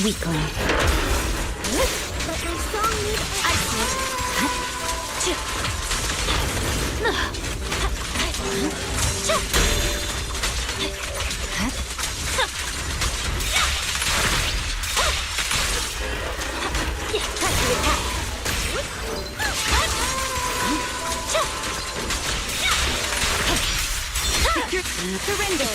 Weakling. But my song needs Surrender.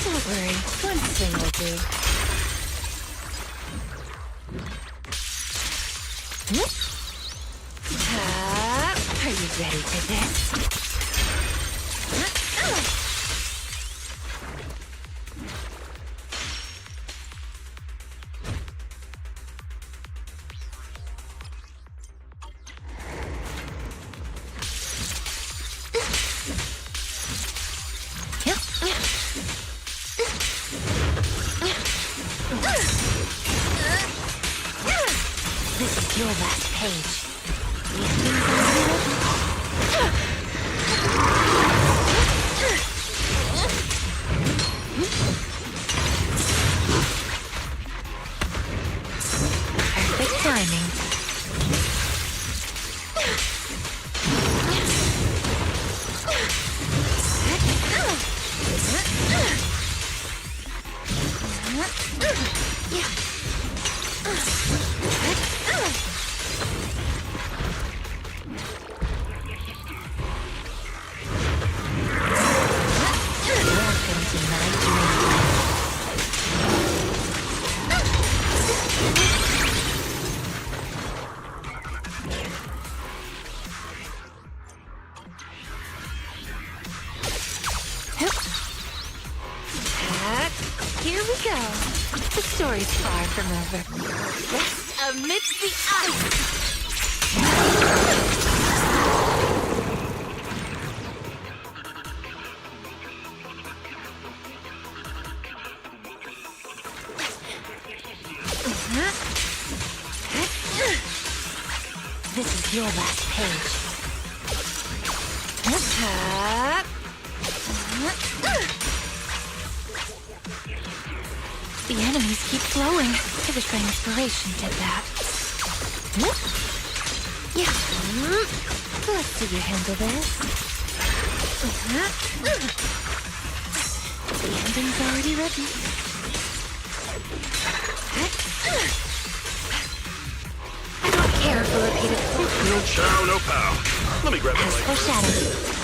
Don't worry, one thing will do. Are you ready for this? This is your last page. Perfect timing. go. The story's far from over. Rest amidst the ice! This is your last page. The enemies keep flowing. I wish my inspiration did that. Yeah. Let's see you handle this. The ending's already written. I don't care for repeated No chow, no pow. Let me grab it. As foreshadowed.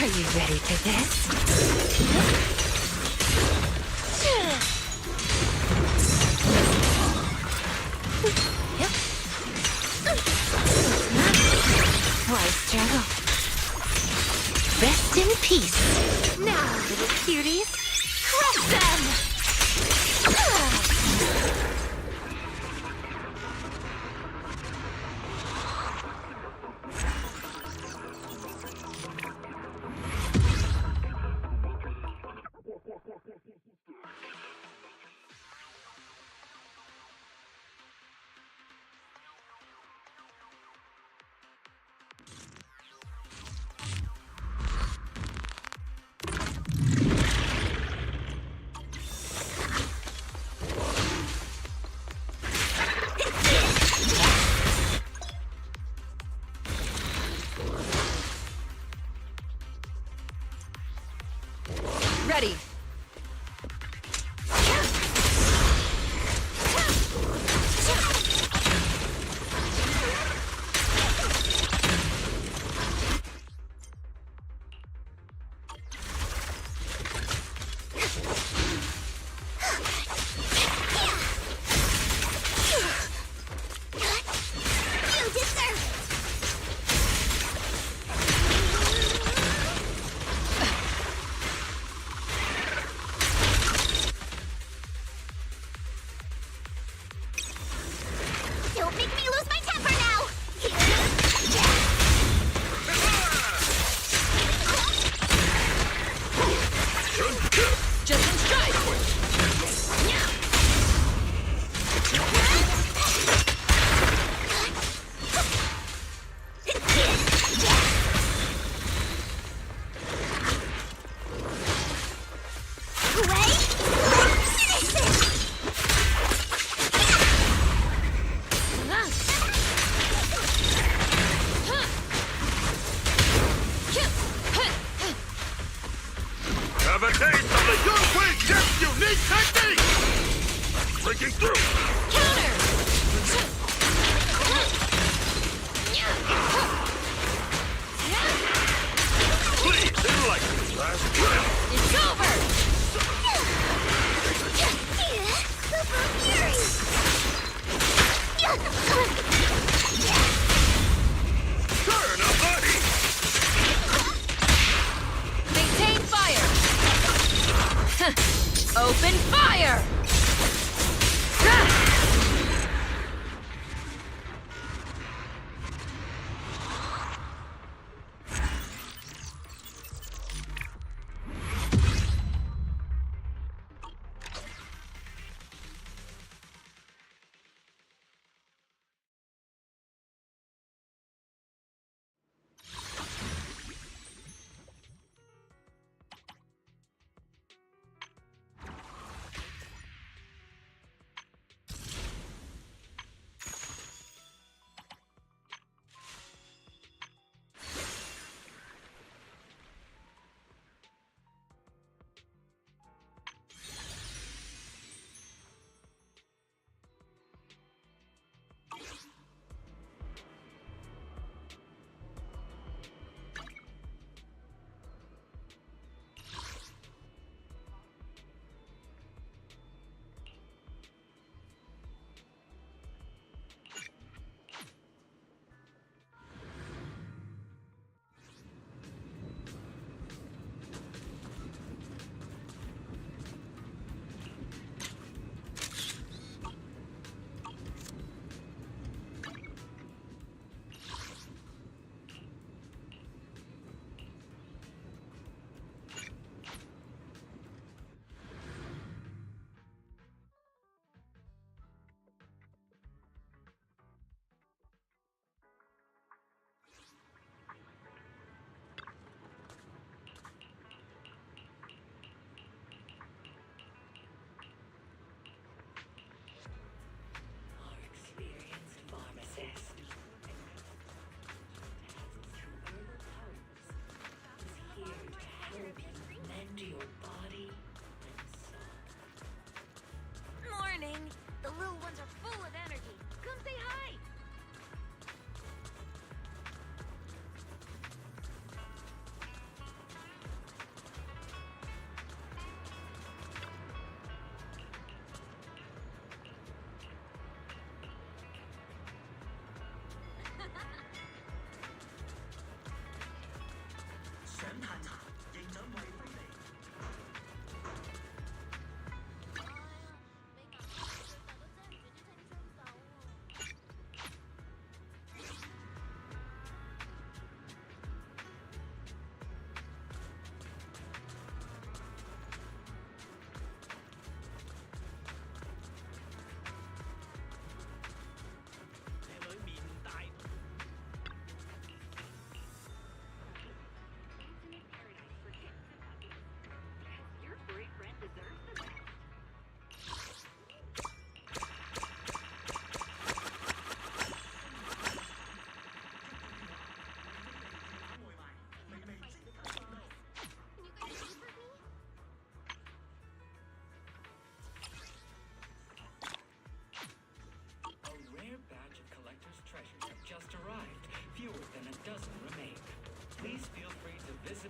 Are you ready for this? Why struggle? Rest in peace. Now, little cuties, crush them! Ready.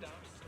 it out.